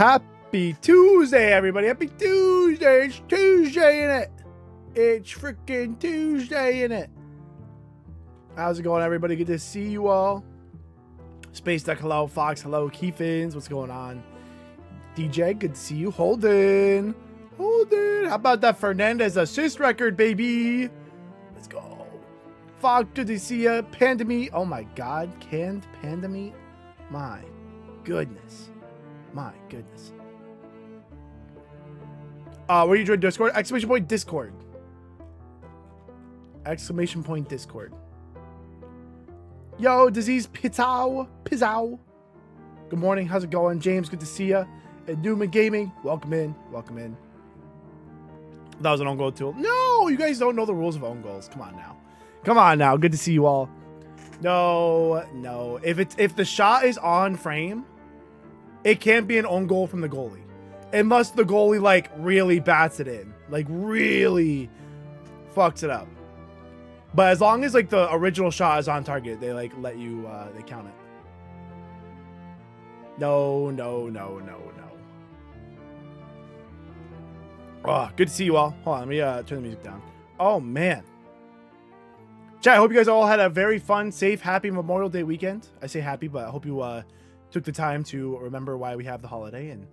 Happy Tuesday, everybody. Happy Tuesday. It's Tuesday in it. It's freaking Tuesday in it. How's it going, everybody? Good to see you all. Space Duck, hello. Fox, hello. Keithins, what's going on? DJ, good to see you. Holden. Holden. How about that Fernandez assist record, baby? Let's go. Fox, good to see you. Pandemic. Oh my God. Canned Pandemic. My goodness. My goodness. Where you join Discord? Exclamation point Discord. Exclamation point Discord. Yo, Disease Pizzow. Pizzow. Good morning. How's it going? James, good to see ya. And Newman Gaming, welcome in. Welcome in. That was an own goal tool. No, you guys don't know the rules of own goals. Come on now. Come on now. Good to see you all. No, no. If the shot is on frame, it can't be an own goal from the goalie. Unless the goalie, like, really bats it in. Like, really fucks it up. But as long as, like, the original shot is on target, they, like, let you, they count it. No, no, no, no, no. Oh, good to see you all. Hold on, let me, turn the music down. Oh, man. Chat, I hope you guys all had a very fun, safe, happy Memorial Day weekend. I say happy, but I hope you, took the time to remember why we have the holiday and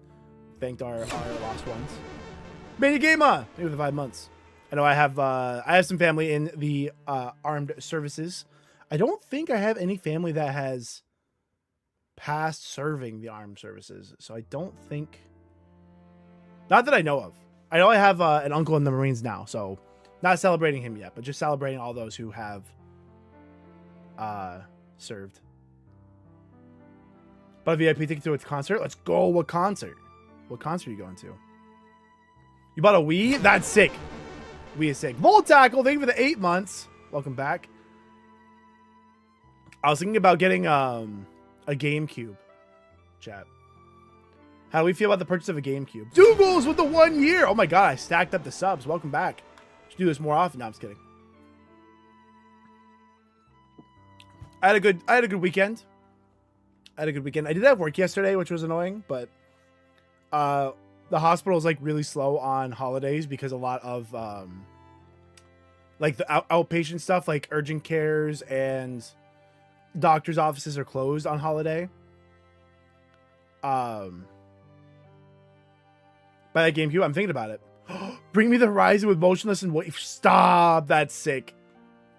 thanked our lost ones. Mini Gamer, maybe the 5 months. I know I have some family in the armed services. I don't think I have any family that has passed serving the armed services, so I don't think. Not that I know of. I know I have an uncle in the Marines now, so not celebrating him yet, but just celebrating all those who have served. But VIP ticket to a concert? Let's go. What concert? What concert are you going to? You bought a Wii? That's sick. Wii is sick. Volt Tackle, thank you for the 8 months. Welcome back. I was thinking about getting a GameCube. Chat. How do we feel about the purchase of a GameCube? Dougals with the 1 year. Oh my God, I stacked up the subs. Welcome back. Should do this more often. No, I'm just kidding. I had a good weekend. I did have work yesterday, which was annoying, but the hospital is like really slow on holidays because a lot of like the outpatient stuff, like urgent cares and doctors' offices are closed on holiday. By that GameCube, I'm thinking about it. Bring Me the Horizon with motionless and wave. Stop. That's sick.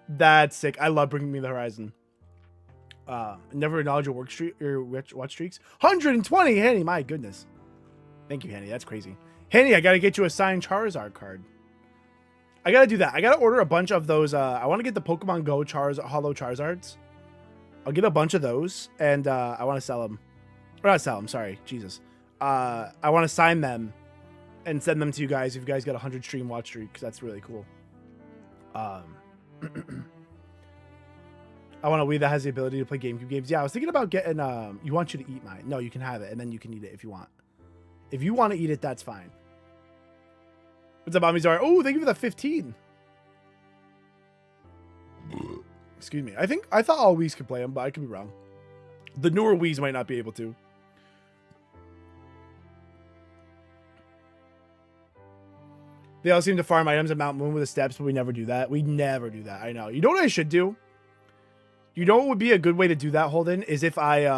That's sick. I love Bring Me the Horizon. Never acknowledge your work streak or watch streaks. 120, Henny. My goodness. Thank you, Henny. That's crazy. Henny, I gotta get you a signed Charizard card. I gotta do that. I gotta order a bunch of those. I want to get the Pokemon Go Hollow Charizards. I'll get a bunch of those, and I want to sell them. Or not sell them. Sorry, Jesus. I want to sign them and send them to you guys if you guys got 100 stream watch streak, because that's really cool. I want a Wii that has the ability to play GameCube games. Yeah, I was thinking about getting, you want you to eat mine. No, you can have it, and then you can eat it if you want. If you want to eat it, that's fine. What's up, Amizar? Oh, thank you for the 15. Excuse me. I thought all Wiis could play them, but I could be wrong. The newer Wiis might not be able to. They all seem to farm items at Mount Moon with the steps, but we never do that. We never do that. I know. You know what I should do? You know what would be a good way to do that, Holden? Is if I,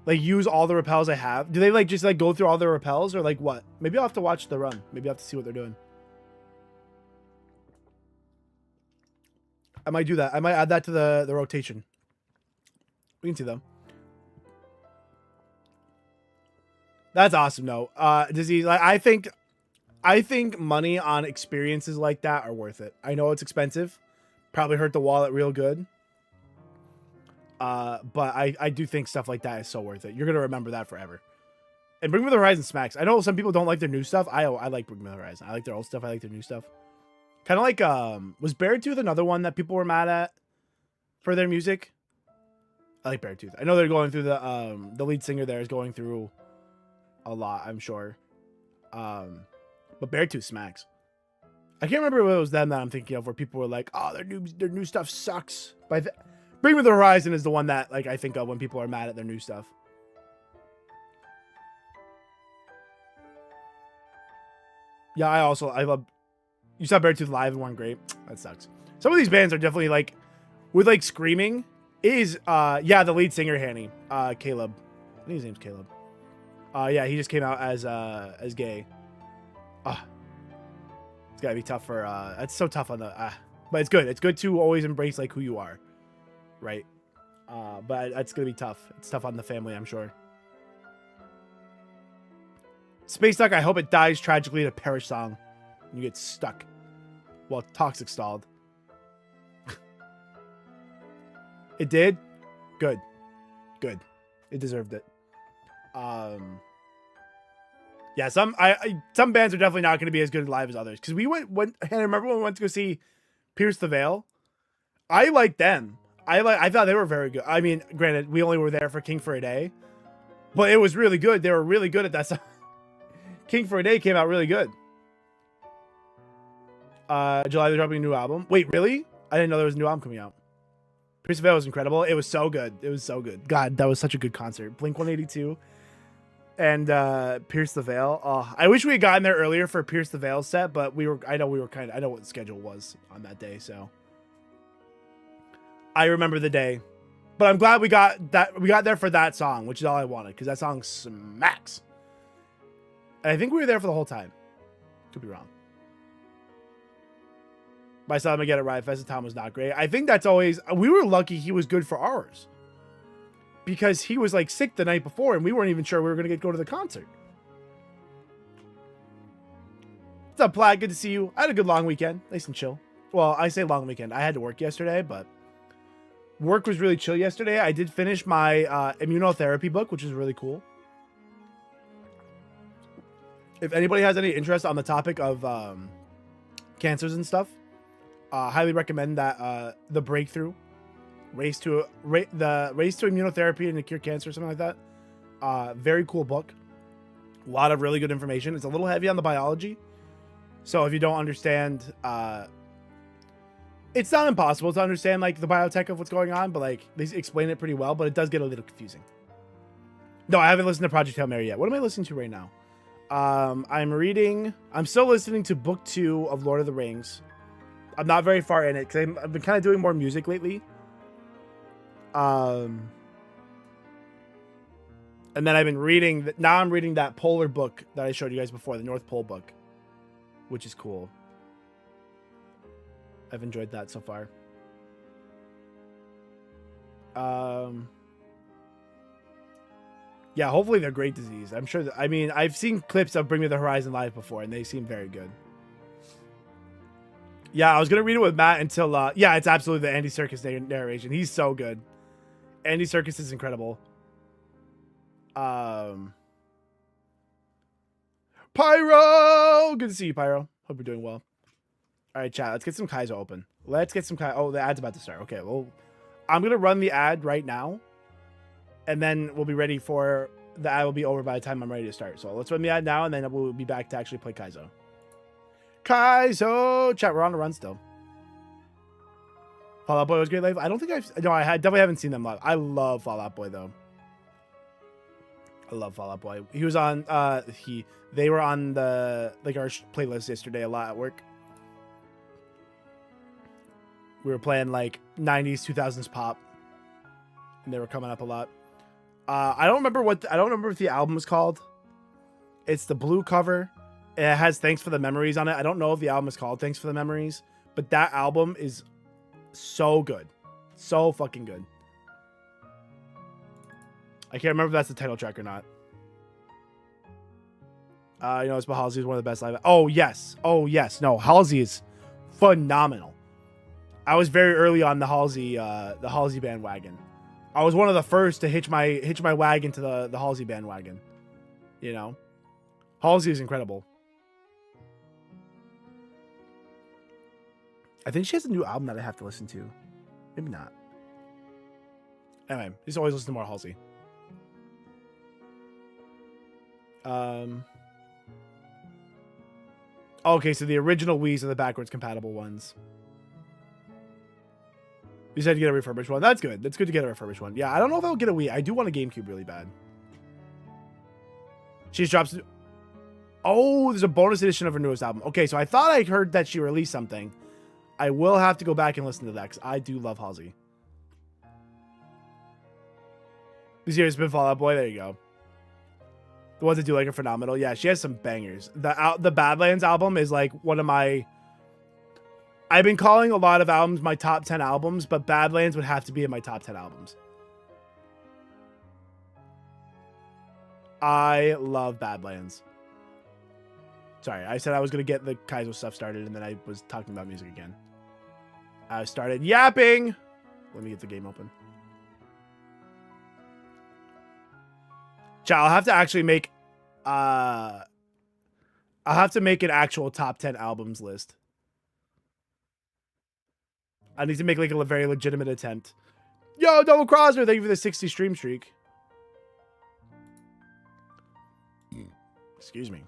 like, use all the repels I have. Do they, like, just, like, go through all the repels? Or, like, what? Maybe I'll have to watch the run. Maybe I'll have to see what they're doing. I might do that. I might add that to the rotation. We can see them. That's awesome, though. Disease, I think money on experiences like that are worth it. I know it's expensive. Probably hurt the wallet real good. But I do think stuff like that is so worth it. You're going to remember that forever. And Bring Me the Horizon smacks. I know some people don't like their new stuff. I like Bring Me the Horizon. I like their old stuff. I like their new stuff. Kind of like, was Beartooth another one that people were mad at for their music? I like Beartooth. I know they're going through the lead singer there is going through a lot, I'm sure. But Beartooth smacks. I can't remember if it was them that I'm thinking of where people were like, oh, their new stuff sucks. But Bring Me the Horizon is the one that, like, I think of when people are mad at their new stuff. Yeah, I love. You saw Beartooth live and weren't great. That sucks. Some of these bands are definitely like, with like screaming. Is yeah, the lead singer Hanny, Caleb. I think his name's Caleb. Yeah, he just came out as gay. It's gotta be tough for it's so tough on the but it's good. It's good to always embrace like who you are, right? But it's gonna be tough. It's tough on the family, I'm sure. Space Duck, I hope it dies tragically to Perish song. You get stuck. Well, Toxic stalled. It did? Good. Good. It deserved it. Yeah, some bands are definitely not going to be as good live as others. Because we went I remember when we went to go see Pierce the Veil. I liked them. I thought they were very good. I mean, granted, we only were there for King for a Day. But it was really good. They were really good at that song. King for a Day came out really good. July they're dropping a new album. Wait, really? I didn't know there was a new album coming out. Pierce the Veil was incredible. It was so good. It was so good. God, that was such a good concert. Blink 182 and Pierce the Veil. Oh, I wish we had gotten there earlier for Pierce the Veil set, but I know what the schedule was on that day, so I remember the day. But I'm glad we got there for that song, which is all I wanted, because that song smacks. And I think we were there for the whole time. Could be wrong. But I saw him again at Riot Fest. Tom was not great. I think that's always... We were lucky he was good for ours. Because he was like sick the night before and we weren't even sure we were going to go to the concert. What's up, Plaid? Good to see you. I had a good long weekend. Nice and chill. Well, I say long weekend. I had to work yesterday, but... Work was really chill yesterday. I did finish my immunotherapy book, which is really cool. If anybody has any interest on the topic of cancers and stuff, highly recommend that the Breakthrough, Race to Immunotherapy and to Cure Cancer, something like that. Very cool book. A lot of really good information. It's a little heavy on the biology, so if you don't understand, it's not impossible to understand like the biotech of what's going on, but like they explain it pretty well. But it does get a little confusing. No, I haven't listened to Project Hail Mary yet. What am I listening to right now? I'm still listening to book 2 of Lord of the Rings. I'm not very far in it because I've been kind of doing more music lately. And then I've been reading, now I'm reading that polar book that I showed you guys before, the North Pole book, which is cool. I've enjoyed that so far. Yeah, hopefully they're great disease. I'm sure I mean, I've seen clips of Bring Me the Horizon live before and they seem very good. Yeah, I was going to read it with Matt until, yeah, it's absolutely the Andy Serkis narration. He's so good. Andy Serkis is incredible. Pyro! Good to see you, Pyro. Hope you're doing well. All right, chat. Let's get some KAIZO open. Let's get some KAIZO. Oh, the ad's about to start. Okay, well, I'm going to run the ad right now. And then we'll be ready for... The ad will be over by the time I'm ready to start. So let's run the ad now, and then we'll be back to actually play KAIZO. KAIZO! Chat, we're on the run still. Fall Out Boy was great live. I don't think I've... No, definitely haven't seen them live. I love Fall Out Boy, though. I love Fall Out Boy. He was on... They were on the... Like, our playlist yesterday a lot at work. We were playing, like, 90s, 2000s pop. And they were coming up a lot. I don't remember what the album was called. It's the blue cover. It has Thanks for the Memories on it. I don't know if the album is called Thanks for the Memories, but that album is so good. So fucking good. I can't remember if that's the title track or not. You know, it's Halsey is one of the best live. Oh, yes. Oh, yes. No, Halsey is phenomenal. I was very early on the Halsey bandwagon. I was one of the first to hitch my wagon to the Halsey bandwagon. You know, Halsey is incredible. I think she has a new album that I have to listen to. Maybe not. Anyway, just always listen to more Halsey. Okay, so the original Wii's are the backwards compatible ones. You said to get a refurbished one. That's good. That's good to get a refurbished one. Yeah, I don't know if I'll get a Wii. I do want a GameCube really bad. She's drops. Oh, there's a bonus edition of her newest album. Okay, so I thought I heard that she released something. I will have to go back and listen to that because I do love Halsey. This year's been Fall Out Boy. There you go. The ones that do like are phenomenal. Yeah, she has some bangers. The Badlands album is like one of my... I've been calling a lot of albums my top 10 albums, but Badlands would have to be in my top 10 albums. I love Badlands. Sorry, I said I was going to get the KAIZO stuff started, and then I was talking about music again. I started yapping. Let me get the game open. I'll have to actually make... I'll have to make an actual top 10 albums list. I need to make like a very legitimate attempt. Yo, Double Crosser, thank you for the 60 stream streak. Excuse me.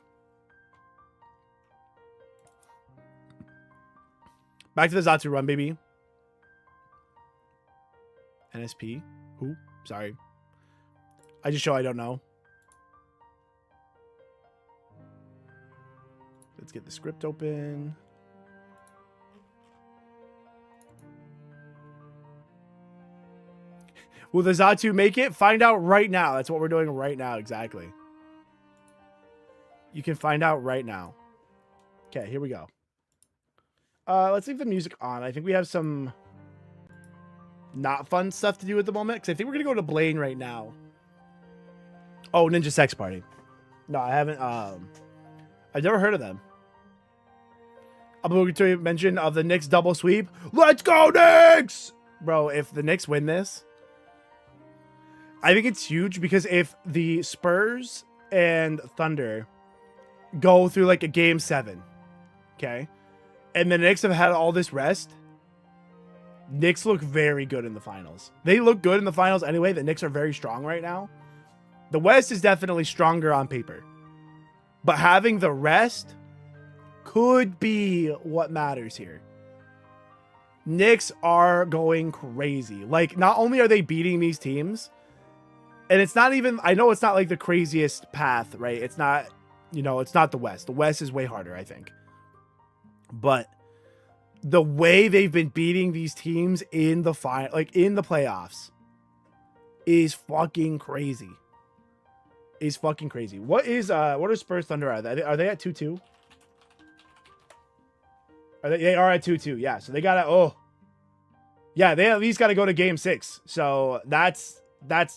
Back to the Zatsu run, baby. NSP? Who? Sorry. I just show I don't know. Let's get the script open. Will the Zatsu make it? Find out right now. That's what we're doing right now, exactly. You can find out right now. Okay, here we go. Let's leave the music on. I think we have some not fun stuff to do at the moment, because I think we're going to go to Blaine right now. Oh, Ninja Sex Party. No, I haven't. I've never heard of them. Obligatory mention of the Knicks double sweep. Let's go, Knicks! Bro, if the Knicks win this, I think it's huge, because if the Spurs and Thunder go through like a game 7, okay, and the Knicks have had all this rest, Knicks look very good in the finals. They look good in the finals anyway. The Knicks are very strong right now. The West is definitely stronger on paper, but having the rest could be what matters here. Knicks are going crazy. Like, not only are they beating these teams, and it's not even, I know it's not like the craziest path, right? It's not, you know, it's not the West. The West is way harder, I think. But the way they've been beating these teams in the in the playoffs is fucking crazy. Is fucking crazy. What are Spurs Thunder at? Are they at 2-2? They are at 2-2. Yeah, so they gotta, oh. Yeah, they at least gotta go to game 6. So that's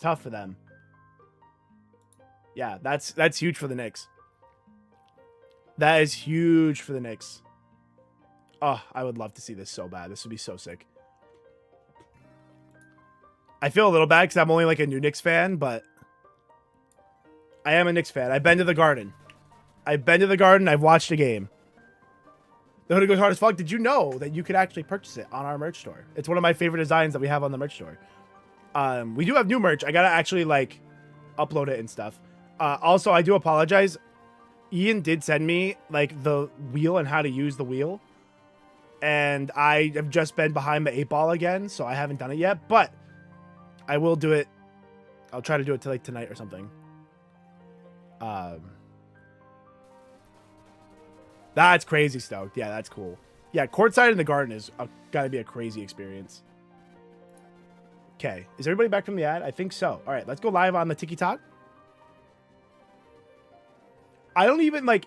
tough for them. Yeah, that's huge for the Knicks. That is huge for the Knicks. Oh, I would love to see this so bad. This would be so sick. I feel a little bad because I'm only like a new Knicks fan, but I am a Knicks fan. I've been to the Garden. I've watched a game. The hoodie goes hard as fuck. Did you know that you could actually purchase it on our merch store? It's one of my favorite designs that we have on the merch store. We do have new merch. I gotta actually like upload it and stuff. Also, I do apologize. Ian did send me like the wheel and how to use the wheel, and I have just been behind the 8 ball again, so I haven't done it yet. But I will do it. I'll try to do it till like tonight or something. That's crazy stoked. Yeah, that's cool. Yeah, courtside in the Garden is gotta be a crazy experience. Okay, is everybody back from the ad? I think so. All right, let's go live on the TikTok. I don't even like...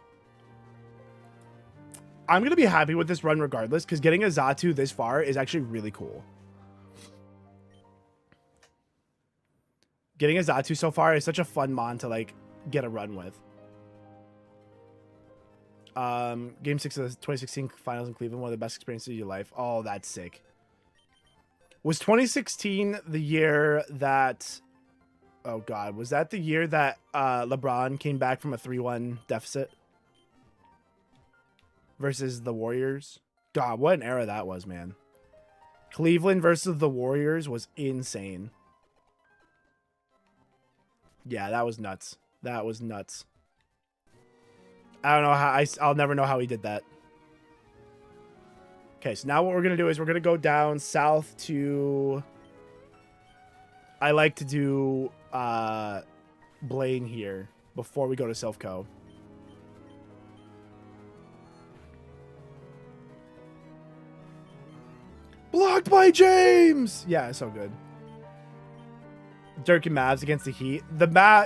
I'm going to be happy with this run regardless, because getting a Zatsu this far is actually really cool. Getting a Zatsu so far is such a fun mon to like get a run with. Game 6 of the 2016 finals in Cleveland, one of the best experiences of your life. Oh, that's sick. Was 2016 the year that... Oh, God. Was that the year that LeBron came back from a 3-1 deficit? Versus the Warriors? God, what an era that was, man. Cleveland versus the Warriors was insane. Yeah, that was nuts. That was nuts. I don't know how... I'll never know how he did that. Okay, so now what we're going to do is we're going to go down south to... I like to do Blaine here before we go to Silphco. Blocked by James! Yeah, so good. Dirk and Mavs against the Heat.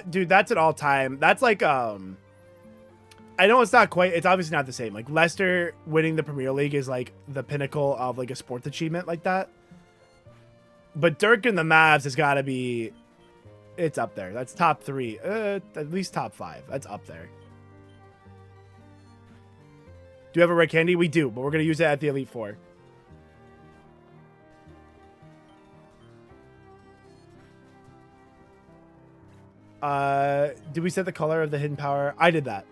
Dude, that's an all-time. That's like, I know it's not quite, it's obviously not the same. Like, Leicester winning the Premier League is like the pinnacle of like a sports achievement like that. But Dirk and the Mavs has got to be, it's up there. That's top 3. At least top 5. That's up there. Do you have a red candy? We do, but we're going to use it at the Elite Four. Did we set the color of the hidden power? I did that.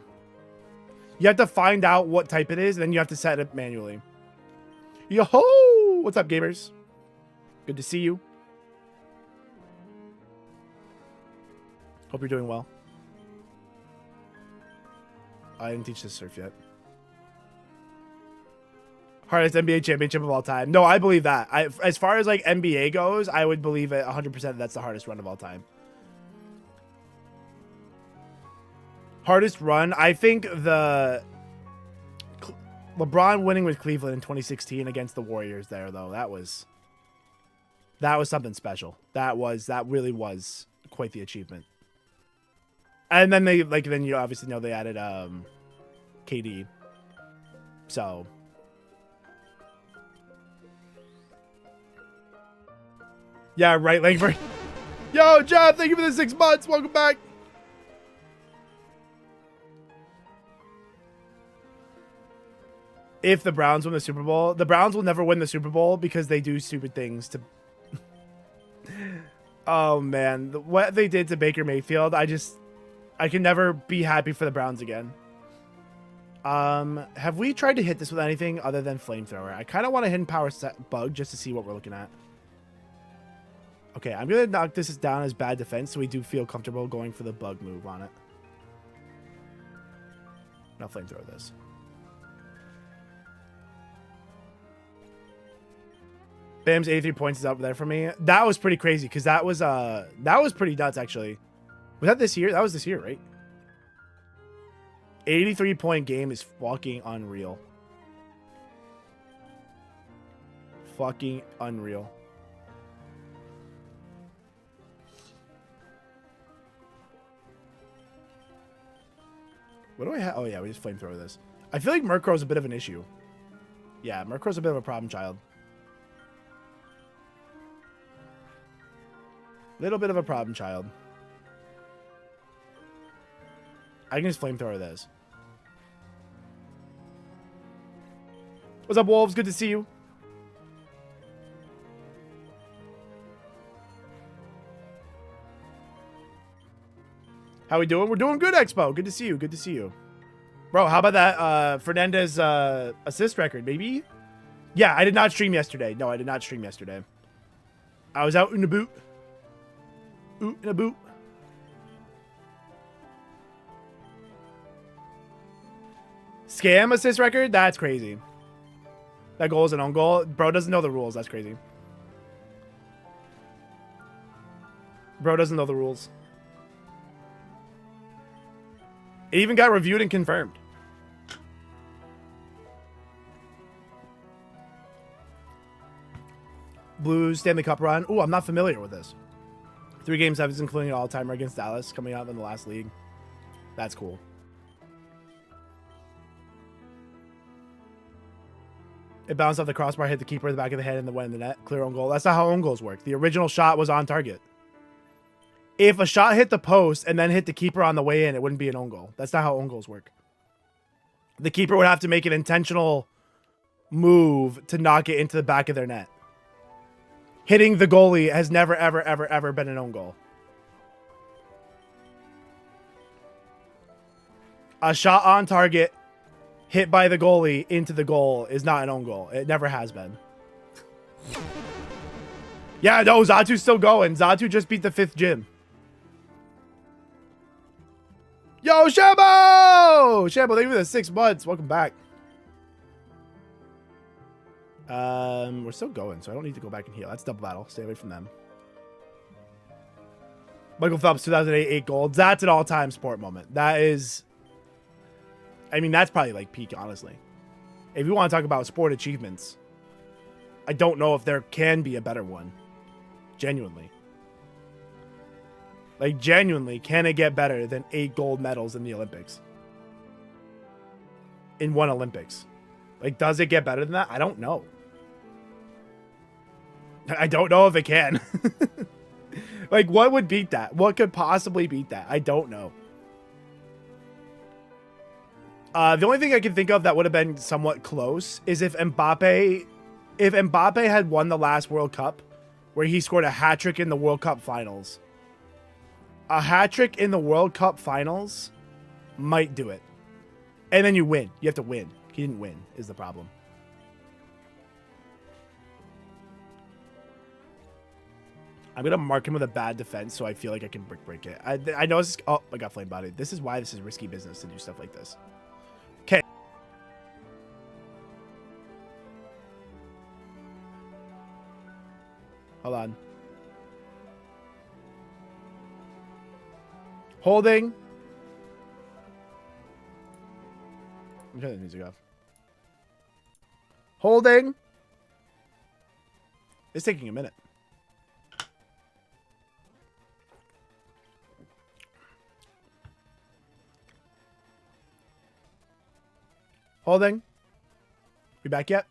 You have to find out what type it is, and then you have to set it manually. Yo-ho! What's up, gamers? Good to see you. Hope you're doing well. I didn't teach this surf yet. Hardest NBA championship of all time. No, I believe that. As far as like NBA goes, I would believe it 100% that's the hardest run of all time. Hardest run, I think the LeBron winning with Cleveland in 2016 against the Warriors there, though. That was something special. That really was quite the achievement. And then then you obviously know they added KD. So yeah, right, Langford. Yo, Jeff, thank you for the 6 months. Welcome back. If the Browns win the Super Bowl, the Browns will never win the Super Bowl because they do stupid things to. Oh man, what they did to Baker Mayfield, I can never be happy for the Browns again. Have we tried to hit this with anything other than flamethrower? I kind of want a hidden power set bug just to see what we're looking at. Okay, I'm gonna knock this down as bad defense, so we do feel comfortable going for the bug move on it. I'll flamethrower this. Bam's 83 points is up there for me. That was pretty crazy because that was pretty nuts actually. Was that this year? That was this year, right? 83-point game is fucking unreal. Fucking unreal. What do I have? Oh yeah, we just flamethrower this. I feel like Murkrow's a bit of an issue. Yeah, Murkrow's a bit of a problem child. Little bit of a problem child. I can just flamethrower this. What's up, Wolves? Good to see you. How we doing? We're doing good, Expo. Good to see you. Good to see you. Bro, how about that Fernandez assist record, baby? Yeah, I did not stream yesterday. No, I did not stream yesterday. I was out in the boot. Ooh, in a boot. Scam assist record? That's crazy. That goal is an own goal. Bro doesn't know the rules. That's crazy. Bro doesn't know the rules. It even got reviewed and confirmed. Blues Stanley Cup run. Ooh, I'm not familiar with this. 3 game sevens, including an all-timer against Dallas, coming out in the last league. That's cool. It bounced off the crossbar, hit the keeper in the back of the head, and then went in the net. Clear own goal. That's not how own goals work. The original shot was on target. If a shot hit the post and then hit the keeper on the way in, it wouldn't be an own goal. That's not how own goals work. The keeper would have to make an intentional move to knock it into the back of their net. Hitting the goalie has never, ever, ever, ever been an own goal. A shot on target, hit by the goalie into the goal is not an own goal. It never has been. Yeah, no, Zatu's still going. Zatu just beat the 5th gym. Yo, Shambo! Shambo, thank you for the 6 months. Welcome back. We're still going, so I don't need to go back and heal. That's double battle. Stay away from them. Michael Phelps, 2008, 8 golds. That's an all-time sport moment. That is... I mean, that's probably like peak, honestly. If you want to talk about sport achievements, I don't know if there can be a better one. Genuinely. Like, genuinely, can it get better than 8 gold medals in the Olympics? In one Olympics. Like, does it get better than that? I don't know. I don't know if it can. Like, what would beat that? What could possibly beat that? I don't know. The only thing I can think of that would have been somewhat close is if Mbappe had won the last World Cup, where he scored a hat-trick in the World Cup finals. A hat-trick in the World Cup finals might do it. And then you win. You have to win. He didn't win, is the problem. I'm going to mark him with a bad defense so I feel like I can break it. I know this is... Oh, I got flame bodied. This is why this is risky business to do stuff like this. Okay. Hold on. Holding. I'm turning the music off. Holding. It's taking a minute. Holding. We back yet?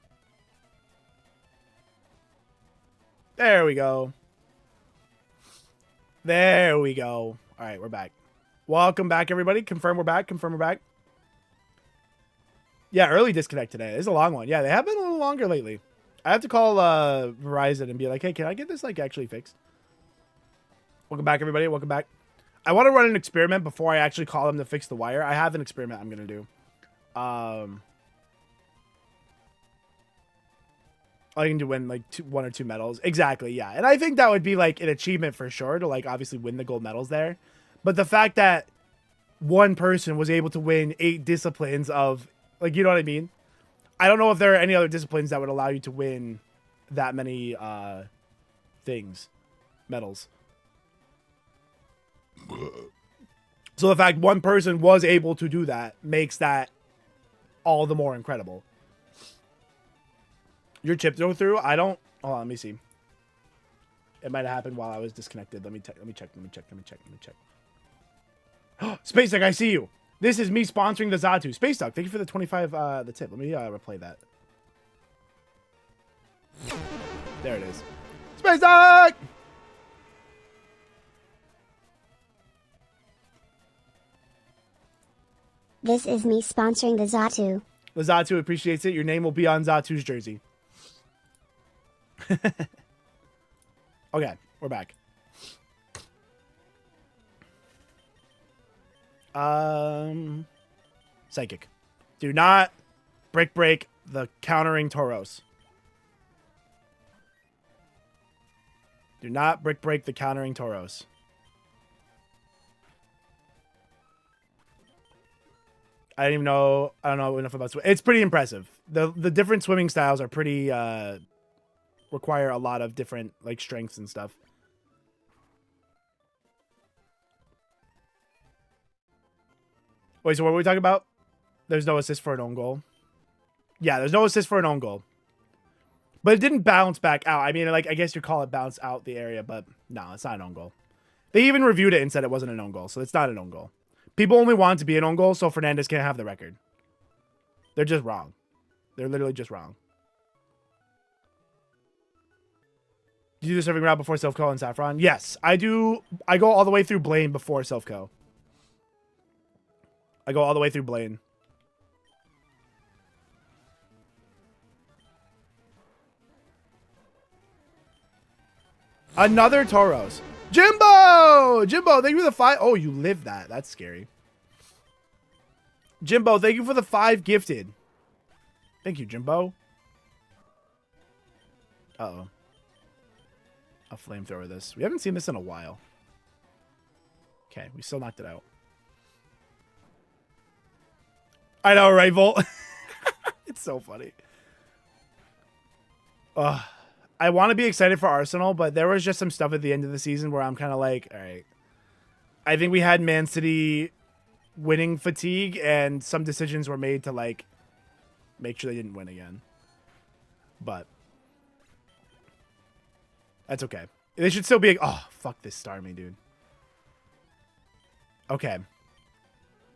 There we go. There we go. All right, we're back. Welcome back, everybody. Confirm we're back. Confirm we're back. Yeah, early disconnect today. It's a long one. Yeah, they have been a little longer lately. I have to call Verizon and be like, hey, can I get this like actually fixed? Welcome back, everybody. Welcome back. I want to run an experiment before I actually call them to fix the wire. I have an experiment I'm going to do. I can do win like 1 or 2 medals. Exactly, yeah. And I think that would be like an achievement for sure to like obviously win the gold medals there. But the fact that one person was able to win 8 disciplines of, like, you know what I mean? I don't know if there are any other disciplines that would allow you to win that many things, medals. So the fact one person was able to do that makes that all the more incredible. Your chip go through? I don't. Hold on, let me see. It might have happened while I was disconnected. Let me check. Space Duck, I see you. This is me sponsoring the Zatu. Space Duck, thank you for the 25 the tip. Let me replay that. There it is. Space Duck! This is me sponsoring the Zatu. The Zatu appreciates it. Your name will be on Zatu's jersey. Okay, we're back. Psychic. Do not break the countering Tauros. Do not break the countering Tauros. I don't even know. I don't know enough about swimming. It's pretty impressive. The different swimming styles are pretty require a lot of different like strengths and stuff. Wait, so what were we talking about? There's no assist for an own goal. Yeah, there's no assist for an own goal. But it didn't bounce back out. I mean, like, I guess you call it bounce out the area, but no, it's not an own goal. They even reviewed it and said it wasn't an own goal, so it's not an own goal. People only want it to be an own goal, so Fernandez can't have the record. They're just wrong. They're literally just wrong. Do you do the serving route before self-co and Saffron? Yes, I do. I go all the way through Blaine before self-co. I go all the way through Blaine. Another Tauros. Jimbo! Jimbo, thank you for the 5. Oh, you lived that. That's scary. Jimbo, thank you for the 5 gifted. Thank you, Jimbo. Uh-oh. I'll flamethrower this. We haven't seen this in a while. Okay, we still knocked it out. I know, right, Volt? It's so funny. I want to be excited for Arsenal, but there was just some stuff at the end of the season where I'm kind of like, all right. I think we had Man City winning fatigue, and some decisions were made to, like, make sure they didn't win again. But That's okay. They should still be like, oh, fuck this Starmie, dude. Okay.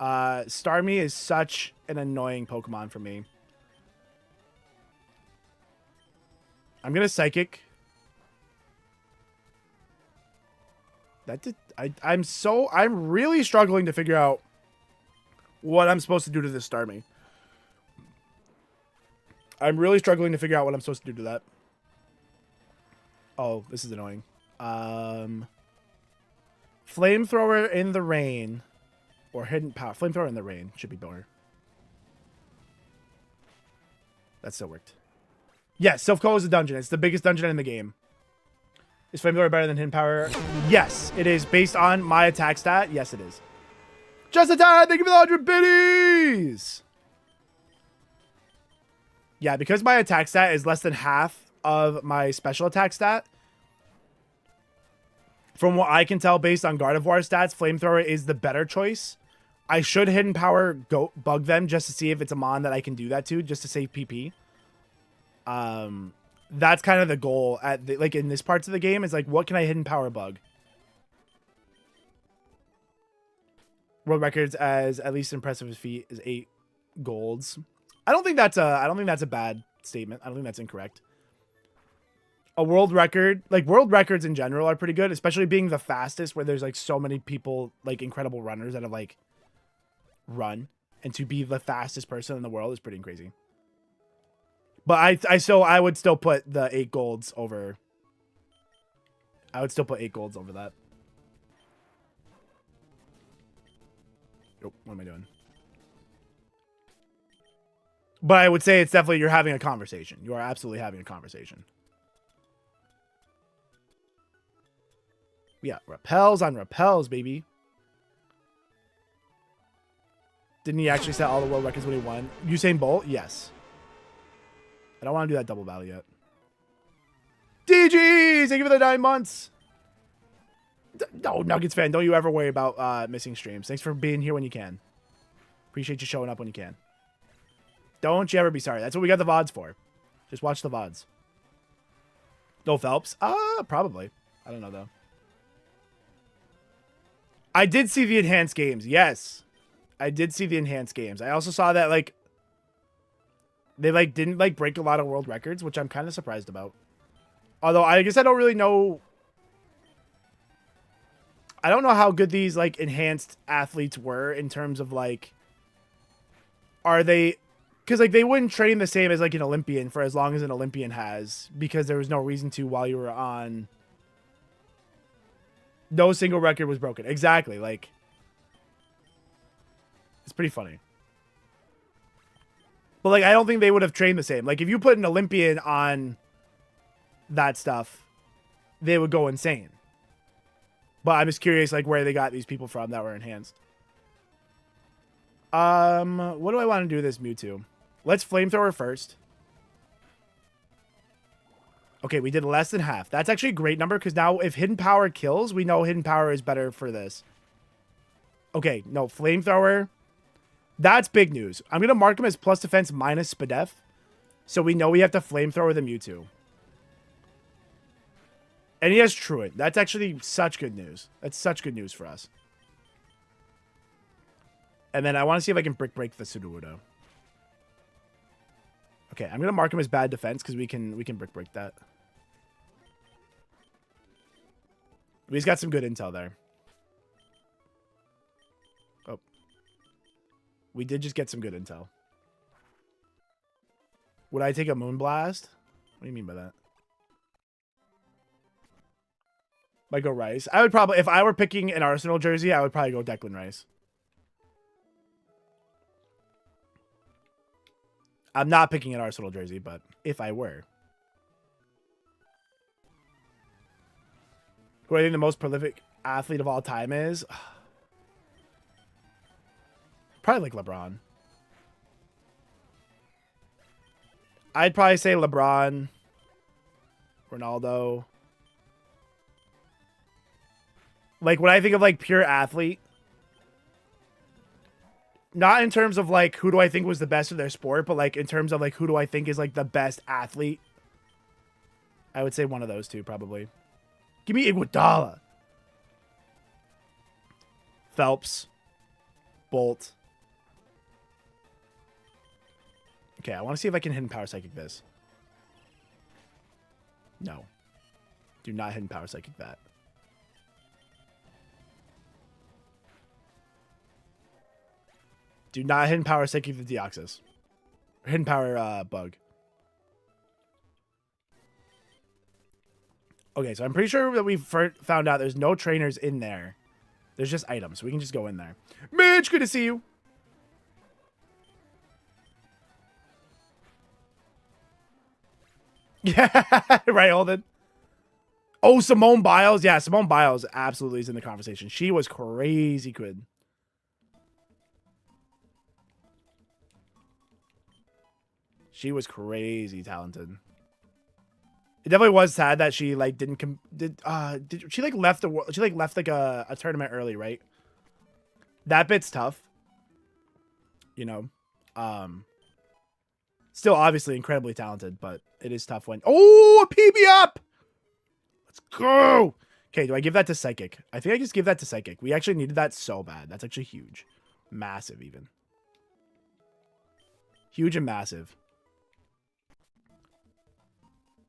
Starmie is such an annoying Pokemon for me. I'm gonna Psychic. That did I'm really struggling to figure out what I'm supposed to do to this Starmie. I'm really struggling to figure out what I'm supposed to do to that. Oh, this is annoying. Flamethrower in the rain. Or hidden power. Flamethrower in the rain should be better. That still worked. Yes, Silph is a dungeon. It's the biggest dungeon in the game. Is Flamethrower better than hidden power? Yes, it is. Based on my attack stat, yes, it is. Just in time! Thank you for the 100 biddies! Yeah, because my attack stat is less than half of my special attack stat, from what I can tell based on Gardevoir stats, Flamethrower is the better choice. I should Hidden Power go bug them just to see if it's a mon that I can do that to, just to save PP. That's kind of the goal at the, like in this parts of the game is like, what can I Hidden Power bug? World records as at least impressive as feat is 8 golds. I don't think that's a bad statement. I don't think that's incorrect. A world record, like world records in general are pretty good, especially being the fastest where there's like so many people, like incredible runners that have like run, and to be the fastest person in the world is pretty crazy. But I would still put the 8 golds over. I would still put 8 golds over that. Oh, what am I doing? But I would say it's definitely, you're having a conversation. You are absolutely having a conversation. Yeah, repels on repels, baby. Didn't he actually set all the world records when he won? Usain Bolt? Yes. I don't want to do that double battle yet. DGs! Thank you for the 9 months. No, Nuggets fan, don't you ever worry about missing streams. Thanks for being here when you can. Appreciate you showing up when you can. Don't you ever be sorry. That's what we got the VODs for. Just watch the VODs. No Phelps? Probably. I don't know, though. I did see the enhanced games. Yes. I did see the enhanced games. I also saw that, like, they, like, didn't, like, break a lot of world records, which I'm kind of surprised about. Although, I guess I don't really know. I don't know how good these, like, enhanced athletes were in terms of, like, are they... Because, like, they wouldn't train the same as, like, an Olympian for as long as an Olympian has. Because there was no reason to while you were on... No single record was broken. Exactly. Like, it's pretty funny. But, like, I don't think they would have trained the same. Like, if you put an Olympian on that stuff, they would go insane. But I'm just curious, like, where they got these people from that were enhanced. What do I want to do with this Mewtwo? Let's Flamethrower first. Okay, we did less than half. That's actually a great number, because now if Hidden Power kills, we know Hidden Power is better for this. Okay, no, Flamethrower. That's big news. I'm going to mark him as plus defense minus Spadef, so we know we have to Flamethrower the Mewtwo. And he has Truant. That's actually such good news. That's such good news for us. And then I want to see if I can Brick Break the Sudowoodo. Okay, I'm going to mark him as bad defense because we can Brick Break that. He's got some good intel there. Oh. We did just get some good intel. Would I take a Moonblast? What do you mean by that? Might go Rice. I would probably, if I were picking an Arsenal jersey, I would probably go Declan Rice. I'm not picking an Arsenal jersey, but if I were. Who I think the most prolific athlete of all time is? Probably like LeBron. I'd probably say LeBron, Ronaldo. Like, when I think of, like, pure athlete, not in terms of, like, who do I think was the best of their sport, but, like, in terms of, like, who do I think is, like, the best athlete, I would say one of those two, probably. Give me Iguodala. Phelps. Bolt. Okay, I want to see if I can hidden power psychic this. No. Do not hidden power psychic that. Do not hidden power psychic the Deoxys. Hidden power bug. Okay, so I'm pretty sure that we've found out there's no trainers in there. There's just items, so we can just go in there. Mitch, good to see you. Yeah, right, Holden. Oh, Simone Biles. Yeah, Simone Biles absolutely is in the conversation. She was crazy good. She was crazy talented. It definitely was sad that she like did she like left like a tournament early, right? That bit's tough. You know. Still obviously incredibly talented, but it is tough when a PB up. Let's go. Okay, do I give that to Psychic? I think I just give that to Psychic. We actually needed that so bad. That's actually huge. Massive even. Huge and massive.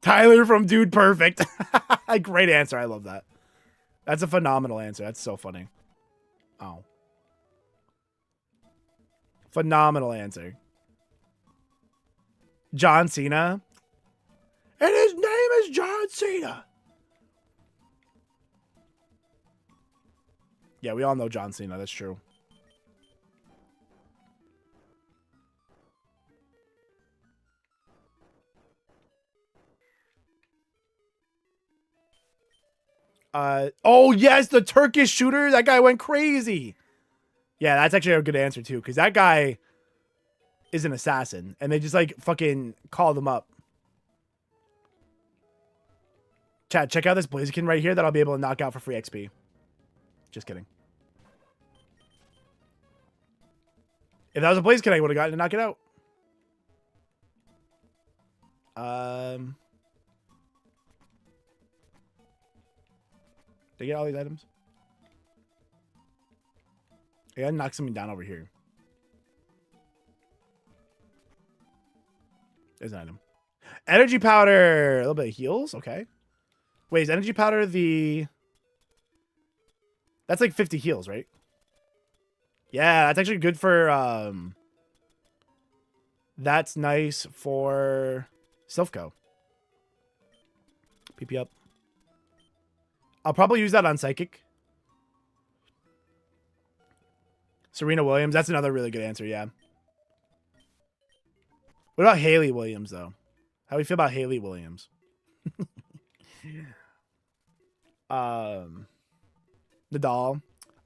Tyler from Dude Perfect. Great answer. I love that. That's a phenomenal answer. That's so funny. Oh. Phenomenal answer. John Cena. And his name is John Cena. Yeah, we all know John Cena. That's true. Oh yes, the Turkish shooter. That guy went crazy. Yeah, that's actually a good answer too, because that guy is an assassin, and they just like fucking called him up. Chat, check out this Blaziken right here that I'll be able to knock out for free XP. Just kidding. If that was a Blaziken, I would have gotten to knock it out. Did I get all these items? I gotta knock something down over here. There's an item. Energy powder. A little bit of heals. Okay. Wait, is energy powder the... That's like 50 heals, right? Yeah, that's actually good for... That's nice for Silphco. PP up. I'll probably use that on Psychic. Serena Williams. That's another really good answer, yeah. What about Haley Williams, though? How do we feel about Haley Williams? Nadal.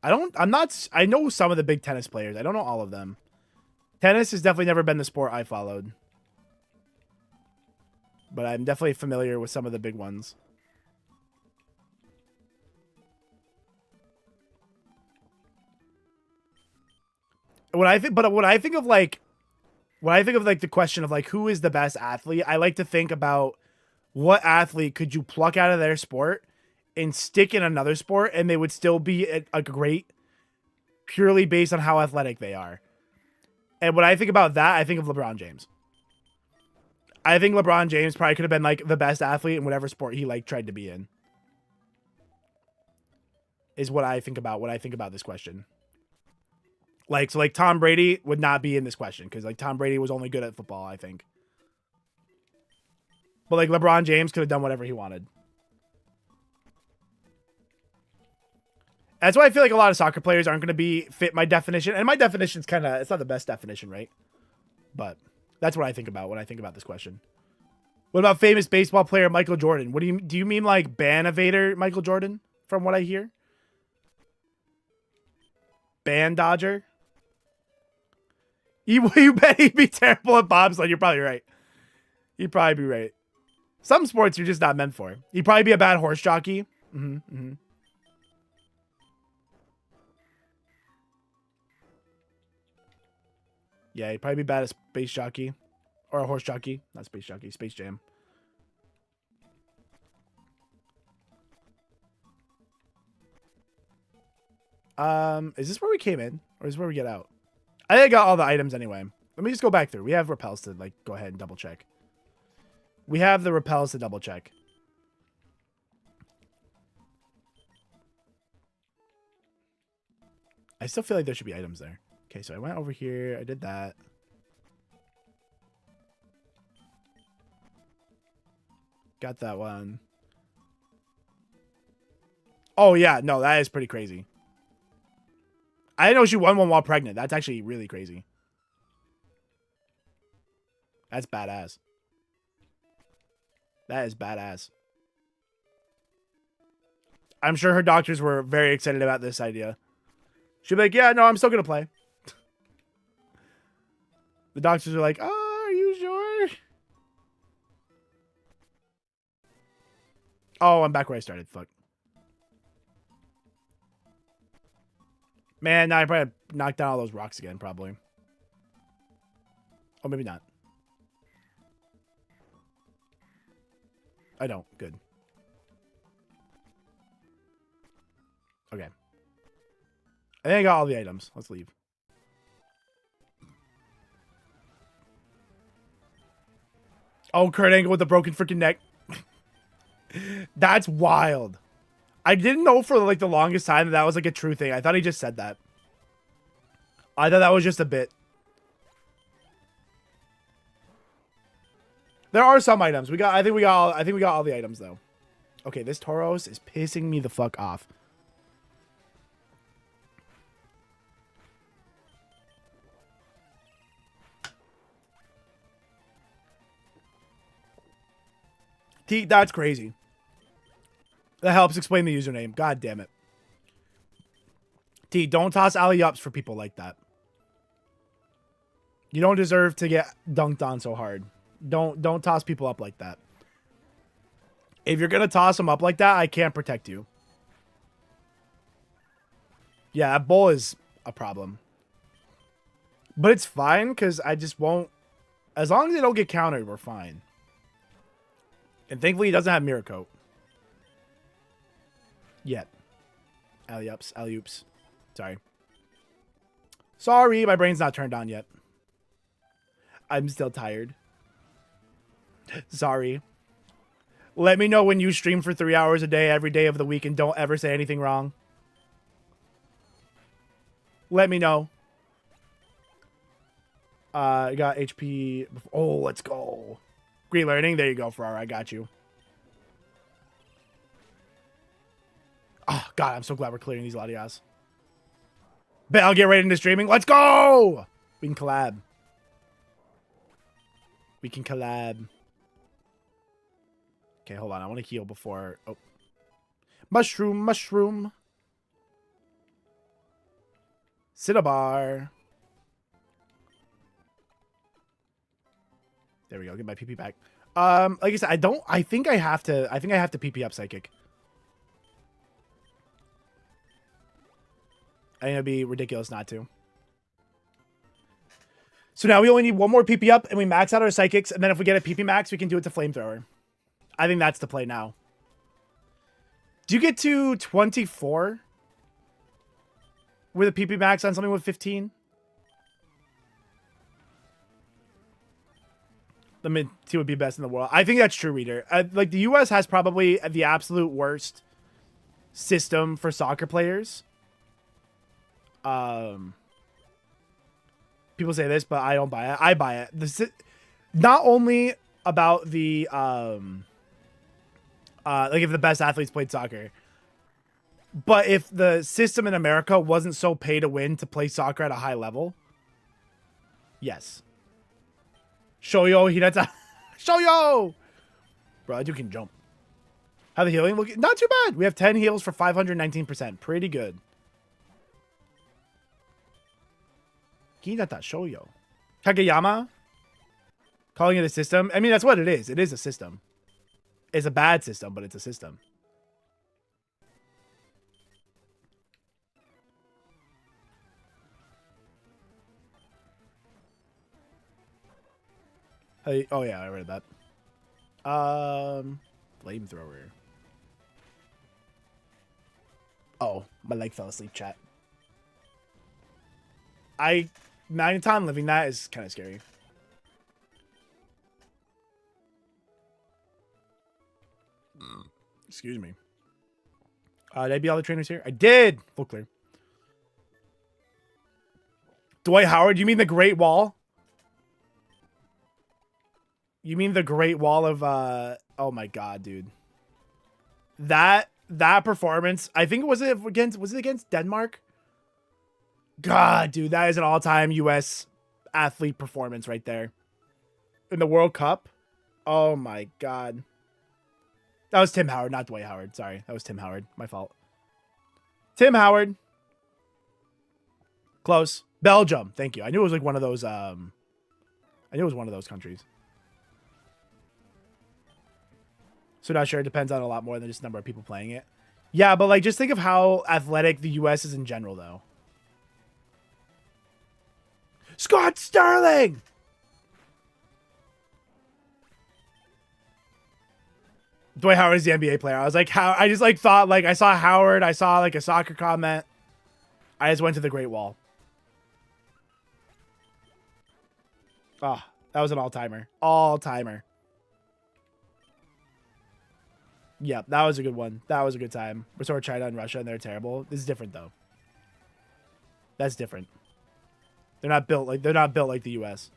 I know some of the big tennis players. I don't know all of them. Tennis has definitely never been the sport I followed. But I'm definitely familiar with some of the big ones. When I think of the question of like who is the best athlete, I like to think about what athlete could you pluck out of their sport and stick in another sport and they would still be a great purely based on how athletic they are. And when I think about that, I think of LeBron James. I think LeBron James probably could have been like the best athlete in whatever sport he like tried to be in. Is what I think about when I think about this question. Like, so like Tom Brady would not be in this question because like Tom Brady was only good at football, I think. But like LeBron James could have done whatever he wanted. That's why I feel like a lot of soccer players aren't going to fit my definition. And my definition's kind of, it's not the best definition, right? But that's what I think about when I think about this question. What about famous baseball player Michael Jordan? Do you mean like ban evader Michael Jordan from what I hear? Ban dodger? You bet he'd be terrible at bobsled. You're probably right. You'd probably be right. Some sports you're just not meant for. He'd probably be a bad horse jockey. Yeah, he'd probably be bad at space jockey. Or a horse jockey. Not space jockey. Space Jam. Is this where we came in? Or is this where we get out? I think I got all the items anyway. Let me just go back through. We have repels to, like, go ahead and double check. We have the repels to double check. I still feel like there should be items there. Okay, so I went over here. I did that. Got that one. Oh, yeah. No, that is pretty crazy. I didn't know she won one while pregnant. That's actually really crazy. That's badass. That is badass. I'm sure her doctors were very excited about this idea. She'd be like, yeah, no, I'm still going to play. The doctors are like, oh, are you sure? Oh, I'm back where I started. Fuck. Man, now I probably knocked down all those rocks again, probably. Oh, maybe not. I don't. Good. Okay. I think I got all the items. Let's leave. Oh, Kurt Angle with the broken freaking neck. That's wild. I didn't know for like the longest time that that was like a true thing. I thought he just said that. I thought that was just a bit. There are some items. I think we got all the items though. Okay, this Tauros is pissing me the fuck off. That's crazy. That helps explain the username. God damn it. T, don't toss alley-ups for people like that. You don't deserve to get dunked on so hard. Don't toss people up like that. If you're gonna toss them up like that, I can't protect you. Yeah, that bull is a problem. But it's fine, because I just won't... As long as they don't get countered, we're fine. And thankfully, he doesn't have Mirror Coat. Yet. Alley-ups, alley-oops. Sorry. Sorry, my brain's not turned on yet. I'm still tired. Sorry. Let me know when you stream for 3 hours a day, every day of the week, and don't ever say anything wrong. Let me know. I got HP. Oh, let's go. Great learning. There you go, Ferrara. I got you. Oh, God, I'm so glad we're clearing these Latias. Bet I'll get right into streaming. Let's go! We can collab. We can collab. Okay, hold on. I want to heal before... Oh. Mushroom, mushroom. Cinnabar. There we go. Get my PP back. Like I said, I think I have to PP up Psychic. I think it'd be ridiculous not to. So now we only need one more PP up, and we max out our Psychics, and then if we get a PP max, we can do it to Flamethrower. I think that's the play now. Do you get to 24 with a PP max on something with 15? The mid two would be best in the world. I think that's true, Reader. Like, the US has probably the absolute worst system for soccer players. People say this, but I don't buy it. I buy it. Not only about the like if the best athletes played soccer, but if the system in America wasn't so pay to win to play soccer at a high level. Yes. Shoyo Hinata. Shoyo! Bro, that dude can jump. How the healing look? Not too bad. We have 10 heals for 519%. Pretty good. Hinata Shoyo. Kageyama? Calling it a system? I mean, that's what it is. It is a system. It's a bad system, but it's a system. Hey, oh yeah, I read that. Flamethrower. Oh, my leg fell asleep, chat. Magneton living that is kind of scary. Excuse me. Did I beat all the trainers here? I did. Full clear. Dwight Howard, you mean the Great Wall? You mean the Great Wall of oh my god, dude. That performance, I think was it against Denmark? God, dude, that is an all-time US athlete performance right there. In the World Cup. Oh my god. That was Tim Howard, not Dwight Howard. Sorry, that was Tim Howard. My fault. Tim Howard. Close. Belgium. Thank you. I knew it was like one of those I knew it was one of those countries. So not sure. It depends on a lot more than just the number of people playing it. Yeah, but like just think of how athletic the US is in general though. Scott Sterling. Dwight Howard is the NBA player. I was like, how? I just like thought like I saw Howard. I saw like a soccer comment. I just went to the Great Wall. Oh, that was an all-timer. All-timer. Yep, that was a good one. That was a good time. Restore China and Russia, and they're terrible. This is different though. That's different. They're not built like the US.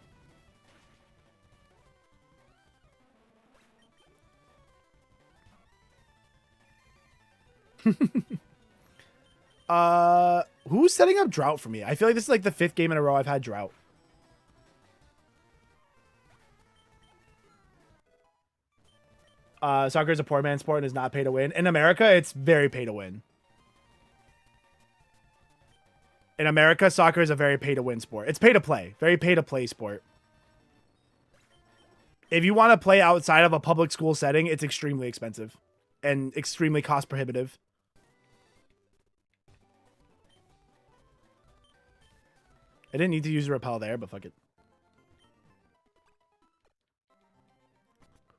Who's setting up drought for me? I feel like this is like the 5th game in a row I've had drought. Soccer is a poor man's sport and is not pay to win. In America, it's very pay to win. In America, soccer is a very pay to win sport. It's pay to play. Very pay to play sport. If you want to play outside of a public school setting, it's extremely expensive and extremely cost prohibitive. I didn't need to use a repel there, but fuck it.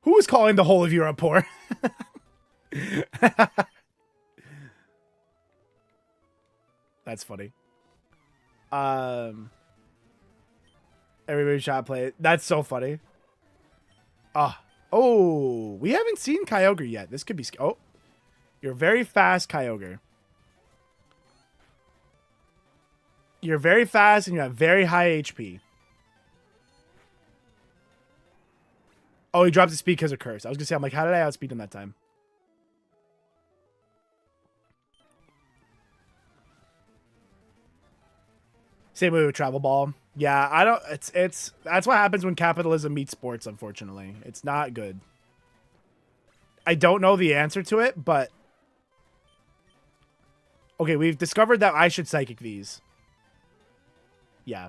Who is calling the whole of Europe poor? That's funny. Everybody shot play it. That's so funny. Oh, we haven't seen Kyogre yet. This could be... Oh, you're very fast, Kyogre. You're very fast and you have very high HP. Oh, he dropped his speed because of Curse. I was going to say, I'm like, how did I outspeed him that time? Same way with Travel Ball. Yeah, I don't... It's that's what happens when capitalism meets sports, unfortunately. It's not good. I don't know the answer to it, but... Okay, we've discovered that I should Psychic these. Yeah.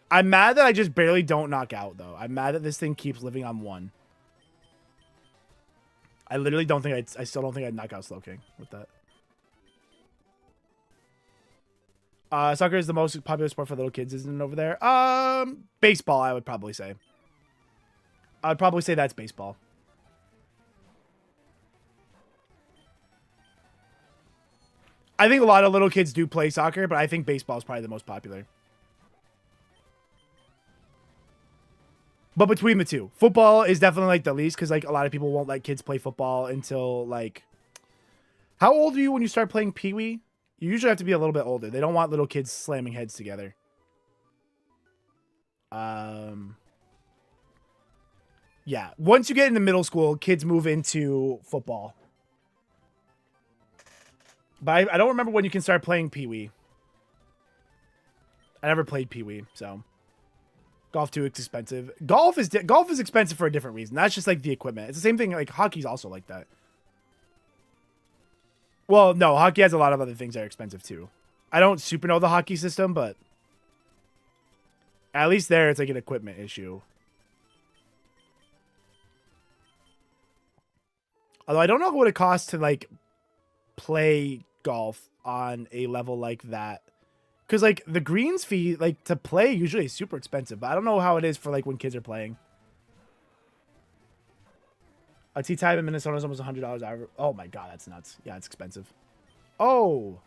I'm mad that I just barely don't knock out, though. I'm mad that this thing keeps living on 1. I literally don't think I still don't think I'd knock out Slowking with that. Soccer is the most popular sport for little kids, isn't it, over there? Baseball, I would probably say. I would probably say that's baseball. I think a lot of little kids do play soccer, but I think baseball is probably the most popular. But between the two, football is definitely like the least because like a lot of people won't let kids play football until like... How old are you when you start playing Pee-wee? You usually have to be a little bit older. They don't want little kids slamming heads together. Yeah. Once you get into middle school, kids move into football. But I don't remember when you can start playing Pee-wee. I never played Pee-wee, so... Golf too expensive. Golf is expensive for a different reason. That's just like the equipment. It's the same thing. Like hockey's also like that. Well, no, hockey has a lot of other things that are expensive too. I don't super know the hockey system, but at least there it's like an equipment issue. Although I don't know what it costs to like play golf on a level like that. Because, like, the greens fee, like, to play usually is super expensive. But I don't know how it is for, like, when kids are playing. A tea time in Minnesota is almost $100 hour. Oh, my God, that's nuts. Yeah, it's expensive. Oh.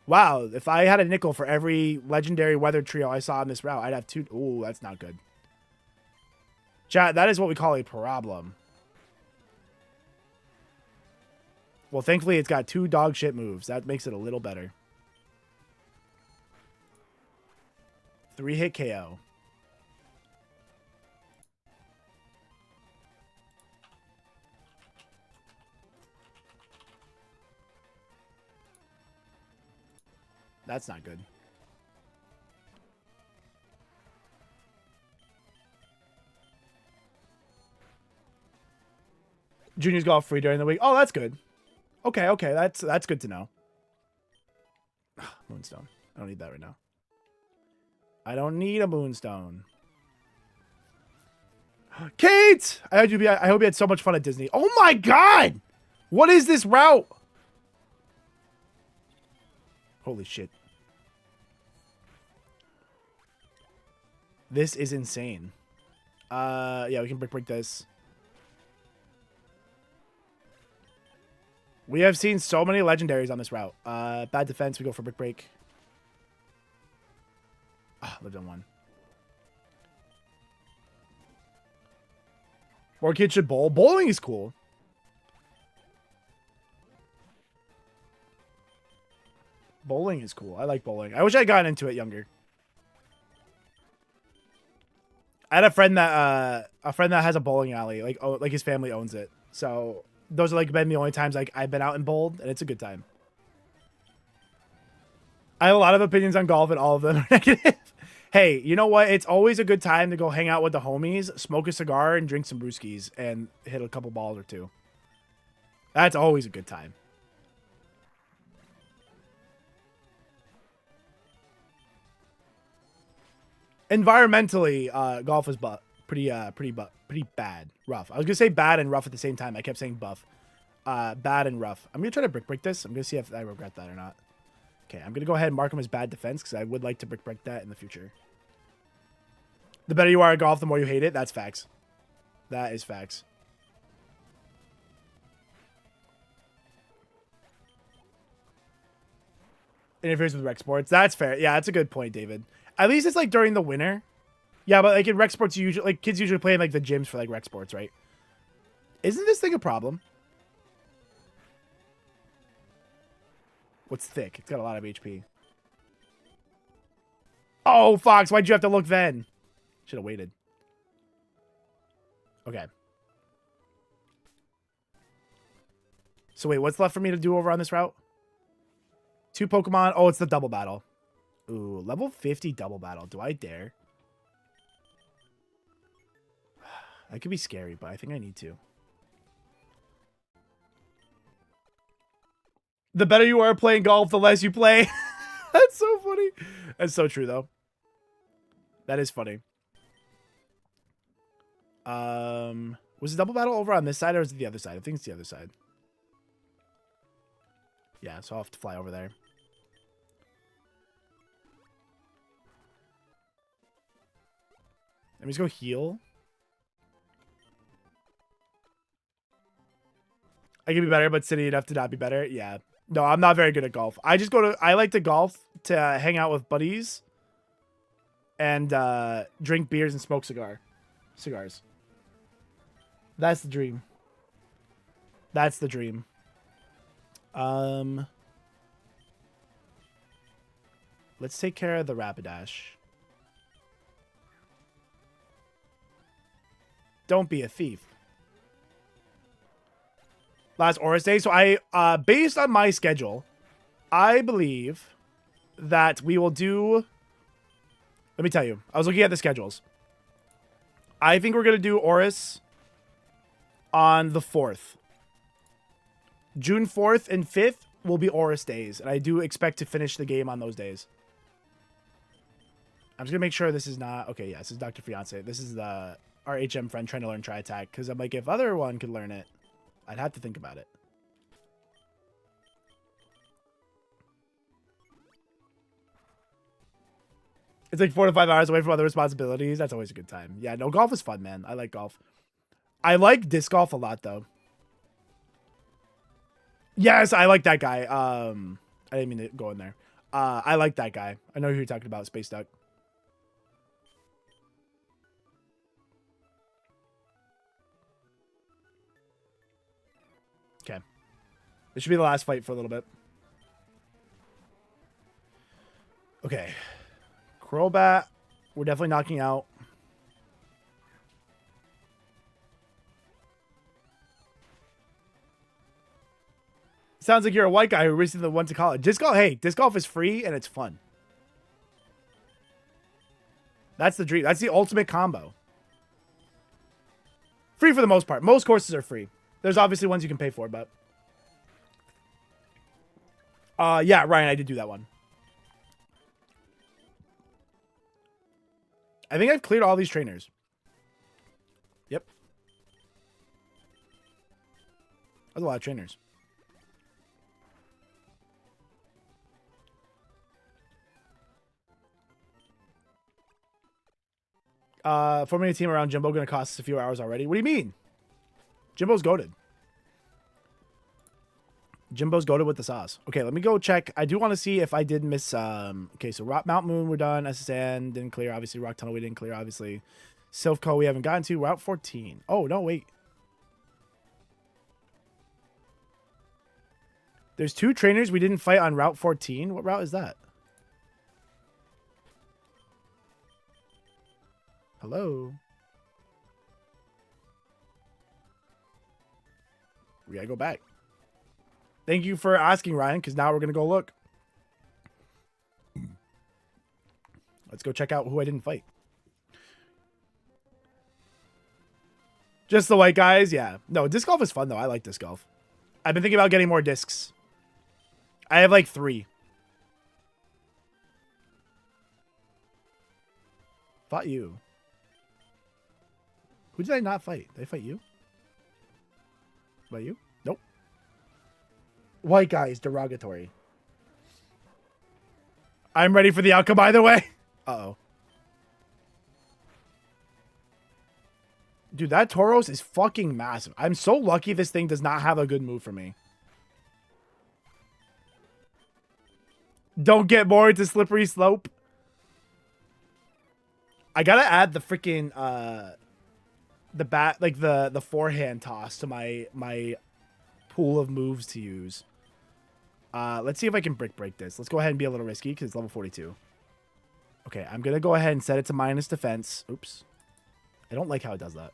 Wow, if I had a nickel for every legendary weather trio I saw on this route, I'd have 2. Ooh, that's not good. Chat, that is what we call a problem. Well, thankfully, it's got 2 dog shit moves. That makes it a little better. 3-hit KO. That's not good. Junior's golf free during the week. Oh, that's good. Okay, okay, that's good to know. Moonstone. I don't need that right now. I don't need a moonstone. Kate! I hope you had so much fun at Disney. Oh my god! What is this route? Holy shit. This is insane. Yeah, we can break this. We have seen so many legendaries on this route. Bad defense, we go for break. Ah, lived on 1. More kids should bowl. Bowling is cool. Bowling is cool. I like bowling. I wish I had gotten into it younger. I had a friend that has a bowling alley. Like his family owns it. So those are like been the only times like I've been out and bowled, and it's a good time. I have a lot of opinions on golf, and all of them are negative. Hey, you know what? It's always a good time to go hang out with the homies, smoke a cigar, and drink some brewskis, and hit a couple balls or 2. That's always a good time. Environmentally, golf is pretty bad. Rough. I was gonna say bad and rough at the same time. I kept saying buff. Bad and rough. I'm gonna try to break this. I'm gonna see if I regret that or not. Okay, I'm gonna go ahead and mark him as bad defense because I would like to break that in the future. The better you are at golf, the more you hate it. That's facts. That is facts. Interferes with rec sports. That's fair. Yeah, that's a good point, David. At least it's like during the winter. Yeah, but like in rec sports, you usually kids usually play in like the gyms for like rec sports, right? Isn't this thing a problem? What's thick? It's got a lot of HP. Oh, Fox, why'd you have to look then? Should have waited. Okay. So wait, what's left for me to do over on this route? 2 Pokemon. Oh, it's the double battle. Ooh, level 50 double battle. Do I dare? That could be scary, but I think I need to. The better you are at playing golf, the less you play. That's so funny. That's so true, though. That is funny. Was the double battle over on this side or is it the other side? I think it's the other side. Yeah, so I'll have to fly over there. Let me just go heal. I can be better, but city enough to not be better. Yeah. No, I'm not very good at golf. I like to golf to hang out with buddies and drink beers and smoke cigars. That's the dream. That's the dream. Let's take care of the Rapidash. Don't be a thief. Last Oris Day. So I, based on my schedule, I believe that we will do... Let me tell you. I was looking at the schedules. I think we're going to do Oris on the 4th. June 4th and 5th will be Oris days. And I do expect to finish the game on those days. I'm just going to make sure this is not... Okay, yeah, this is Dr. Fiance. This is our HM friend trying to learn Tri-Attack. Because I'm like, if other one could learn it, I'd have to think about it. It's like 4 to 5 hours away from other responsibilities. That's always a good time. Yeah, no, golf is fun, man. I like golf. I like disc golf a lot, though. Yes, I like that guy. I didn't mean to go in there. I like that guy. I know who you're talking about, Space Duck. Okay. This should be the last fight for a little bit. Okay. Crobat, we're definitely knocking out. Sounds like you're a white guy who recently went to college. Disc golf, hey, disc golf is free and it's fun. That's the dream. That's the ultimate combo. Free for the most part. Most courses are free. There's obviously ones you can pay for, but yeah, Ryan, I did do that one. I think I've cleared all these trainers. Yep. That's a lot of trainers. Forming a team around Jimbo going to cost us a few hours already. What do you mean? Jimbo's goated. Jimbo's goated with the sauce. Okay, let me go check. I do want to see if I did miss... okay, so Mount Moon, we're done. SSN, didn't clear. Obviously, Rock Tunnel, we didn't clear, obviously. Silphco, we haven't gotten to. Route 14. Oh, no, wait. There's 2 trainers we didn't fight on Route 14. What route is that? Hello? We gotta go back. Thank you for asking, Ryan, because now we're gonna go look. Let's go check out who I didn't fight. Just the white guys? Yeah. No, disc golf is fun, though. I like disc golf. I've been thinking about getting more discs. I have like 3. Fought you. Who did I not fight? Did I fight you? About you? Nope. White guy is derogatory. I'm ready for the outcome either way. Uh-oh. Dude, that Tauros is fucking massive. I'm so lucky this thing does not have a good move for me. Don't get more into slippery slope. I gotta add the freaking the forehand toss to my pool of moves to use. Let's see if I can break this. Let's go ahead and be a little risky because it's level 42. Okay, I'm gonna go ahead and set it to minus defense. Oops. I don't like how it does that.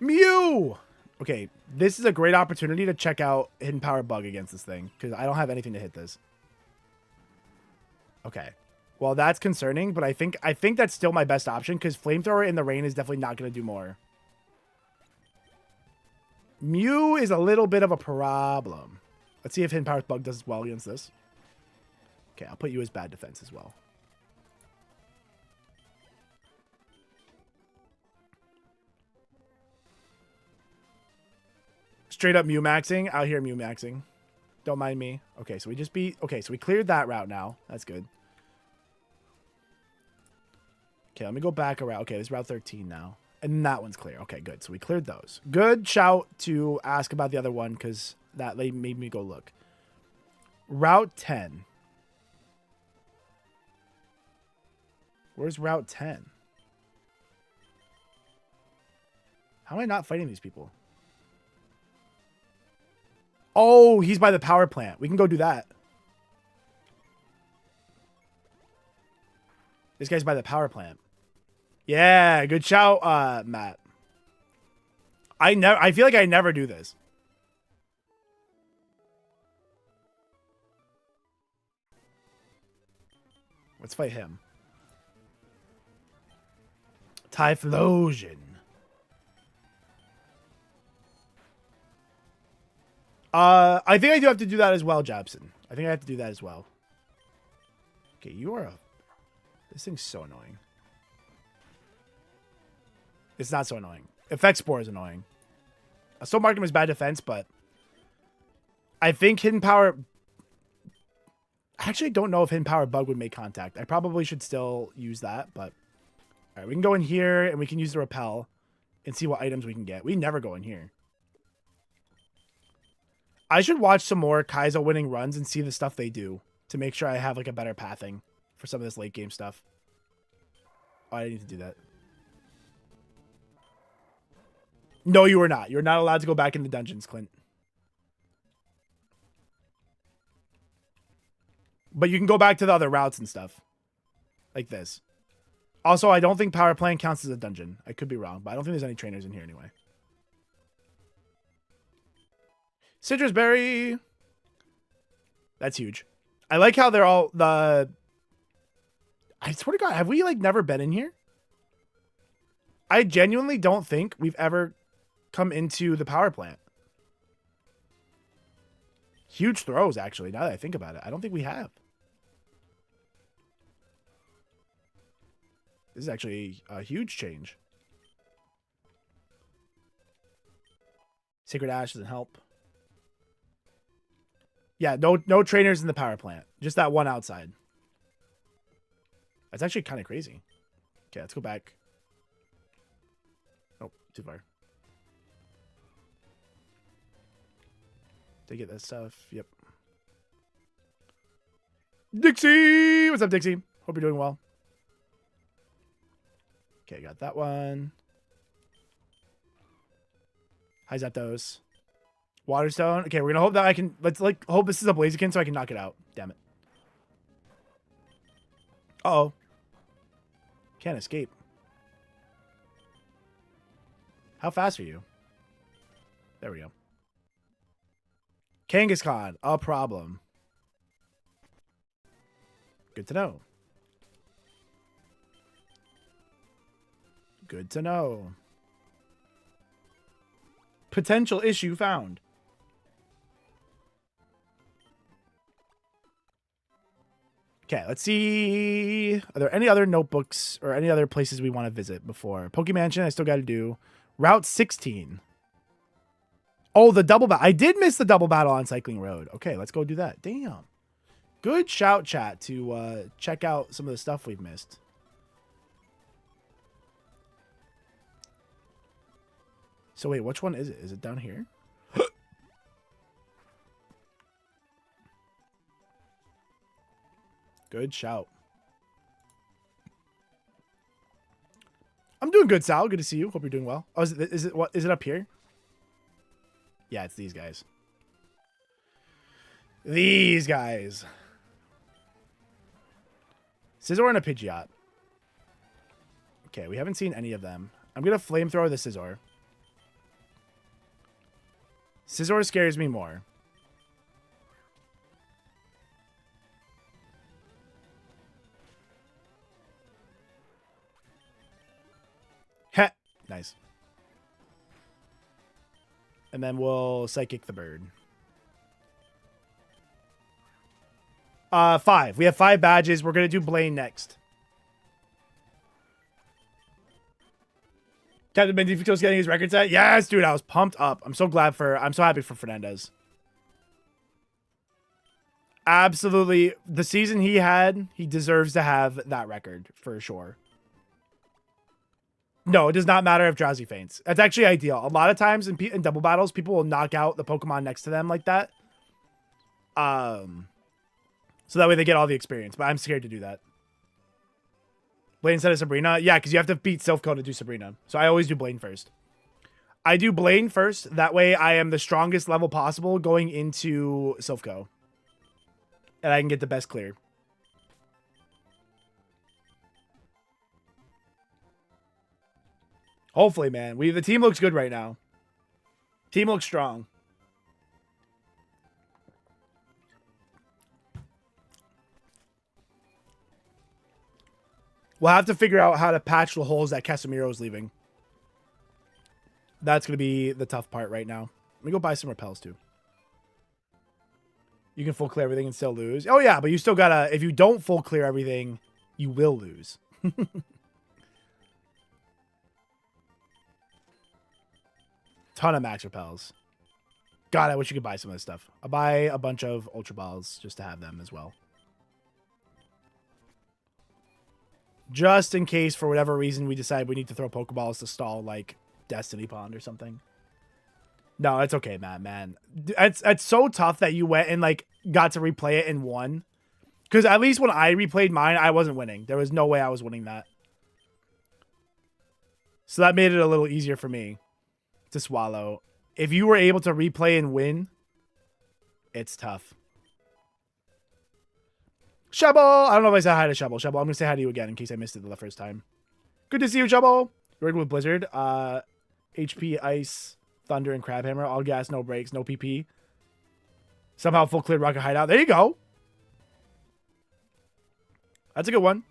Mew! Okay, this is a great opportunity to check out Hidden Power Bug against this thing because I don't have anything to hit this. Okay. Well, that's concerning, but I think that's still my best option because Flamethrower in the rain is definitely not going to do more. Mew is a little bit of a problem. Let's see if Hidden Power Bug does well against this. Okay, I'll put you as bad defense as well. Straight up Mew maxing. Out here Mew maxing. Don't mind me. Okay, so we just beat... Okay, so we cleared that route now. That's good. Okay, let me go back around. Okay, this is Route 13 now. And that one's clear. Okay, good. So we cleared those. Good shout to ask about the other one because that made me go look. Route 10. Where's Route 10? How am I not fighting these people? Oh, he's by the power plant. We can go do that. This guy's by the power plant. Yeah, good shout, Matt. I feel like I never do this. Let's fight him. Typhlosion. I think I do have to do that as well, Jabson. I think I have to do that as well. Okay, you are a... This thing's so annoying. It's not so annoying. Effect Spore is annoying. I still mark him as bad defense, but... I think Hidden Power... I actually don't know if Hidden Power Bug would make contact. I probably should still use that, but... Alright, we can go in here, and we can use the Repel, and see what items we can get. We never go in here. I should watch some more KAIZO winning runs and see the stuff they do to make sure I have like a better pathing for some of this late game stuff. Oh, I need to do that. No, you were not. You're not allowed to go back in the dungeons, Clint. But you can go back to the other routes and stuff. Like this. Also, I don't think power plant counts as a dungeon. I could be wrong, but I don't think there's any trainers in here anyway. Citrus berry. That's huge. I like how they're all the... I swear to God, have we like never been in here? I genuinely don't think we've ever come into the power plant. Huge throws, actually, now that I think about it. I don't think we have. This is actually a huge change. Sacred Ash doesn't help. Yeah, no trainers in the power plant. Just that one outside. That's actually kind of crazy. Okay, let's go back. Oh, too far. Did I get that stuff? Yep. Dixie! What's up, Dixie? Hope you're doing well. Okay, got that one. Hi, Zapdos. Waterstone. Okay, we're gonna hope that I can... Let's like hope this is a Blaziken so I can knock it out. Damn it. Uh-oh. Can't escape. How fast are you? There we go. Kangaskhan, a problem. Good to know. Good to know. Potential issue found. Okay, let's see. Are there any other notebooks or any other places we want to visit before? Pokemansion, I still got to do. Route 16. Oh, the double battle. I did miss the double battle on Cycling Road. Okay, let's go do that. Damn. Good shout, chat, to check out some of the stuff we've missed. So wait, which one is it? Is it down here? Good shout. I'm doing good, Sal. Good to see you. Hope you're doing well. Oh, is it up here? Yeah, it's these guys. These guys. Scizor and a Pidgeot. Okay, we haven't seen any of them. I'm going to flamethrower the Scizor. Scizor scares me more. Heh. Nice. And then we'll Psychic the bird. 5. We have 5 badges. We're going to do Blaine next. Captain Benedicto's getting his record set. Yes, dude. I was pumped up. I'm so happy for Fernandez. Absolutely. The season he had, he deserves to have that record for sure. No, it does not matter if Drowsy faints. That's actually ideal. A lot of times in double battles, people will knock out the Pokemon next to them like that. So that way they get all the experience. But I'm scared to do that. Blaine instead of Sabrina? Yeah, because you have to beat Silph to do Sabrina. So I always do Blaine first. I do Blaine first. That way I am the strongest level possible going into Silph. And I can get the best clear. Hopefully, man. The team looks good right now. Team looks strong. We'll have to figure out how to patch the holes that Casemiro's leaving. That's going to be the tough part right now. Let me go buy some repels, too. You can full clear everything and still lose. Oh, yeah, but you still got to... If you don't full clear everything, you will lose. Ton of max repels. God, I wish you could buy some of this stuff. I'll buy a bunch of Ultra Balls just to have them as well. Just in case, for whatever reason, we decide we need to throw Pokeballs to stall, like, Destiny Pond or something. No, it's okay, Matt, man. It's so tough that you went and like got to replay it and won. Because at least when I replayed mine, I wasn't winning. There was no way I was winning that. So that made it a little easier for me to swallow. If you were able to replay and win, it's tough. Shovel! I don't know if I said hi to Shovel. Shovel, I'm going to say hi to you again in case I missed it the first time. Good to see you, Shovel. You're working with Blizzard. HP, Ice, Thunder, and Crabhammer. All gas, no brakes, no PP. Somehow full cleared Rocket Hideout. There you go. That's a good one.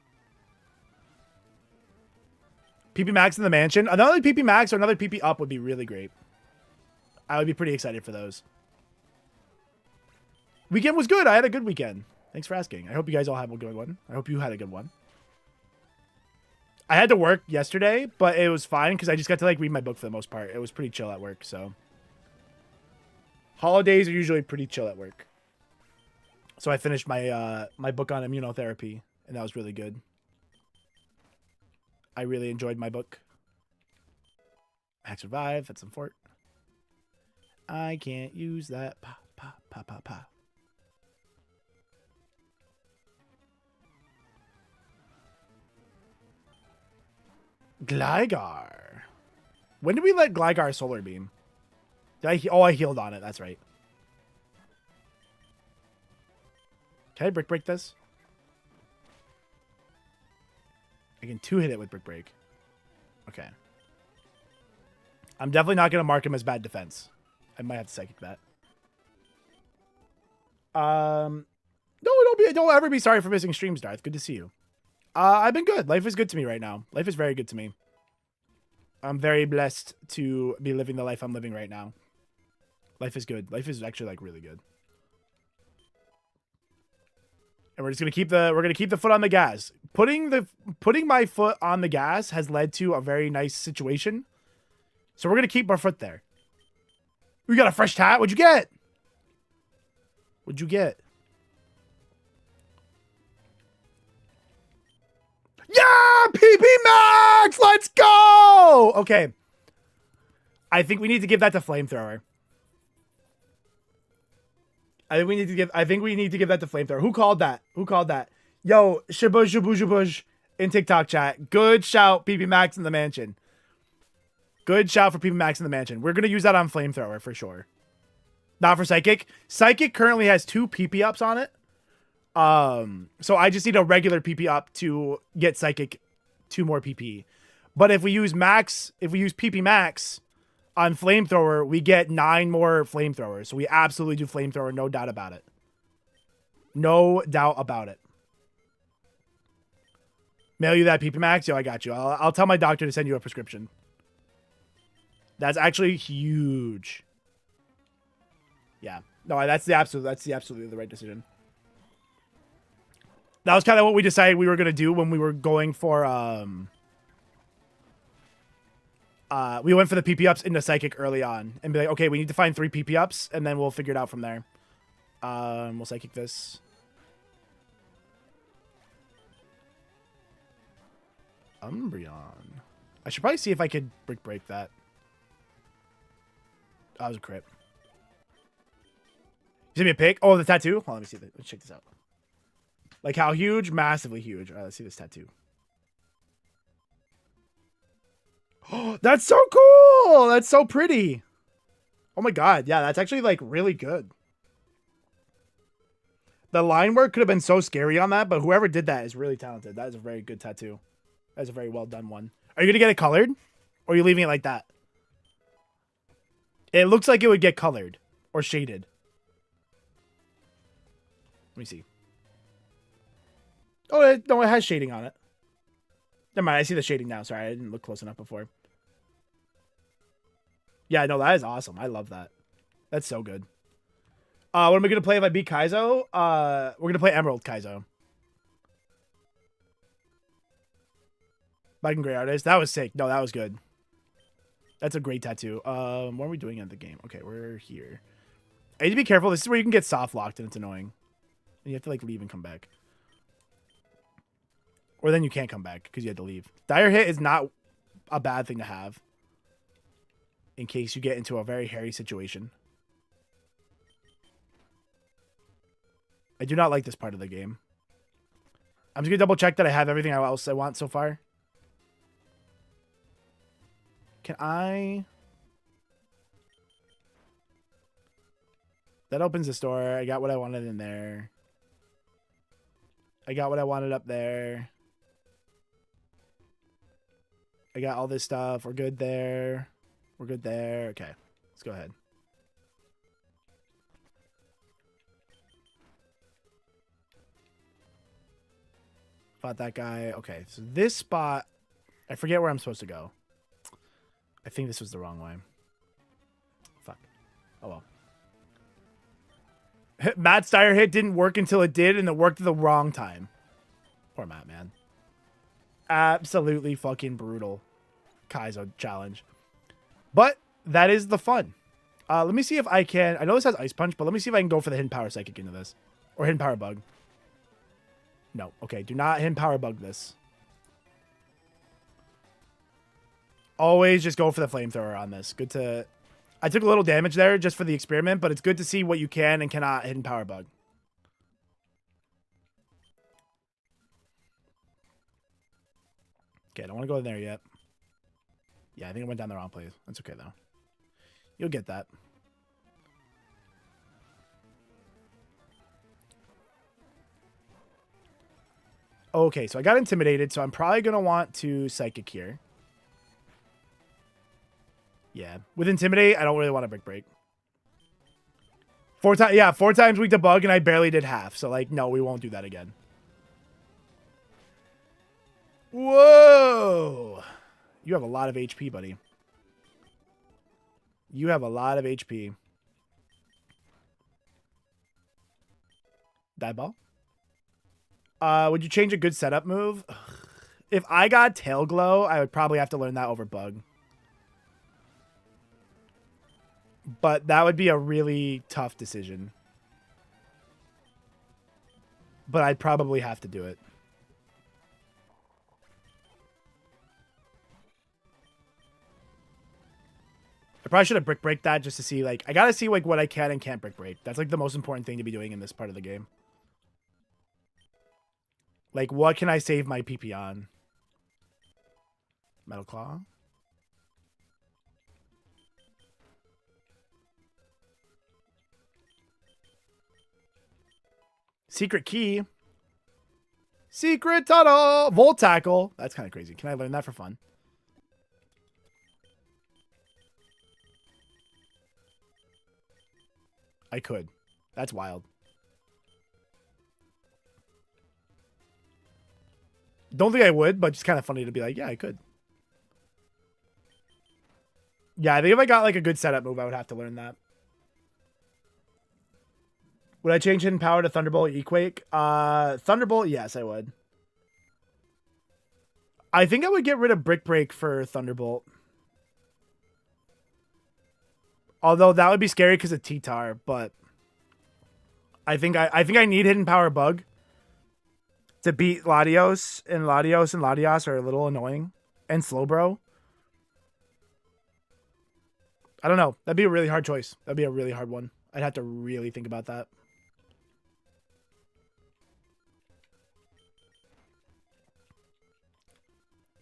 PP Max in the mansion. Another PP Max or another PP up would be really great. I would be pretty excited for those. Weekend was good. I had a good weekend. Thanks for asking. I hope you guys all have a good one. I hope you had a good one. I had to work yesterday, but it was fine because I just got to like read my book for the most part. It was pretty chill at work, so. Holidays are usually pretty chill at work. So I finished my my book on immunotherapy, and that was really good. I really enjoyed my book. Hack survive. That's some fort. I can't use that. Pa, pa, pa, pa, pa. Gligar. When did we let Gligar Solar Beam? Did I? Oh, I healed on it. That's right. Can I Brick Break this? I can 2-hit it with Brick Break. Okay. I'm definitely not going to mark him as bad defense. I might have to Psychic that. No, don't ever be sorry for missing streams, Darth. Good to see you. I've been good. Life is good to me right now. Life is very good to me. I'm very blessed to be living the life I'm living right now. Life is good. Life is actually like really good. And we're just gonna keep the foot on the gas. Putting my foot on the gas has led to a very nice situation. So we're gonna keep our foot there. We got a fresh tat. What'd you get? What'd you get? Yeah! PP Max! Let's go! Okay. I think we need to give that to Flamethrower. I think we need to give that to Flamethrower. Who called that? Who called that? Yo, shabush, shabush, shabush in TikTok chat. Good shout, PP Max in the mansion. Good shout for PP Max in the mansion. We're going to use that on Flamethrower for sure. Not for Psychic. Psychic currently has 2 PP ups on it. So I just need a regular PP up to get Psychic 2 more PP. But if we use PP Max on Flamethrower, we get 9 more Flamethrowers. So we absolutely do Flamethrower, no doubt about it. No doubt about it. Mail you that PP Max? Yo, I got you. I'll tell my doctor to send you a prescription. That's actually huge. Yeah. No, that's absolutely the right decision. That was kind of what we decided we were going to do when we were going for, we went for the PP ups into Psychic early on and be like, okay, we need to find 3 PP ups and then we'll figure it out from there. We'll Psychic this. Umbreon. I should probably see if I could Brick Break that. Oh, that was a crit. You sent me a pic? Oh, the tattoo? Hold on, let me see. Let's check this out. Like how huge? Massively huge. All right, let's see this tattoo. Oh, that's so cool. That's so pretty. Oh my God. Yeah, that's actually like really good. The line work could have been so scary on that, but whoever did that is really talented. That is a very good tattoo. That is a very well done one. Are you going to get it colored? Or are you leaving it like that? It looks like it would get colored or shaded. Let me see. Oh, no, it has shading on it. Never mind, I see the shading now. Sorry, I didn't look close enough before. Yeah, no, that is awesome. I love that. That's so good. What am I going to play if I beat Kaizo? We're going to play Emerald Kaizo. Viking Grey Artist. That was sick. No, that was good. That's a great tattoo. What are we doing at the game? Okay, we're here. I need to be careful. This is where you can get soft locked and it's annoying. And you have to like leave and come back. Or then you can't come back because you had to leave. Dire Hit is not a bad thing to have. in case you get into a very hairy situation. I do not like this part of the game. I'm just going to double check that I have everything else I want so far. Can I... That opens this door. I got what I wanted in there. I got what I wanted up there. I got all this stuff. We're good there. We're good there. Okay. Let's go ahead. Fought that guy. Okay. So this spot, I forget where I'm supposed to go. I think this was the wrong way. Fuck. Oh well. Matt's Dire hit didn't work until it did, and it worked at the wrong time. Poor Matt, man. Absolutely fucking brutal KAIZO challenge. But that is the fun. Let me see if I can... I know this has Ice Punch, but let me see if I can go for the Hidden Power Psychic into this. Or Hidden Power Bug. No. Okay, do not Hidden Power Bug this. Always just go for the Flamethrower on this. Good to... I took a little damage there just for the experiment, but it's good to see what you can and cannot Hidden Power Bug. Okay, I don't want to go in there yet. Yeah, I think I went down the wrong place. That's okay, though. You'll get that. Okay, so I got intimidated, so I'm probably going to want to Psychic here. Yeah. With Intimidate, I don't really want to Brick Break. 4 times, yeah, 4 times weak to Bug, and I barely did half. So, like, no, we won't do that again. Whoa! You have a lot of HP, buddy. You have a lot of HP. Die ball? Would you change a good setup move? If I got Tail Glow, I would probably have to learn that over Bug. But that would be a really tough decision. But I'd probably have to do it. I probably should have Brick Break that just to see, like, I gotta see, like, what I can and can't Brick Break. That's, like, the most important thing to be doing in this part of the game. Like, what can I save my PP on? Metal Claw? Secret Key. Secret Tunnel. Volt Tackle. That's kind of crazy. Can I learn that for fun? I could. That's wild. Don't think I would, but just kind of funny to be like, yeah, I could. Yeah, I think if I got like a good setup move, I would have to learn that. Would I change Hidden Power to Thunderbolt Equake? Thunderbolt, yes, I would. I think I would get rid of Brick Break for Thunderbolt. Although that would be scary because of T-Tar, but I think I need Hidden Power Bug to beat Latios, and Latios are a little annoying. And Slowbro. I don't know. That'd be a really hard choice. That'd be a really hard one. I'd have to really think about that.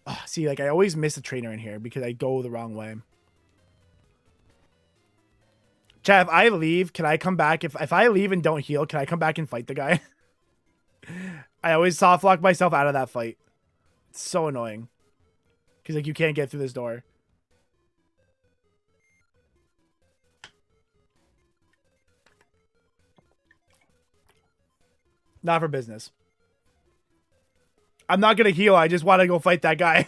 Oh, see, like, I always miss a trainer in here because I go the wrong way. Chat, if I leave, can I come back? If I leave and don't heal, can I come back and fight the guy? I always soft lock myself out of that fight. It's so annoying. Because, like, you can't get through this door. Not for business. I'm not going to heal. I just want to go fight that guy.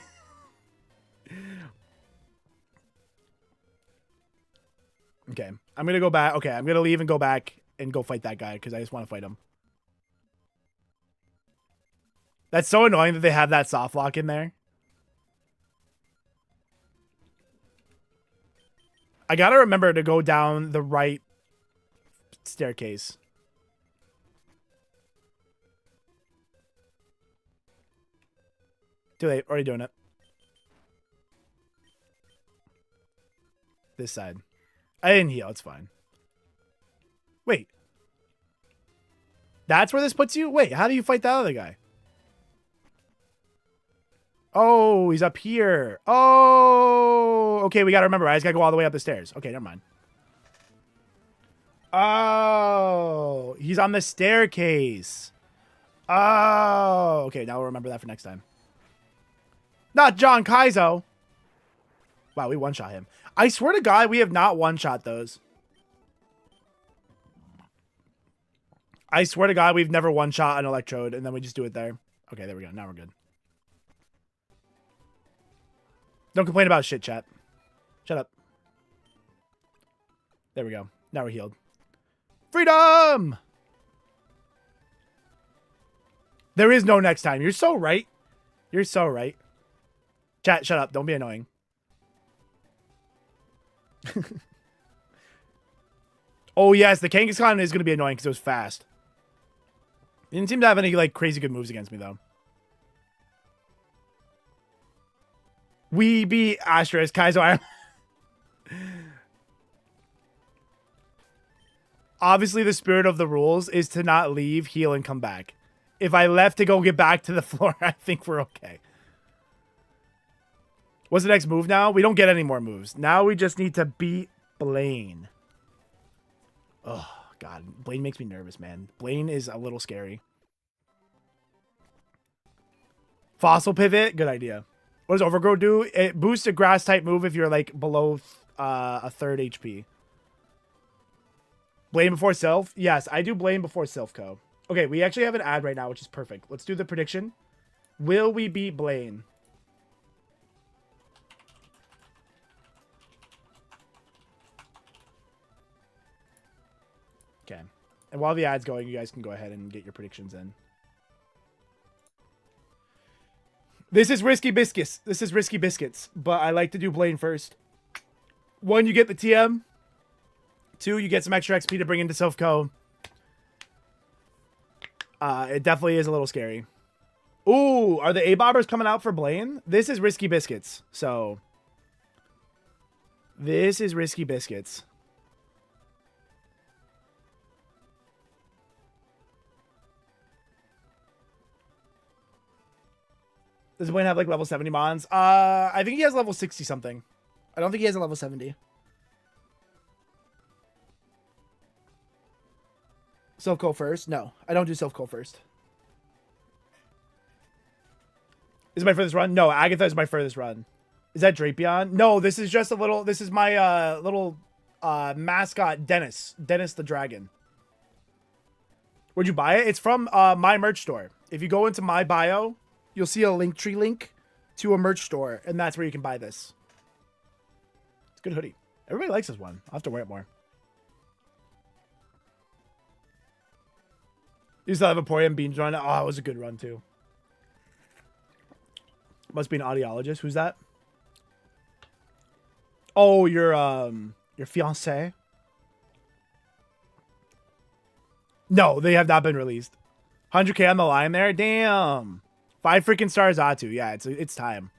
Okay. I'm going to go back. Okay, I'm going to leave and go back and go fight that guy because I just want to fight him. That's so annoying that they have that soft lock in there. I got to remember to go down the right staircase. Too late. Already doing it. This side. I didn't heal. It's fine. Wait. That's where this puts you? Wait, how do you fight that other guy? Oh, he's up here. Oh, okay. We got to remember. I just got to go all the way up the stairs. Okay, never mind. Oh, he's on the staircase. Oh, okay. Now we'll remember that for next time. Not John KAIZO. Wow, we one-shot him. I swear to God, we have not one-shot those. I swear to God, we've never one-shot an electrode, and then we just do it there. Okay, there we go. Now we're good. Don't complain about shit, chat. Shut up. There we go. Now we're healed. Freedom! There is no next time. You're so right. You're so right. Chat, shut up. Don't be annoying. Oh, yes. The Kangaskhan is going to be annoying because it was fast. He didn't seem to have any, like, crazy good moves against me, though. We beat Asterisk, KAIZO. Obviously, the spirit of the rules is to not leave, heal, and come back. If I left to go get back to the floor, I think we're okay. What's the next move now? We don't get any more moves. Now we just need to beat Blaine. Oh, God. Blaine makes me nervous, man. Blaine is a little scary. Fossil pivot? Good idea. What does Overgrow do? It boosts a grass type move if you're like below a third HP. Blame before self? Yes, I do blame before self co. Okay, we actually have an ad right now, which is perfect. Let's do the prediction. Will we beat Blaine? Okay. And while the ad's going, you guys can go ahead and get your predictions in. This is Risky Biscuits. This is Risky Biscuits. But I like to do Blaine first. 1, you get the TM. 2, you get some extra XP to bring into self-co. It definitely is a little scary. Ooh, are the A-bobbers coming out for Blaine? This is Risky Biscuits. So, this is Risky Biscuits. Does Blaine have like level 70 mons? I think he has level 60 something. I don't think he has a level 70. Self-co first? No, I don't do self-co first. Is it my furthest run? No, Agatha is my furthest run. Is that Drapion? No, this is just a little... This is my little mascot, Dennis. Dennis the Dragon. Where'd you buy it? It's from my merch store. If you go into my bio, you'll see a Linktree link to a merch store, and that's where you can buy this. It's a good hoodie. Everybody likes this one. I'll have to wear it more. You still have a Emporium Beans run? Oh, it was a good run, too. Must be an audiologist. Who's that? Oh, your fiancé? No, they have not been released. 100k on the line there? Damn. 5 freaking stars, Atu. Yeah, it's time.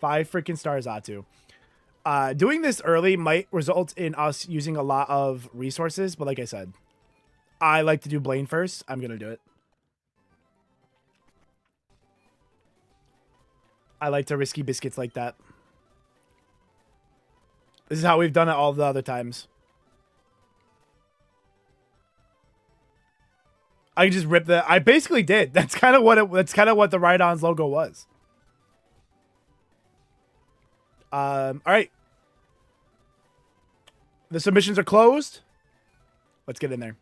5 freaking stars, Atu. Doing this early might result in us using a lot of resources, but like I said, I like to do Blaine first. I'm going to do it. I like to Risky Biscuits like that. This is how we've done it all the other times. I just ripped the... I basically did. That's kind of what the Ride-On's logo was. All right. The submissions are closed. Let's get in there.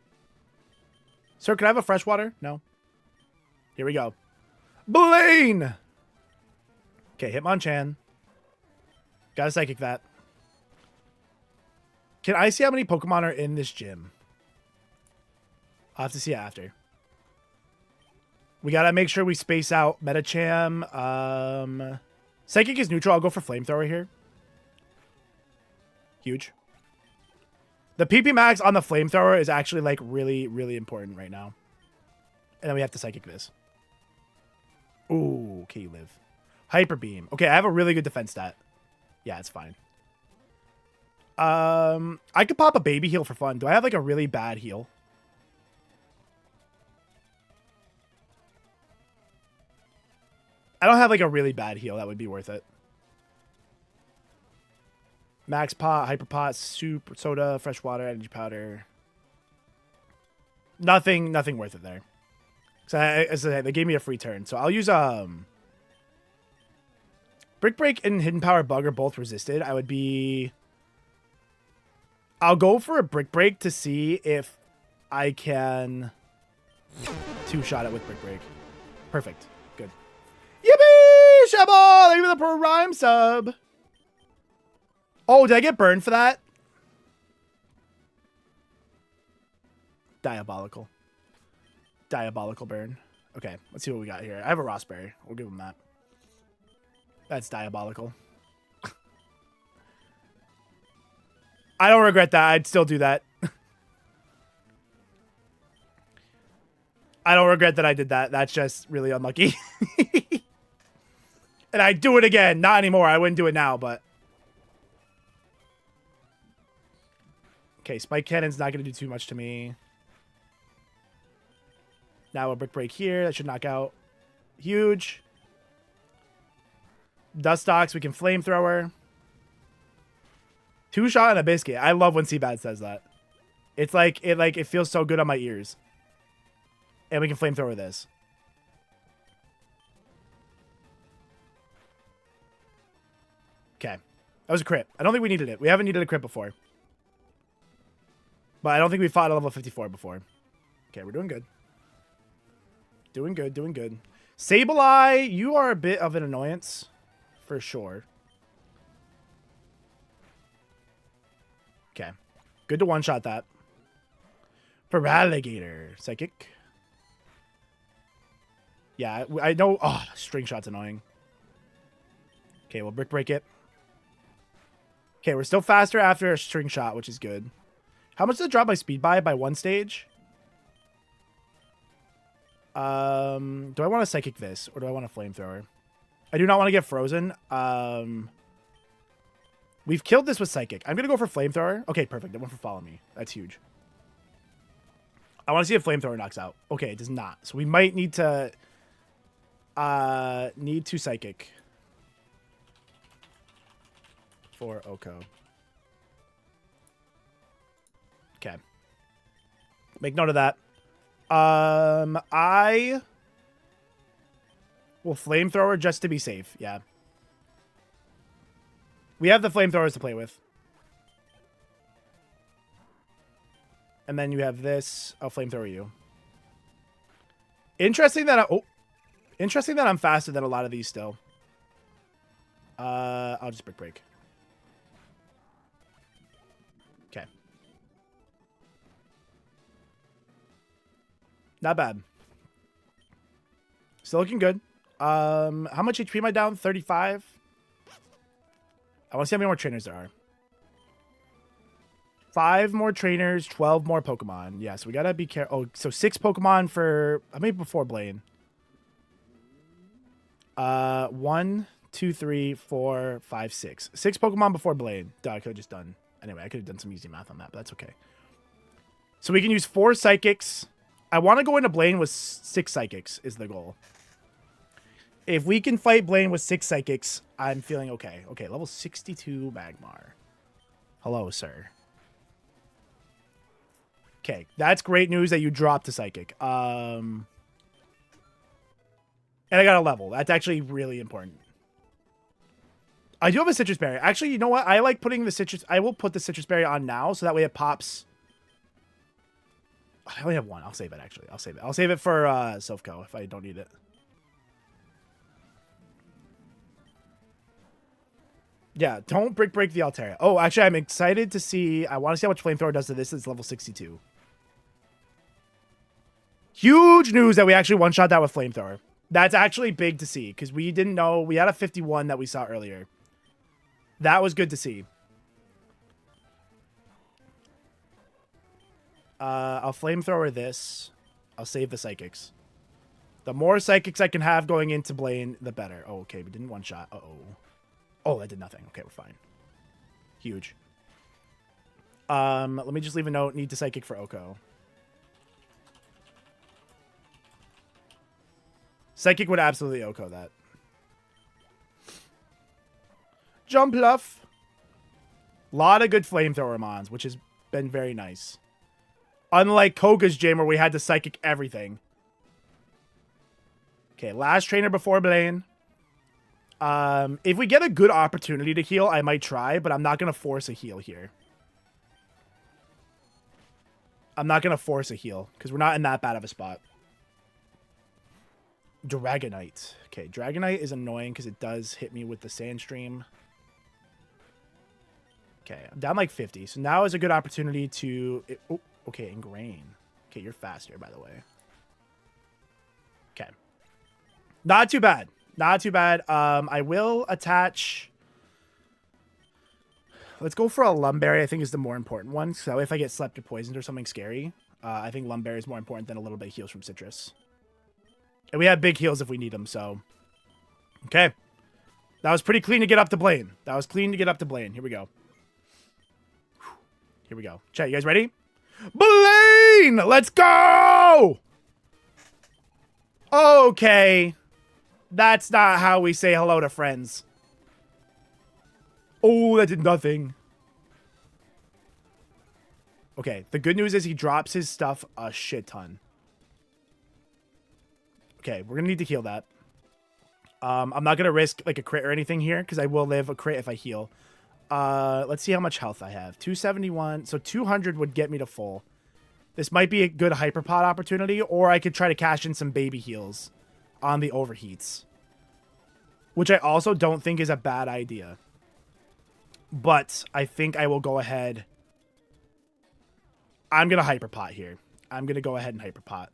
Sir, can I have a freshwater? No. Here we go. Blaine! Okay, Hitmonchan. Gotta psychic that. Can I see how many Pokemon are in this gym? I'll have to see it after. We gotta make sure we space out Metacham. Psychic is neutral. I'll go for Flamethrower here. Huge. The PP max on the Flamethrower is actually like really, really important right now. And then we have to Psychic this. Ooh, okay, you live. Hyper Beam. Okay, I have a really good defense stat. Yeah, it's fine. I could pop a baby heal for fun. Do I have like a really bad heal? I don't have like a really bad heal that would be worth it. Max pot, hyper pot, soup, soda, fresh water, energy powder. Nothing worth it there. So as I said, they gave me a free turn. So I'll use Brick Break and Hidden Power Bug are both resisted. I'll go for a Brick Break to see if I can two-shot it with Brick Break. Perfect. Good. Yippee! Shabo! Thank you for the Prime sub. Oh, did I get burned for that? Diabolical. Diabolical burn. Okay, let's see what we got here. I have a Raspberry. We'll give him that. That's diabolical. I don't regret that. I'd still do that. I don't regret that I did that. That's just really unlucky. And I'd do it again. Not anymore. I wouldn't do it now, but... Okay, Spike Cannon's not going to do too much to me. Now a Brick Break here. That should knock out. Huge. Dust Docs. We can Flamethrower. Two-shot and a biscuit. I love when Seabad says that. It's like it feels so good on my ears. And we can Flamethrower this. Okay. That was a crit. I don't think we needed it. We haven't needed a crit before. But I don't think we fought at level 54 before. Okay, we're doing good. Doing good, doing good. Sableye, you are a bit of an annoyance. For sure. Okay. Good to one-shot that. Feraligatr. Psychic. Yeah, I know. Oh, String Shot's annoying. Okay, we'll Brick Break it. Okay, we're still faster after a String Shot, which is good. How much does it drop my speed by one stage? Do I want to Psychic this, or do I want a Flamethrower? I do not want to get frozen. We've killed this with Psychic. I'm going to go for Flamethrower. Okay, perfect. It went for Follow Me. That's huge. I want to see if Flamethrower knocks out. Okay, it does not. So we might need to... Psychic. For Oko. Okay. Make note of that. I will Flamethrower just to be safe. Yeah. We have the Flamethrowers to play with. And then you have this. I'll Flamethrower you. Interesting that interesting that I'm faster than a lot of these still. I'll just Brick Break. Okay. Not bad. Still looking good. How much HP am I down? 35? I want to see how many more trainers there are. 5 more trainers, 12 more Pokemon. Yes, we gotta be careful. Oh, so 6 Pokemon for... How many before Blaine? 1, 2, 3, 4, 5, 6. 6 Pokemon before Blaine. Duh, I could have just done... Anyway, I could have done some easy math on that, but that's okay. So we can use 4 Psychics. I want to go into Blaine with 6 Psychics is the goal. If we can fight Blaine with 6 Psychics, I'm feeling okay. Okay, level 62 Magmar. Hello, sir. Okay, that's great news that you dropped a Psychic. And I got a level. That's actually really important. I do have a Citrus Berry. Actually, you know what? I like putting the Citrus... I will put the Citrus Berry on now, so that way it pops... I only have 1. I'll save it, actually. I'll save it. I'll save it for Silphco if I don't need it. Yeah, don't Brick Break the Altaria. Oh, actually, I'm excited to see... I want to see how much Flamethrower does to this. It's level 62. Huge news that we actually one-shot that with Flamethrower. That's actually big to see, because we didn't know... We had a 51 that we saw earlier. That was good to see. I'll Flamethrower this. I'll save the Psychics. The more Psychics I can have going into Blaine, the better. Oh, okay, we didn't one-shot. Uh-oh. Oh, that did nothing. Okay, we're fine. Huge. Let me just leave a note. Need to Psychic for Oko. Psychic would absolutely Oko that. Jumpluff. Lot of good Flamethrower mons, which has been very nice. Unlike Koga's gym where we had to Psychic everything. Okay, last trainer before Blaine. If we get a good opportunity to heal, I might try, but I'm not going to force a heal here. I'm not going to force a heal because we're not in that bad of a spot. Dragonite. Okay, Dragonite is annoying because it does hit me with the Sandstream. Okay, I'm down like 50. So now is a good opportunity to... Oh, okay, Ingrain. Okay, you're faster, by the way. Okay. Not too bad. Not too bad. I will attach... Let's go for a Lumberry, I think is the more important one. So if I get slept or poisoned or something scary, I think Lumberry is more important than a little bit of heals from Citrus. And we have big heals if we need them, so... Okay. That was pretty clean to get up to Blaine. That was clean to get up to Blaine. Here we go. Here we go. Chat, you guys ready? Blaine! Let's go! Okay. That's not how we say hello to friends. Oh, that did nothing. Okay, the good news is he drops his stuff a shit ton. Okay, we're gonna need to heal that. I'm not gonna risk like a crit or anything here because I will live a crit if I heal. Let's see how much health I have. 271. So 200 would get me to full. This might be a good hyperpod opportunity, or I could try to cash in some baby heals on the overheats, which I also don't think is a bad idea. But I think I will go ahead. I'm going to hyperpot here. I'm going to go ahead and hyperpot.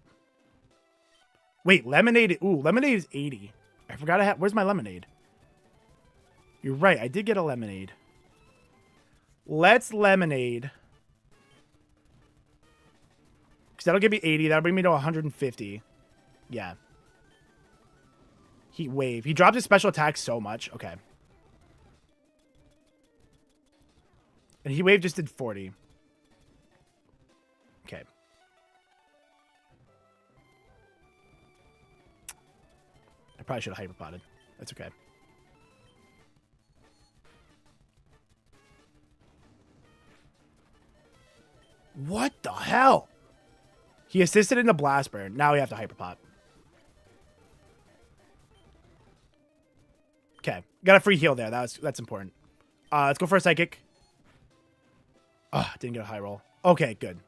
Wait, lemonade. Ooh, lemonade is 80. I forgot I have. Where's my lemonade? You're right. I did get a lemonade. Let's lemonade. Because that'll give me 80. That'll bring me to 150. Yeah. Heat wave. He dropped his special attack so much. Okay. And Heat Wave just did 40. Okay. I probably should have hyperpotted. That's okay. What the hell? He assisted in the blast burn. Now we have to hyperpot. Okay. Got a free heal there. That's important. Let's go for a psychic. Oh, didn't get a high roll. Okay, good.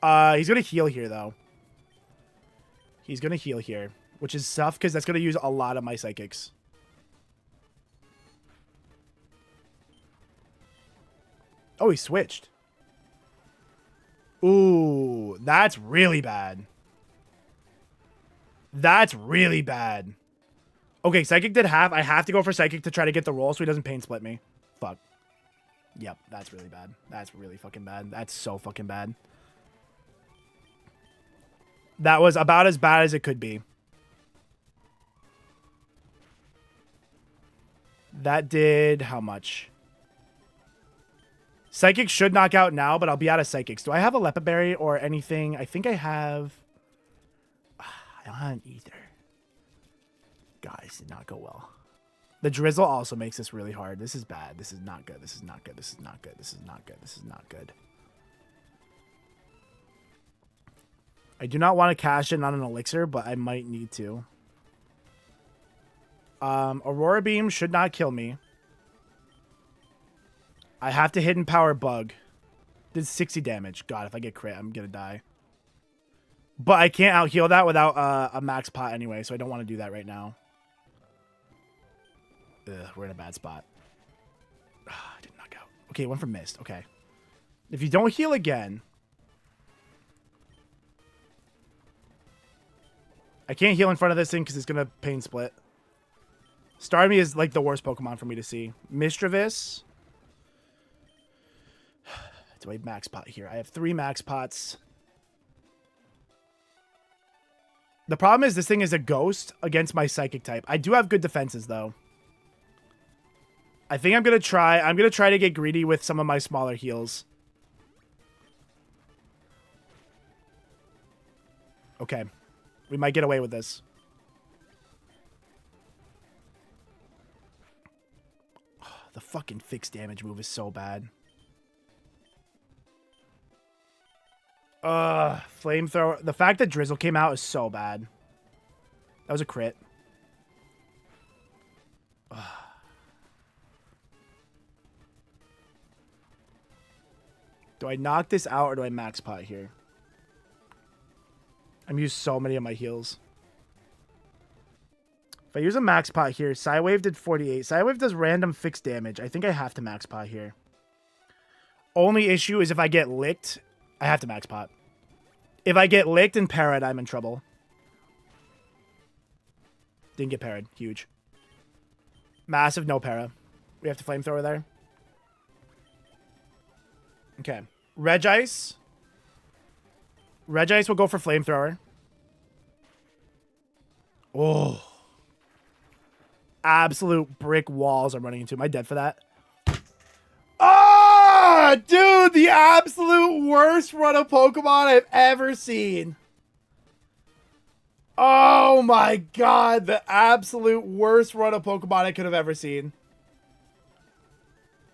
He's going to heal here, though. He's going to heal here, which is tough because that's going to use a lot of my psychics. Oh, he switched. Ooh, that's really bad. That's really bad. Okay, psychic did half. I have to go for psychic to try to get the roll so he doesn't pain split me. Fuck. Yep, that's really bad. That's really fucking bad. That's so fucking bad. That was about as bad as it could be. That did how much? Psychic should knock out now, but I'll be out of psychics. Do I have a Lepa Berry or anything? I think I have... I don't have either. Guys, did not go well. The drizzle also makes this really hard. This is bad. This is not good. This is not good. This is not good. This is not good. This is not good. I do not want to cash in on an elixir, but I might need to. Aurora Beam should not kill me. I have to hidden power bug. Did 60 damage. God, if I get crit, I'm gonna die. But I can't out heal that without a max pot anyway, so I don't want to do that right now. Ugh, we're in a bad spot. I didn't knock out. Okay, one for mist. Okay. If you don't heal again... I can't heal in front of this thing because it's going to pain split. Starmie is like the worst Pokemon for me to see. Mischievous. Do I max pot here? I have 3 max pots. The problem is this thing is a ghost against my psychic type. I do have good defenses though. I think I'm going to try to get greedy with some of my smaller heals. Okay. We might get away with this. The fucking fixed damage move is so bad. Flamethrower. The fact that Drizzle came out is so bad. That was a crit. Do I knock this out or do I max pot here? I'm used so many of my heals. If I use a max pot here, Psywave did 48. Psywave does random fixed damage. I think I have to max pot here. Only issue is if I get licked, I have to max pot. If I get licked and parried, I'm in trouble. Didn't get parried. Huge. Massive no para. We have to flamethrower there. Okay. Regice. Regice will go for flamethrower. Oh. Absolute brick walls I'm running into. Am I dead for that? Ah, dude, the absolute worst run of Pokemon I've ever seen. Oh my god, the absolute worst run of Pokemon I could have ever seen.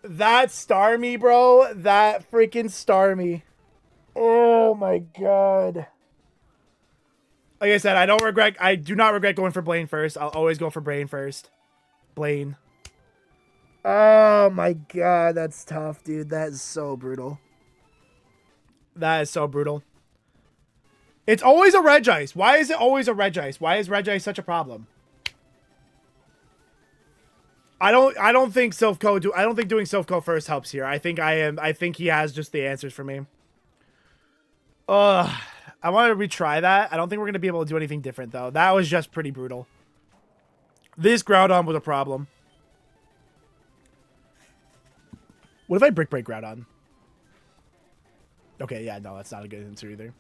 That Starmie, bro. That freaking Starmie. Oh my god. Like I said, I do not regret going for Blaine first. I'll always go for Brain first. Blaine. Oh my god, that's tough, dude. That is so brutal. That is so brutal. It's always a Regice. Why is it always a Regice? Why is Regice such a problem? I don't think Silph-Co I don't think doing Silph-Co first helps here. I think he has just the answers for me. I want to retry that. I don't think we're going to be able to do anything different though. That was just pretty brutal. This Groudon was a problem. What if I Brick Break Groudon? Okay, yeah, no, that's not a good answer either.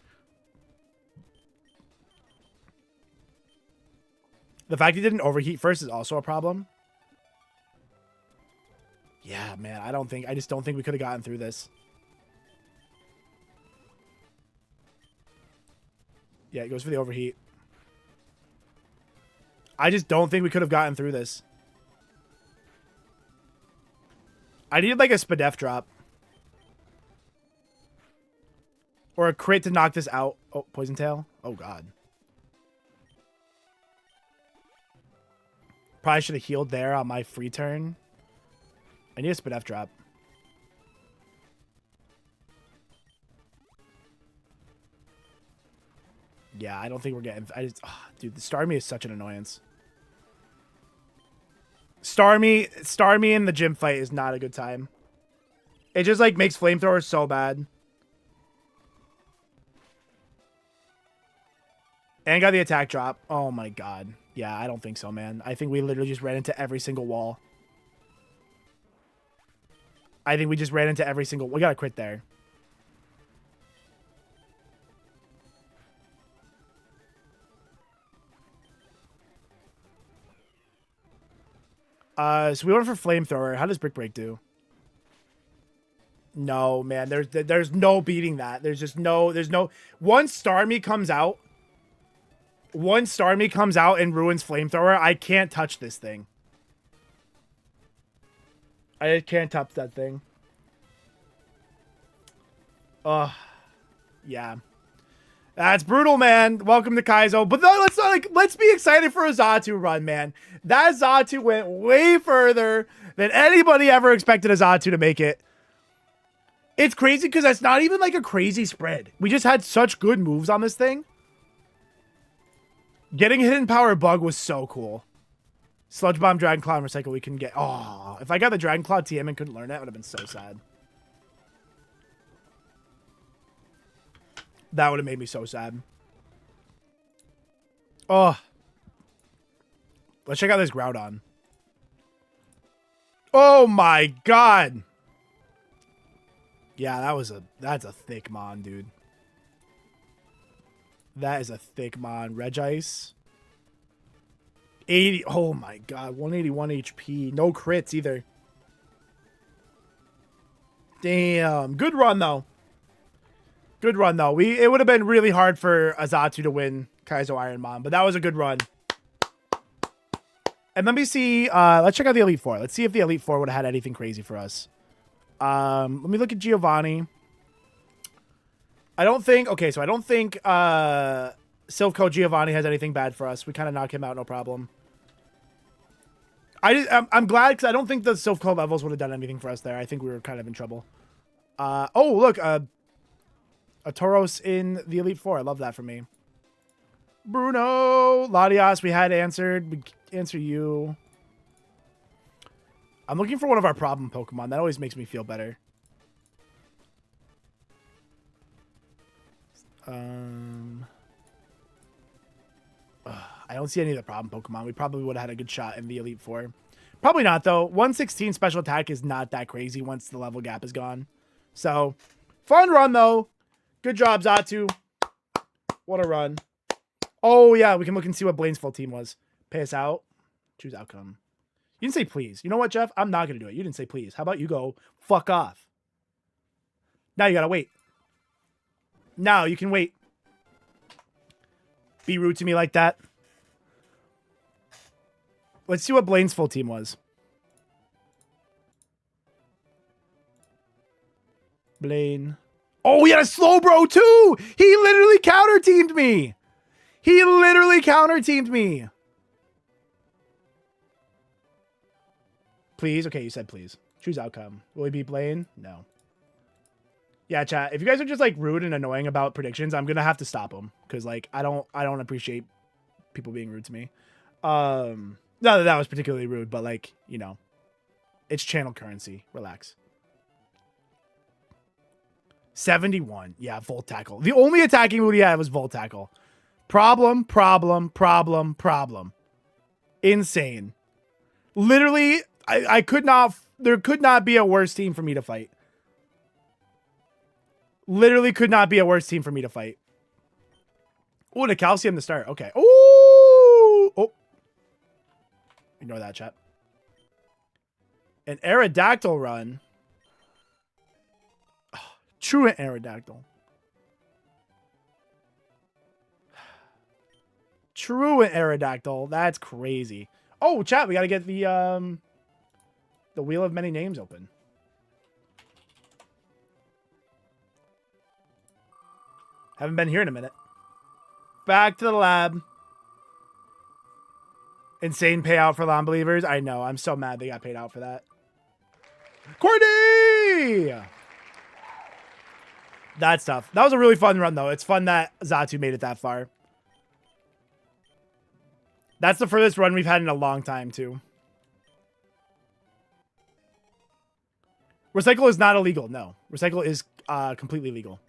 The fact he didn't overheat first is also a problem. Yeah, man, I just don't think we could have gotten through this. Yeah, it goes for the overheat. I just don't think we could have gotten through this. I needed like a Spadef drop. Or a crit to knock this out. Oh, Poison Tail? Oh, God. Probably should have healed there on my free turn. I need a Spadef drop. Yeah, I don't think we're getting... dude, the Starmie is such an annoyance. Starmie in the gym fight is not a good time. It just, like, makes Flamethrower so bad. And got the attack drop. Oh, my God. Yeah, I don't think so, man. I think we literally just ran into every single wall. I think we just ran into every single... We got a crit there. So we went for Flamethrower. How does Brick Break do? No, man. There's no beating that. There's no... Once Starmie comes out and ruins Flamethrower, I can't touch this thing. I can't touch that thing. Yeah. That's brutal, man. Welcome to KAIZO. But no, let's be excited for a Xatu run, man. That Xatu went way further than anybody ever expected a Xatu to make it. It's crazy because that's not even like a crazy spread. We just had such good moves on this thing. Getting Hidden Power Bug was so cool. Sludge Bomb, Dragon Claw, and Recycle we can get. Oh, if I got the Dragon Claw TM and couldn't learn it, I would have been so sad. That would have made me so sad. Oh. Let's check out this Groudon. Oh my god. Yeah, that's a thick mon, dude. That is a thick mon. Regice. 80. Oh my god. 181 HP. No crits either. Damn. Good run, though. Good run, though. It would have been really hard for Azatu to win Kaizo IronMon, but that was a good run. And let me see. Let's check out the Elite Four. Let's see if the Elite Four would have had anything crazy for us. Let me look at Giovanni. I don't think... Okay, so I don't think Silph Giovanni has anything bad for us. We kind of knock him out, no problem. I'm glad because I don't think the Silph levels would have done anything for us there. I think we were kind of in trouble. Oh, look. A Tauros in the Elite Four. I love that for me. Bruno. Latias, we had answered. We answer you. I'm looking for one of our problem Pokemon. That always makes me feel better. I don't see any of the problem Pokemon. We probably would have had a good shot in the Elite Four. Probably not, though. 116 special attack is not that crazy once the level gap is gone. So, fun run, though. Good job, Zatu. What a run. Oh, yeah, we can look and see what Blaine's full team was. Pay us out. Choose outcome. You didn't say please. You know what, Jeff? I'm not going to do it. You didn't say please. How about you go fuck off? Now you got to wait. Now you can wait. Be rude to me like that. Let's see what Blaine's full team was. Blaine. Oh, he had a slow bro too. He literally counter-teamed me. He literally counter-teamed me. Please. Okay, you said please. Choose outcome. Will he beat Blaine? No. Yeah, chat. If you guys are just like rude and annoying about predictions, I'm gonna have to stop them because like I don't appreciate people being rude to me. Not that that was particularly rude, but like, you know, it's channel currency. Relax. 71. Yeah, Volt Tackle. The only attacking move he had was Volt Tackle. Problem. Insane. Literally, I could not... There could not be a worse team for me to fight. Literally could not be a worse team for me to fight. Oh, and a Calcium to start. Okay. Ooh! Oh. Ignore that, chat. An Aerodactyl run. Oh, truant Aerodactyl. Truant Aerodactyl. That's crazy. Oh, chat, we got to get the Wheel of Many Names open. Haven't been here in a minute. Back to the lab. Insane payout for non-believers. I know. I'm so mad they got paid out for that. Courtney! That's tough. That was a really fun run, though. It's fun that Zatu made it that far. That's the furthest run we've had in a long time, too. Recycle is not illegal. No. Recycle is completely legal.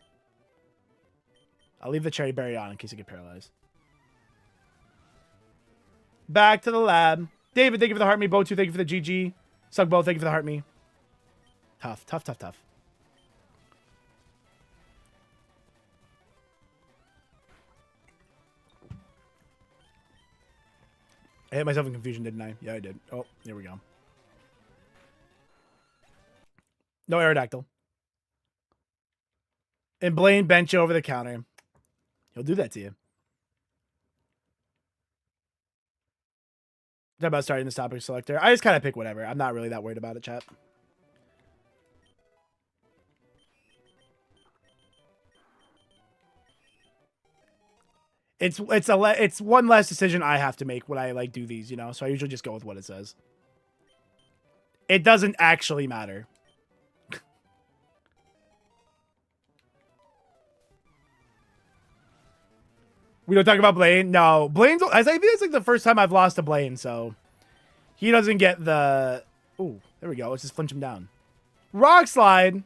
I'll leave the cherry berry on in case I get paralyzed. Back to the lab. David, thank you for the heart me. Botu, thank you for the GG. Sugbo, thank you for the heart me. Tough. I hit myself in confusion, didn't I? Yeah, I did. Oh, here we go. No Aerodactyl. And Blaine bench over the counter. He'll do that to you. Talk about starting this topic selector. I just kind of pick whatever. I'm not really that worried about it, chat. It's one less decision I have to make when I like do these, you know. So I usually just go with what it says. It doesn't actually matter. We don't talk about Blaine. No, Blaine's. I think it's like the first time I've lost to Blaine, so he doesn't get the. Ooh, there we go. Let's just flinch him down. Rock slide.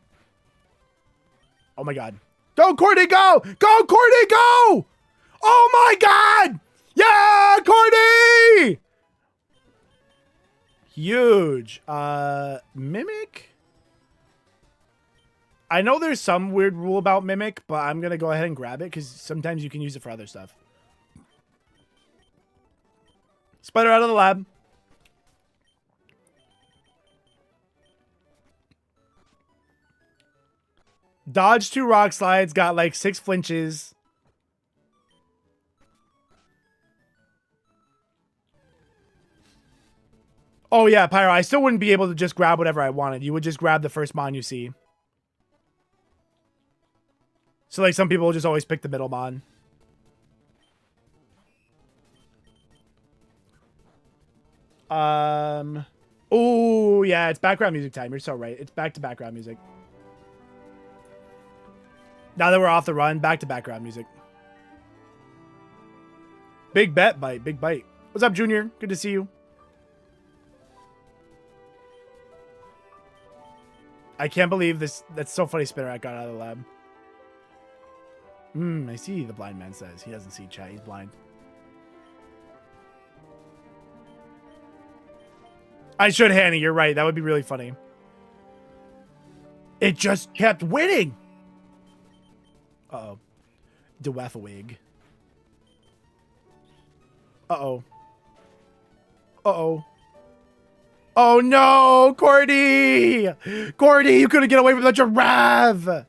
Oh my god. Go, Courtney, go! Go, Courtney, go! Oh my god! Yeah, Courtney! Huge. Mimic? I know there's some weird rule about Mimic, but I'm going to go ahead and grab it because sometimes you can use it for other stuff. Spider out of the lab. Dodge 2 rock slides, got like 6 flinches. Oh yeah, Pyro, I still wouldn't be able to just grab whatever I wanted. You would just grab the first mon you see. So like some people will just always pick the middle mon. Oh yeah, it's background music time. You're so right. It's back to background music. Now that we're off the run, back to background music. Big bet bite, big bite. What's up, Junior? Good to see you. I can't believe this. That's so funny. Spinner, I got out of the lab. I see. The blind man says he doesn't see chat. He's blind. I should, Hanny. You're right. That would be really funny. It just kept winning. Uh-oh. DeWaffawig. Uh-oh. Uh-oh. Oh no, Courtney! Courtney, you couldn't get away from the giraffe!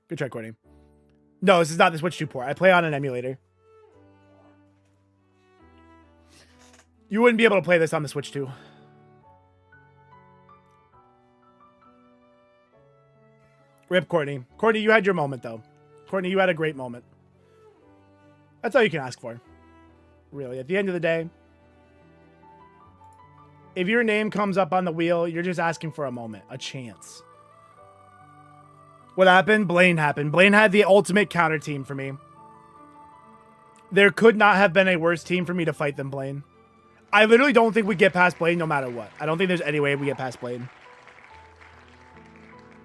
Good try, Courtney. No, this is not the Switch 2 port. I play on an emulator. You wouldn't be able to play this on the Switch 2. Rip, Courtney. Courtney, you had your moment, though. Courtney, you had a great moment. That's all you can ask for. Really, at the end of the day, if your name comes up on the wheel, you're just asking for a moment, a chance. What happened? Blaine happened. Blaine had the ultimate counter team for me. There could not have been a worse team for me to fight than Blaine. I literally don't think we get past Blaine no matter what. I don't think there's any way we get past Blaine.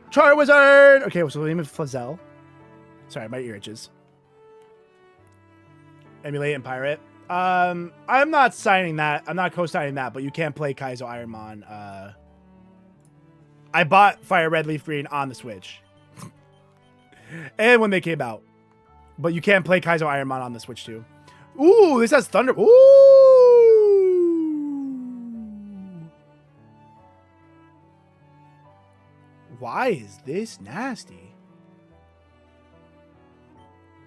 Charwizard! Okay, so the name is Flazel. Sorry, my ear itches. Emulate and pirate. I'm not signing that. I'm not co-signing that, but you can't play KAIZO IronMon. I bought FIRERED Leaf Green on the Switch. And when they came out. But you can't play KAIZO IronMon on the Switch too. Ooh, this has Thunder. Ooh! Why is this nasty?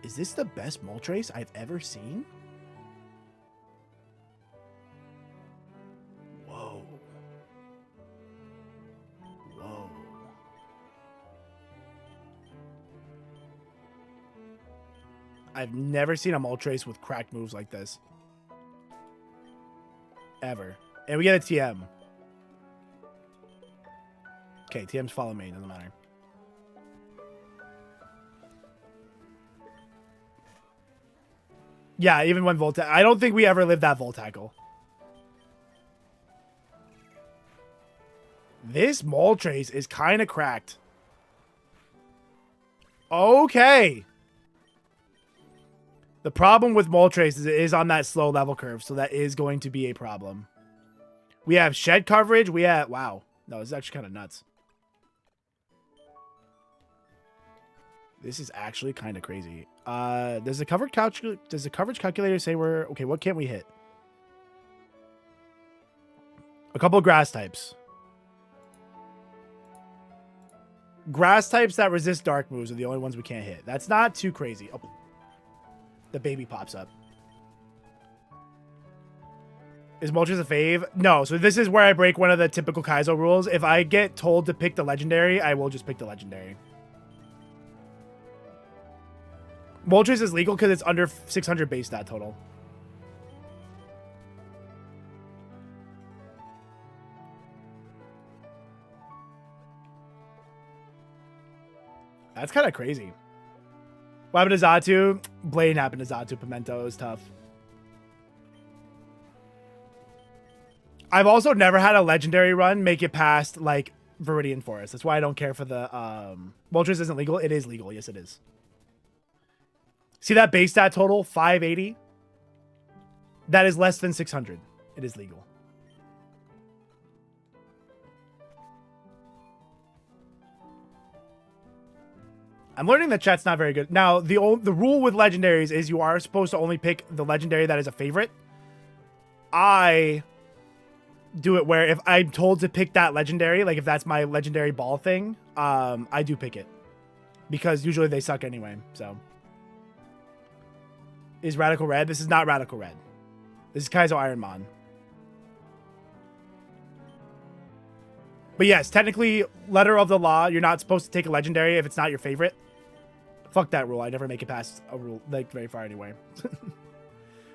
Is this the best Moltres I've ever seen? Whoa. Whoa. I've never seen a Moltres with cracked moves like this. Ever. And we get a TM. Okay, TM's follow me. Doesn't matter. Yeah, even when Volt... I don't think we ever lived that Volt Tackle. This Moltres is kind of cracked. Okay. The problem with Moltres is it is on that slow level curve, so that is going to be a problem. We have shed coverage. We have... Wow. No, this is actually kind of nuts. This is actually kind of crazy. Does the coverage calculator say we're... Okay, what can't we hit? A couple of grass types. Grass types that resist dark moves are the only ones we can't hit. That's not too crazy. Oh, the baby pops up. Is Moltres a fave? No. So this is where I break one of the typical KAIZO rules. If I get told to pick the legendary, I will just pick the legendary. Moltres is legal because it's under 600 base stat total. That's kind of crazy. What happened to Xatu? Blaine happened to Xatu. Pimento. It was tough. I've also never had a legendary run make it past, like, Viridian Forest. That's why I don't care for the... Moltres isn't legal. It is legal. Yes, it is. See that base stat total? 580? That is less than 600. It is legal. I'm learning that chat's not very good. Now, the rule with legendaries is you are supposed to only pick the legendary that is a favorite. I do it where if I'm told to pick that legendary, like if that's my legendary ball thing, I do pick it. because usually they suck anyway. So is Radical Red? This is not Radical Red. This is KAIZO IRONMON. But yes, technically, letter of the law, you're not supposed to take a legendary if it's not your favorite. Fuck that rule. I never make it past a rule like very far anyway.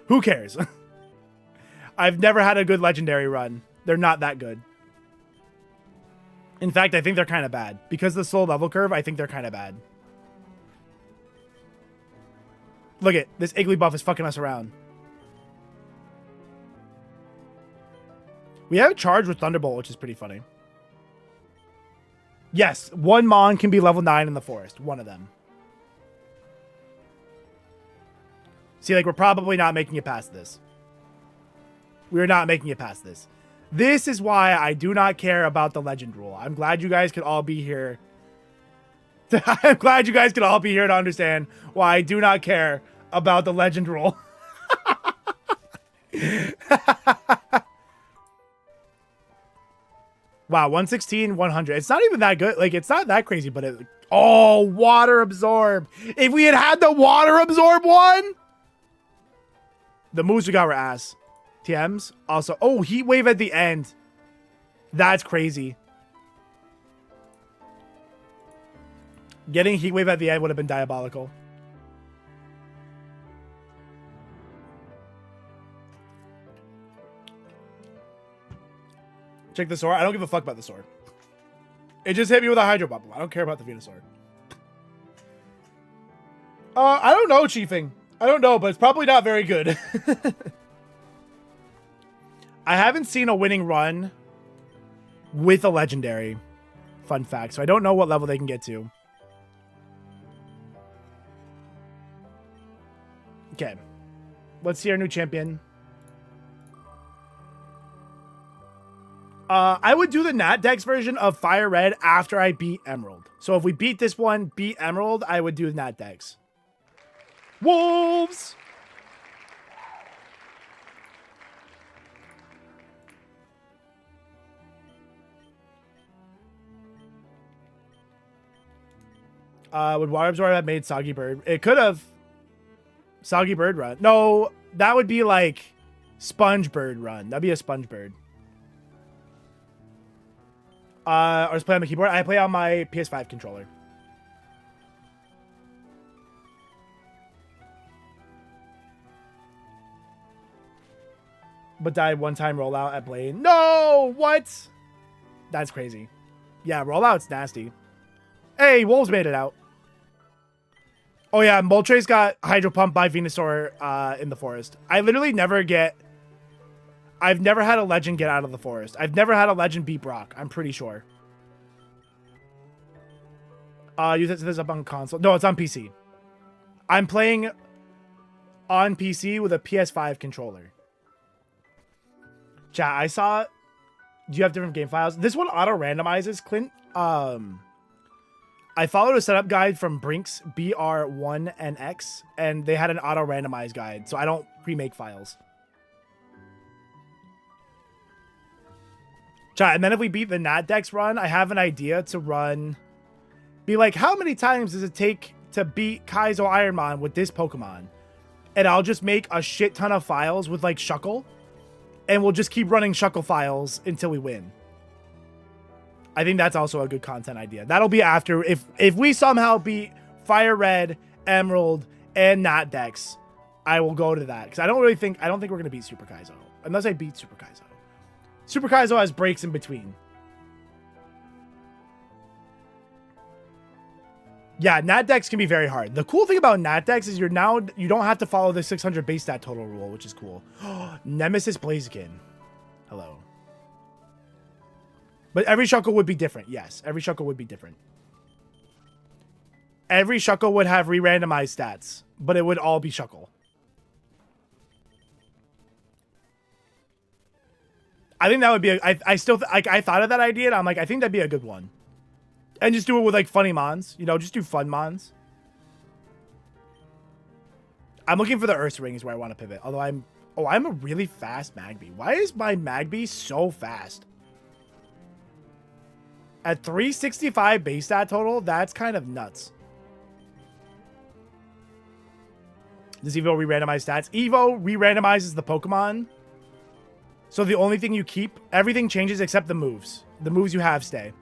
Who cares? I've never had a good legendary run. They're not that good. In fact, I think they're kind of bad. Because of the slow level curve, I think they're kind of bad. Look at this Igglybuff is fucking us around. We have a charge with Thunderbolt, which is pretty funny. Yes, one Mon can be level 9 in the forest. One of them. See, like, we're probably not making it past this. We're not making it past this. This is why I do not care about the legend rule. I'm glad you guys could all be here. I'm glad you guys could all be here to understand why I do not care about the legend rule. Wow, 116, 100. It's not even that good. Like, it's not that crazy, but it... Oh, water absorb. If we had had the water absorb one... The moves we got were ass. TMs also. Oh, heat wave at the end. That's crazy. Getting heat wave at the end would have been diabolical. Check the sword. I don't give a fuck about the sword. It just hit me with a Hydro Bubble. I don't care about the Venusaur. I don't know, Chiefing. I don't know, but it's probably not very good. I haven't seen a winning run with a legendary. Fun fact. So I don't know what level they can get to. Okay. Let's see our new champion. I would do the Nat Dex version of Fire Red after I beat Emerald. So if we beat this one, beat Emerald, I would do the Nat Dex. Wolves! Would Water Absorb have made Soggy Bird? It could have. Soggy Bird run. No, that would be like Sponge Bird run. That'd be a Sponge Bird. Or just play on the keyboard. I play on my PS5 controller. But died one-time rollout at Blaine. No! What? That's crazy. Yeah, rollout's nasty. Hey, Wolves made it out. Oh yeah, Moltres got Hydro Pump by Venusaur in the forest. I literally never get... I've never had a legend get out of the forest. I've never had a legend beat Brock. I'm pretty sure. Use this up on console. No, it's on PC. I'm playing on PC with a PS5 controller. Chat, I saw... Do you have different game files? This one auto-randomizes, Clint. I followed a setup guide from Brinks BR1 and X, and they had an auto-randomize guide, so I don't remake files. Chat, and then if we beat the Nat Dex run, I have an idea to run... Be like, how many times does it take to beat KAIZO IRONMON with this Pokemon? And I'll just make a shit ton of files with, like, Shuckle. And we'll just keep running Shuckle files until we win. I think that's also a good content idea. That'll be after, if we somehow beat Fire Red, Emerald, and Nat Dex, I will go to that. Because I don't think we're going to beat Super KAIZO. Unless I beat Super KAIZO. Super KAIZO has breaks in between. Yeah, Nat Dex can be very hard. The cool thing about Nat Dex is you don't have to follow the 600 base stat total rule, which is cool. Nemesis Blaziken. Hello. But every Shuckle would be different. Yes, every Shuckle would be different. Every Shuckle would have re-randomized stats, but it would all be Shuckle. I think that would be I thought of that idea, and I'm like, I think that'd be a good one. And just do it with, like, funny mons. You know, just do fun mons. I'm looking for the Ursaring is where I want to pivot. Although I'm a really fast Magby. Why is my Magby so fast? At 365 base stat total, that's kind of nuts. Does Evo re-randomize stats? Evo re-randomizes the Pokemon. So the only thing you keep, everything changes except the moves. The moves you have stay.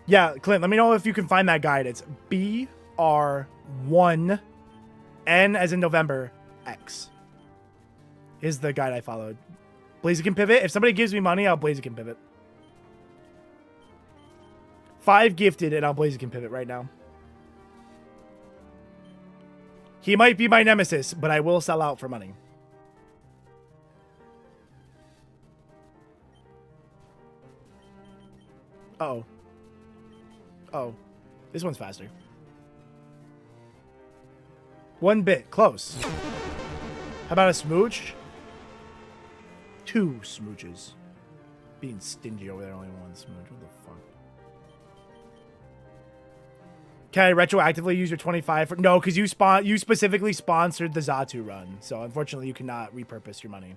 Yeah, Clint, let me know if you can find that guide. It's BR1 N as in November X is the guide I followed. Blaziken pivot. If somebody gives me money, I'll Blaziken pivot. 5 gifted and I'll Blaziken pivot right now. He might be my nemesis, but I will sell out for money. Uh-oh. Oh, this one's faster. 1 bit. Close. How about a smooch? 2 smooches. Being stingy over there. Only 1 smooch. What the fuck? Can I retroactively use your 25 for... No, because you specifically sponsored the Xatu run. So, unfortunately, you cannot repurpose your money.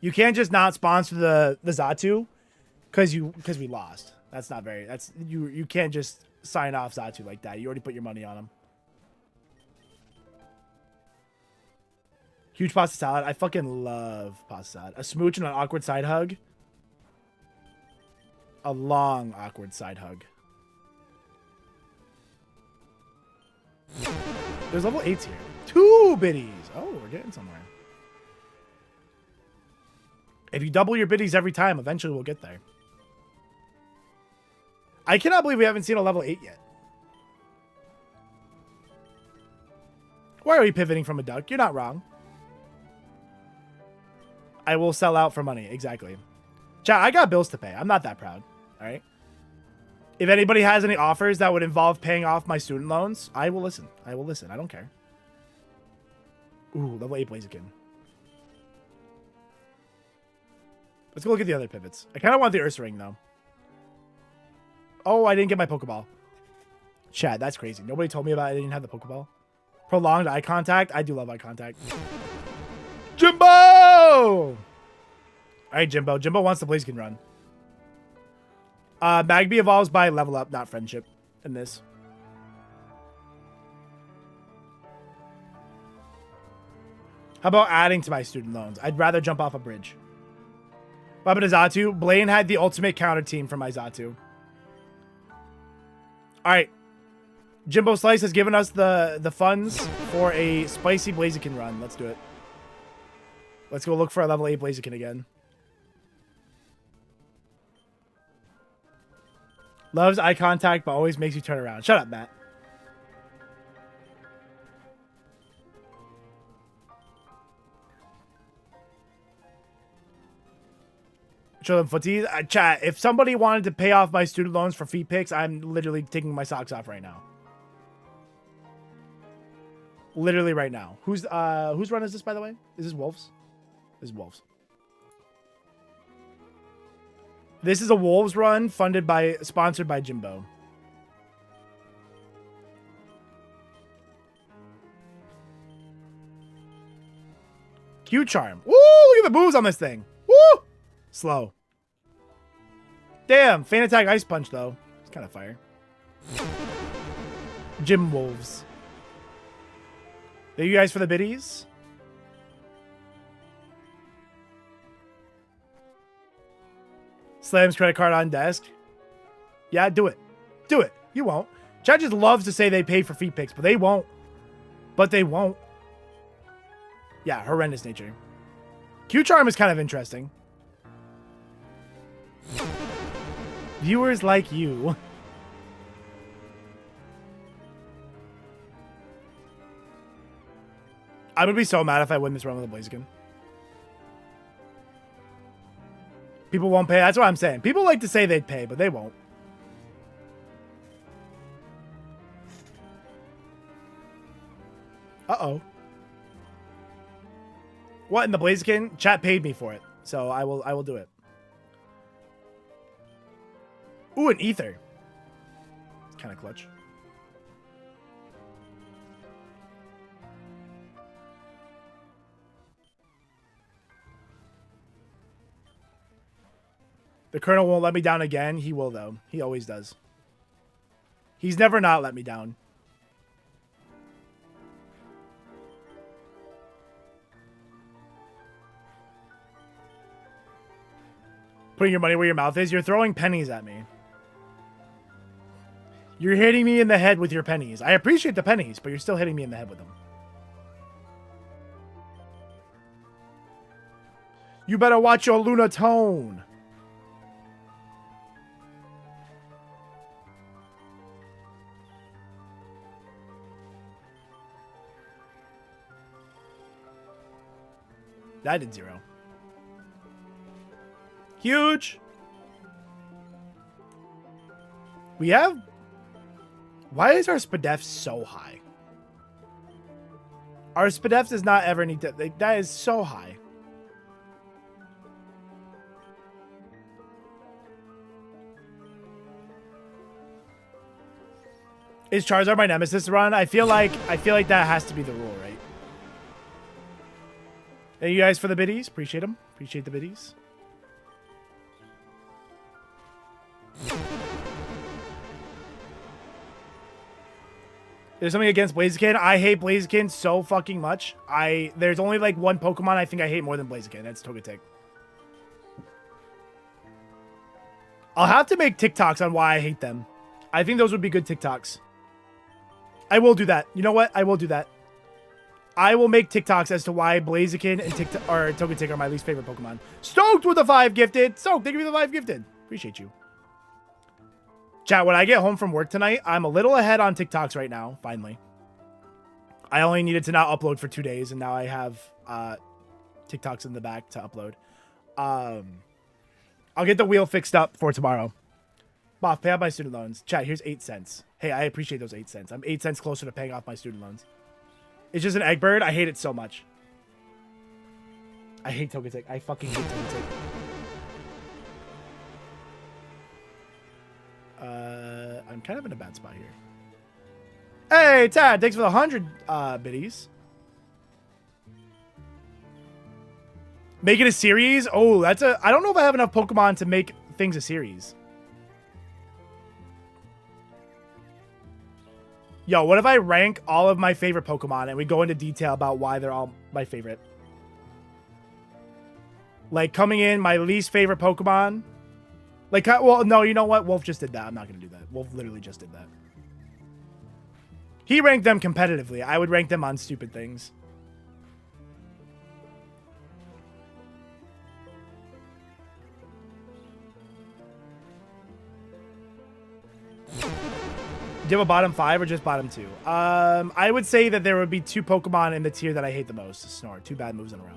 You can't just not sponsor the Xatu because we lost. That's not very... That's you can't just sign off Xatu like that. You already put your money on him. Huge pasta salad. I fucking love pasta salad. A smooch and an awkward side hug. A long, awkward side hug. There's level 8s here. 2 biddies. Oh, we're getting somewhere. If you double your biddies every time, eventually we'll get there. I cannot believe we haven't seen a level 8 yet. Why are we pivoting from a duck? You're not wrong. I will sell out for money. Exactly. Chat, I got bills to pay. I'm not that proud. All right. If anybody has any offers that would involve paying off my student loans, I will listen. I will listen. I don't care. Ooh, level 8 Blaziken. Let's go look at the other pivots. I kind of want the Ursa Ring, though. Oh, I didn't get my Pokeball. Chat, that's crazy. Nobody told me about it. I didn't have the Pokeball. Prolonged eye contact. I do love eye contact. Jimbo! All right, Jimbo. Jimbo wants the Blaziken run. Magby evolves by level up, not friendship in this. How about adding to my student loans? I'd rather jump off a bridge. What happened to Xatu? Blaine had the ultimate counter team for my Xatu. All right. Jimbo Slice has given us the funds for a spicy Blaziken run. Let's do it. Let's go look for a level 8 Blaziken again. Loves eye contact, but always makes you turn around. Shut up, Matt. Show them footies. Chat, if somebody wanted to pay off my student loans for feet pics, I'm literally taking my socks off right now. Literally right now. Whose run is this, by the way? Is this Wolves? This is Wolves. This is a Wolves run sponsored by Jimbo. Q-Charm. Woo! Look at the moves on this thing. Woo! Slow. Damn. Feint attack ice punch, though. It's kind of fire. Gym Wolves. Thank you guys for the biddies. Slams credit card on desk. Yeah, do it. Do it. You won't. Chad just loves to say they pay for feet pics, but they won't. But they won't. Yeah, horrendous nature. Q-Charm is kind of interesting. Viewers like you. I would be so mad if I win this run with a Blaziken. People won't pay. That's what I'm saying. People like to say they'd pay, but they won't. Uh-oh. What in the Blaziken? Chat paid me for it, so I will do it. Ooh, an ether. It's kind of clutch. The Colonel won't let me down again. He will, though. He always does. He's never not let me down. Putting your money where your mouth is. You're throwing pennies at me. You're hitting me in the head with your pennies. I appreciate the pennies, but you're still hitting me in the head with them. You better watch your Luna tone. I did 0. Huge. We have... Why is our SPDEF so high? Our SPDEF does not ever need to... That is so high. Is Charizard my nemesis to run? I feel like that has to be the rule, right? Thank you guys for the biddies. Appreciate them. Appreciate the biddies. There's something against Blaziken. I hate Blaziken so fucking much. There's only like one Pokemon I think I hate more than Blaziken. That's Togetic. I'll have to make TikToks on why I hate them. I think those would be good TikToks. I will do that. You know what? I will do that. I will make TikToks as to why Blaziken and Togetic are my least favorite Pokemon. Stoked with the 5 gifted. Stoked, thank you for the 5 gifted. Appreciate you. Chat, when I get home from work tonight, I'm a little ahead on TikToks right now, finally. I only needed to not upload for 2 days, and now I have TikToks in the back to upload. I'll get the wheel fixed up for tomorrow. Boff, pay off my student loans. Chat, here's 8 cents. Hey, I appreciate those 8 cents. I'm 8 cents closer to paying off my student loans. It's just an egg bird. I hate it so much. I hate Togetic. I fucking hate Togetic. I'm kind of in a bad spot here. Hey, Tad, thanks for the 100 biddies. Make it a series? Oh, I don't know if I have enough Pokemon to make things a series. Yo, what if I rank all of my favorite Pokemon and we go into detail about why they're all my favorite? Like, coming in, my least favorite Pokemon. Like, well, no, you know what? Wolf just did that. I'm not going to do that. Wolf literally just did that. He ranked them competitively. I would rank them on stupid things. Do you have a bottom 5 or just bottom 2? I would say that there would be 2 Pokemon in the tier that I hate the most. Snore. 2 bad moves in a row.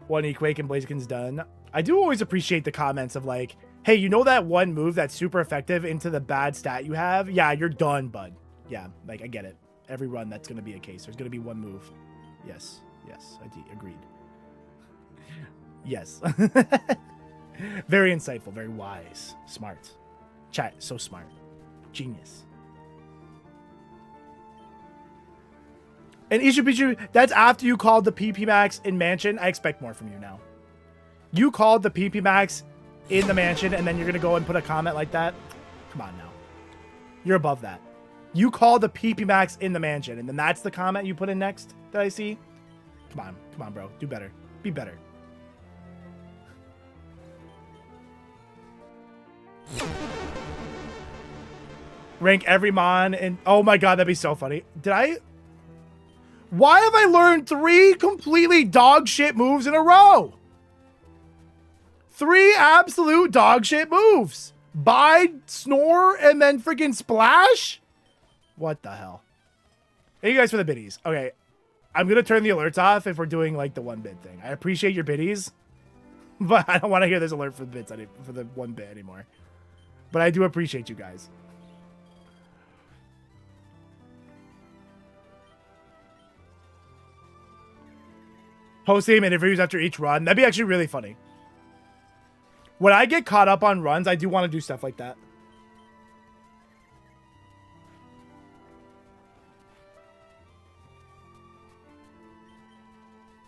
1 Equake and Blaziken's done. I do always appreciate the comments of like, hey, you know that one move that's super effective into the bad stat you have? Yeah, you're done, bud. Yeah, like, I get it. Every run, that's going to be a case. There's going to be one move. Yes. Yes. Agreed. Yes. Very insightful. Very wise. Smart. Chat, so smart. Genius. And Ishibichu, that's after you called the PP Max in Mansion. I expect more from you now. You called the PP Max in the Mansion, and then you're going to go and put a comment like that? Come on now. You're above that. You called the PP Max in the Mansion, and then that's the comment you put in next that I see? Come on. Come on, bro. Do better. Be better. Rank every mon and... Oh my god, that'd be so funny. Why have I learned 3 completely dog shit moves in a row? 3 absolute dog shit moves. Bide, Snore, and then freaking Splash? What the hell? Thank you guys for the biddies. Okay, I'm going to turn the alerts off if we're doing like the 1 bid thing. I appreciate your biddies, but I don't want to hear this alert for the bits for the 1 bit anymore. But I do appreciate you guys. Post-game interviews after each run. That'd be actually really funny. When I get caught up on runs, I do want to do stuff like that.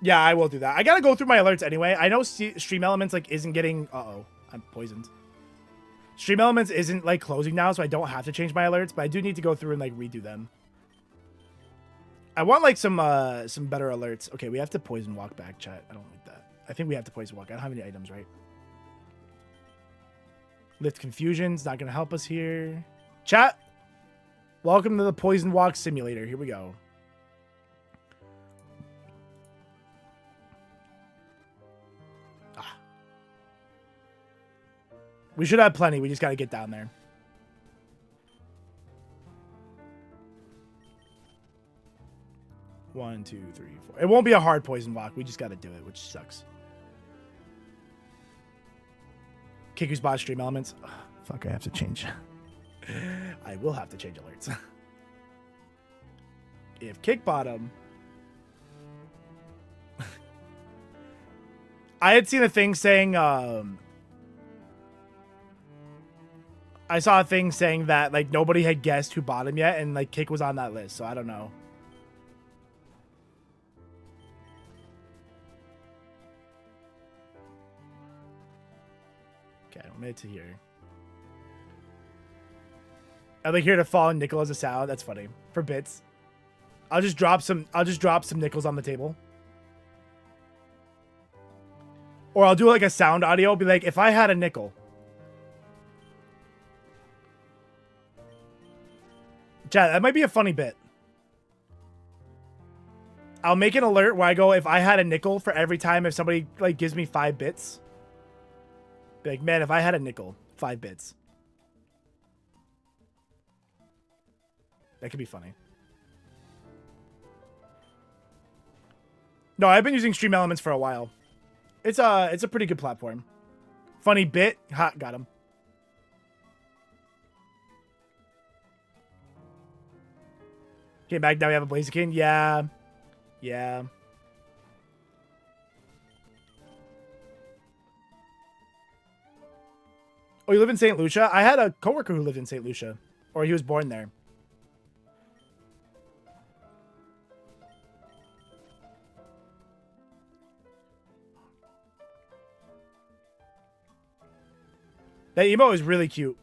Yeah, I will do that. I gotta go through my alerts anyway. I know Stream Elements like isn't getting... Uh-oh. I'm poisoned. Stream Elements isn't like closing now, so I don't have to change my alerts, but I do need to go through and like redo them. I want like some better alerts. Okay, we have to poison walk back, chat. I don't like that. I think we have to poison walk. I don't have any items, right? Lift confusion's not gonna help us here. Chat, welcome to the poison walk simulator. Here we go. We should have plenty. We just gotta get down there. One, two, three, four. It won't be a hard poison walk. We just gotta do it, which sucks. Kiku's bot stream elements. Ugh, fuck, I have to change. I will have to change alerts. If kick bottom. I had seen a thing saying, I saw a thing saying that like nobody had guessed who bought him yet, and like Kick was on that list, so I don't know. Okay, I made it to here. I'd like here to fall nickel as a sound. That's funny. For bits. I'll just drop some nickels on the table. Or I'll do like a sound audio, be like, if I had a nickel. Chat, that might be a funny bit. I'll make an alert where I go, if I had a nickel for every time if somebody like gives me 5 bits. Be like, man, if I had a nickel, 5 bits. That could be funny. No, I've been using Stream Elements for a while. It's a pretty good platform. Funny bit. Ha, got him. Okay, back now we have a Blaziken. Yeah. Yeah. Oh, you live in St. Lucia? I had a coworker who lived in St. Lucia. Or he was born there. That emote is really cute.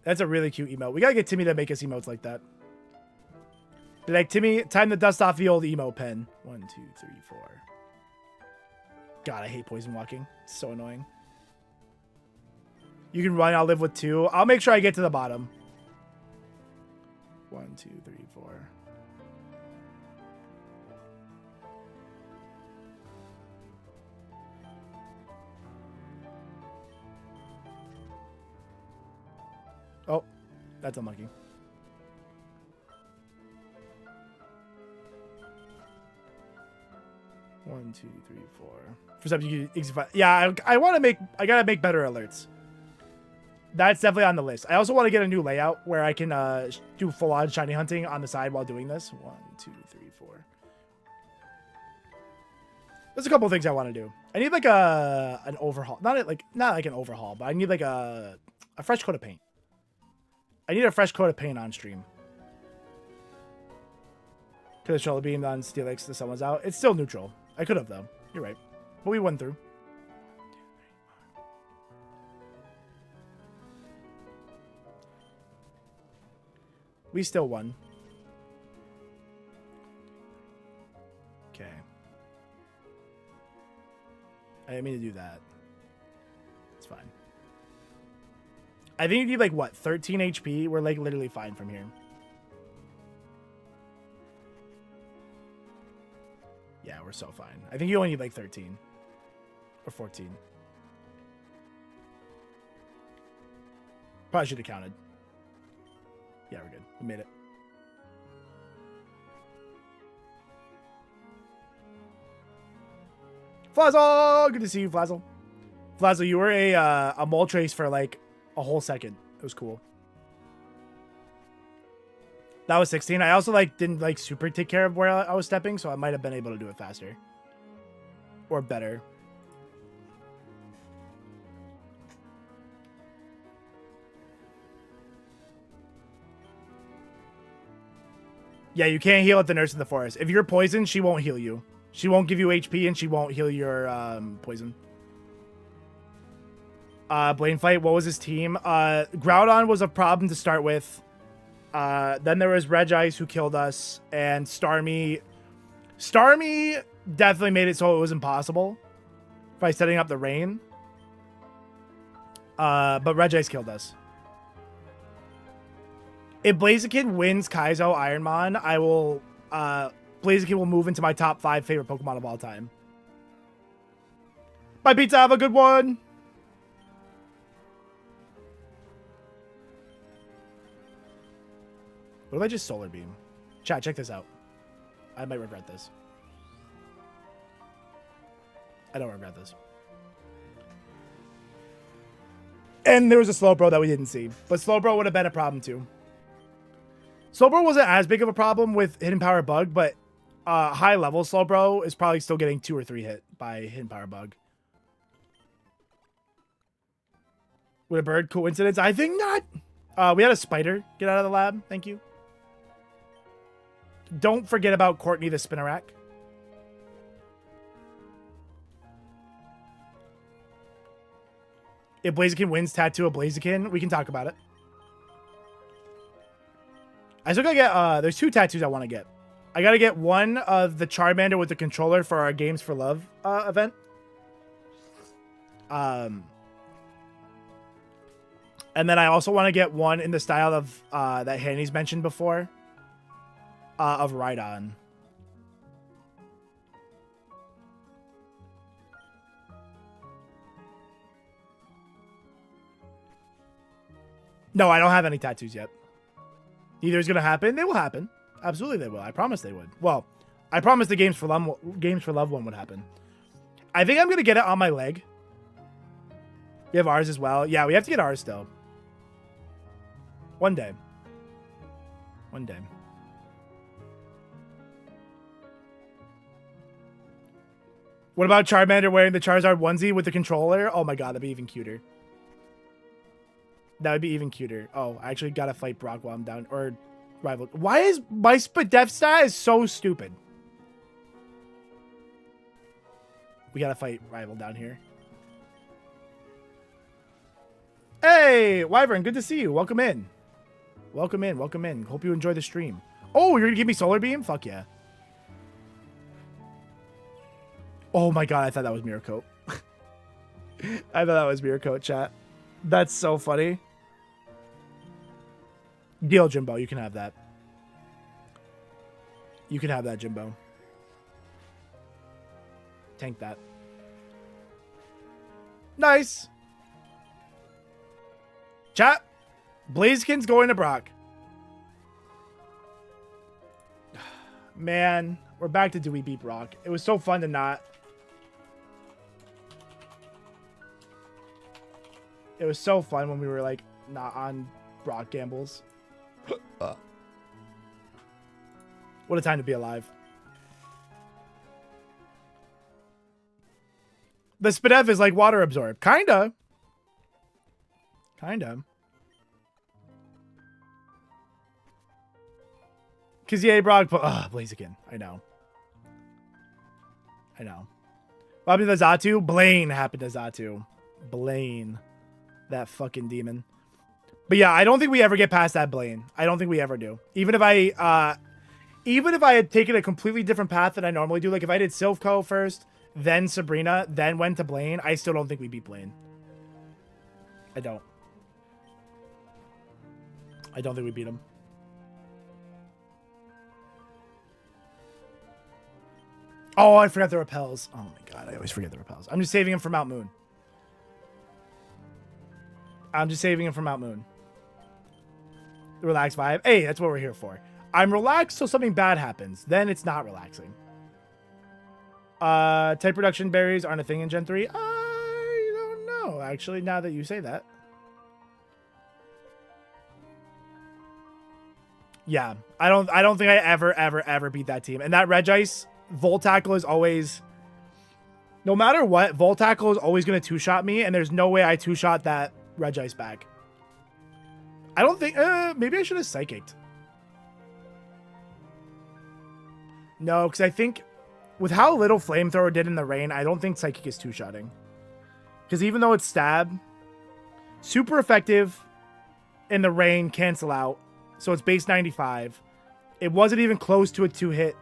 That's a really cute emote. We gotta get Timmy to make us emotes like that. Be like, Timmy, time to dust off the old emo pen. 1, 2, 3, 4. God, I hate poison walking. It's so annoying. You can run, I'll live with 2. I'll make sure I get to the bottom. 1, 2, 3, 4. Oh, that's unlucky. One, two, three, 4. For some, you can, yeah, I want to make. I gotta make better alerts. That's definitely on the list. I also want to get a new layout where I can do full-on shiny hunting on the side while doing this. 1, 2, 3, 4. There's a couple of things I want to do. I need like an overhaul, not like an overhaul, but I need like a fresh coat of paint. I need a fresh coat of paint on stream. Could have shoulder beamed on Steelix to someone's out. It's still neutral. I could have though. You're right. But we went through. We still won. Okay. I didn't mean to do that. It's fine. I think you need like what, 13 HP? We're like literally fine from here. Yeah, we're so fine. I think you only need like 13 or 14. Probably should have counted. Yeah, we're good. We made it. Flazzle! Good to see you, Flazzle. Flazzle, you were a mole trace for like a whole second. It was cool. That was 16. I also like didn't like super take care of where I was stepping, so I might have been able to do it faster. Or better. Yeah, you can't heal at the Nurse in the Forest. If you're poisoned, she won't heal you. She won't give you HP and she won't heal your poison. Blade Fight, what was his team? Groudon was a problem to start with. Then there was Regice who killed us, and Starmie. Starmie definitely made it so it was impossible by setting up the rain. But Regice killed us. If Blaziken wins KAIZO IRONMON, I will Blaziken will move into my top 5 favorite Pokemon of all time. Bye, pizza. Have a good one. What if I just Solar Beam? Chat, check this out. I might regret this. I don't regret this. And there was a Slowbro that we didn't see. But Slowbro would have been a problem too. Slowbro wasn't as big of a problem with Hidden Power Bug, but high level Slowbro is probably still getting 2 or 3 hit by Hidden Power Bug. With a bird coincidence? I think not. We had a spider get out of the lab. Thank you. Don't forget about Courtney the Spinnerack. If Blaziken wins Tattoo of Blaziken, we can talk about it. I still gotta get, there's 2 tattoos I want to get. I gotta get one of the Charmander with the controller for our Games for Love event. And then I also want to get one in the style of that Hanny's mentioned before, of Rhydon. No, I don't have any tattoos yet. Neither is going to happen. They will happen. Absolutely they will. I promise they would. Well, I promise the Games for Love one would happen. I think I'm going to get it on my leg. We have ours as well. Yeah, we have to get ours still. One day. One day. What about Charmander wearing the Charizard onesie with the controller? Oh my god, that'd be even cuter. That would be even cuter. Oh, I actually gotta fight Brock while I'm down. Or rival. Why is my Spadef stat is so stupid? We gotta fight rival down here. Hey, Wyvern, good to see you. Welcome in. Welcome in. Welcome in. Hope you enjoy the stream. Oh, you're gonna give me Solar Beam? Fuck yeah. Oh my god, I thought that was Mirror Coat. I thought that was Mirror Coat, chat. That's so funny. Deal, Jimbo. You can have that. You can have that, Jimbo. Tank that. Nice. Chat. Blaziken's going to Brock. Man, we're back to do we beat Brock. It was so fun to not. It was so fun when we were like not on Brock gambles. What a time to be alive. The Spadef is like water absorbed. Kinda. Kinda. Cause yeah, Brock, Blaziken. I know. I know. What happened to Zatu? Blaine happened to Zatu. Blaine. That fucking demon. But yeah, I don't think we ever get past that Blaine. I don't think we ever do. Even if I had taken a completely different path than I normally do, like if I did Silphco first, then Sabrina, then went to Blaine, I still don't think we beat Blaine. I don't. I don't think we beat him. Oh, I forgot the repels. Oh my god, I always forget the repels. I'm just saving him for Mount Moon. I'm just saving him for Mount Moon. The relaxed vibe. Hey, that's what we're here for. I'm relaxed till something bad happens. Then it's not relaxing. Type reduction berries aren't a thing in Gen 3. I don't know, actually, now that you say that. Yeah, I don't think I ever beat that team. And that Regice Volt Tackle is always, no matter what, Volt Tackle is always going to two-shot me, and there's no way I two-shot that Regice back. I don't think, maybe I should have Psychicked. No, because I think with how little Flamethrower did in the rain, I don't think Psychic is two-shotting. Because even though it's stab, super effective in the rain, cancel out. So it's base 95. It wasn't even close to a 2-hit.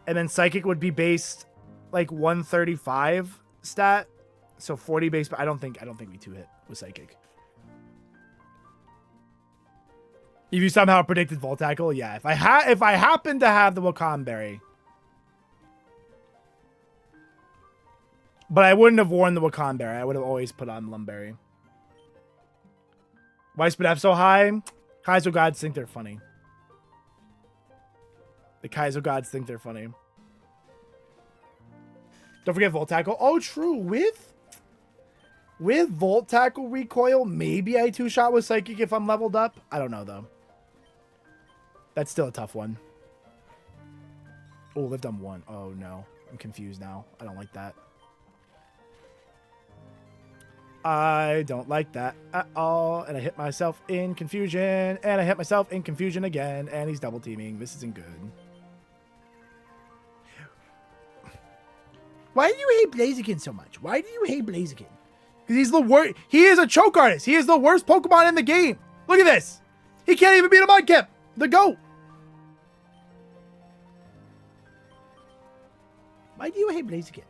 And then Psychic would be based like 135 stat. So 40 base, but I don't think we 2-hit with Psychic. If you somehow predicted Volt Tackle, yeah. If I happen to have the Wakan Berry. But I wouldn't have worn the Wakan Berry. I would have always put on Lumberry. Why is Spadef so high? Kaizo gods think they're funny. The Kaizo gods think they're funny. Don't forget Volt Tackle. Oh, true. With Volt Tackle recoil, maybe I 2-shot with Psychic if I'm leveled up. I don't know, though. That's still a tough one. Oh, lived on 1. Oh, no. I'm confused now. I don't like that. I don't like that at all. And I hit myself in confusion. And I hit myself in confusion again. And he's double teaming. This isn't good. Why do you hate Blaziken so much? Why do you hate Blaziken? Because he's the worst. He is a choke artist. He is the worst Pokemon in the game. Look at this. He can't even beat a Mudkip. The GOAT. Why do you hate Blaziken?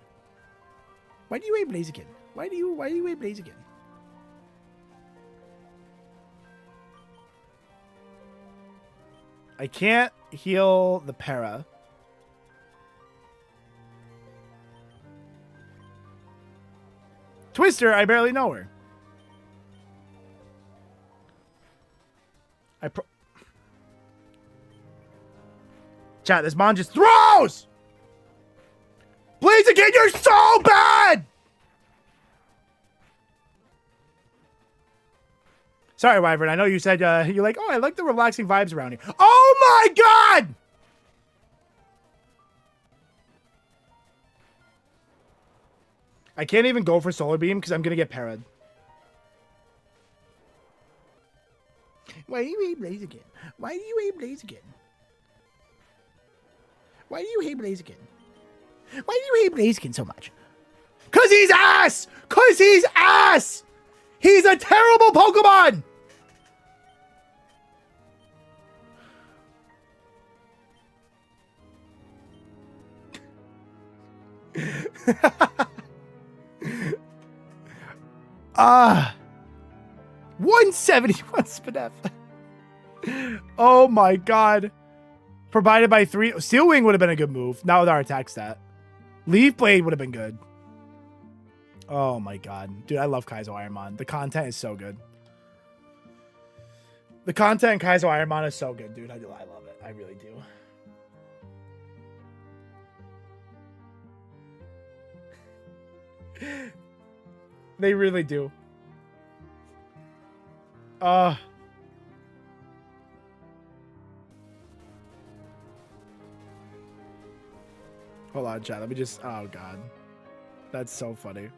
Why do you hate Blaziken? Why do you hate Blaziken? I can't heal the para. Twister, I barely know her. Chat, this mon just throws! Please again, you're so bad! Sorry, Wyvern. I know you said you're like, oh, I like the relaxing vibes around here. Oh my god! I can't even go for Solar Beam because I'm going to get parried. Why do you hate Blaziken? Why do you hate Blaziken? Why do you hate Blaziken? Why do you hate Blaziken so much? Cause he's ass! Cause he's ass! He's a terrible Pokemon! Ah, 171 Spadef. Oh my god. Provided by 3. Steel Wing would have been a good move. Not with our attack stat. Leaf Blade would have been good. Oh my god. Dude, I love Kaizo Ironmon. The content is so good. The content in Kaizo Ironmon is so good, dude. I love it. I really do. They really do. Hold on, chat. Let me just... Oh, God. That's so funny.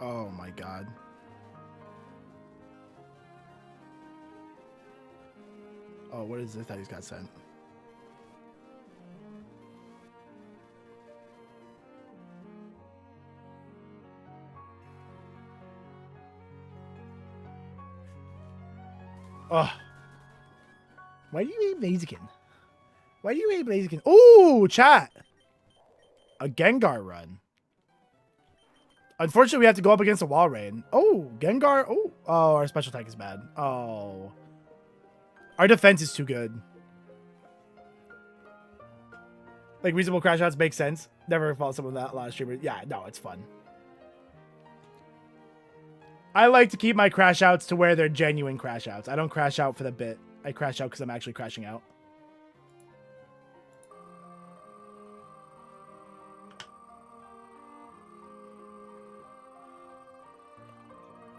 Oh, my God. Oh, what is this that he's got sent? Oh. Why do you hate Blaziken? Why do you hate Blaziken? Ooh, chat. A Gengar run. Unfortunately, we have to go up against a wall raid. Oh, Gengar. Oh, our special attack is bad. Oh. Our defense is too good. Like, reasonable crash outs make sense. Never fought someone that last streamer. Yeah, no, it's fun. I like to keep my crash outs to where they're genuine crash outs. I don't crash out for the bit. I crash out because I'm actually crashing out.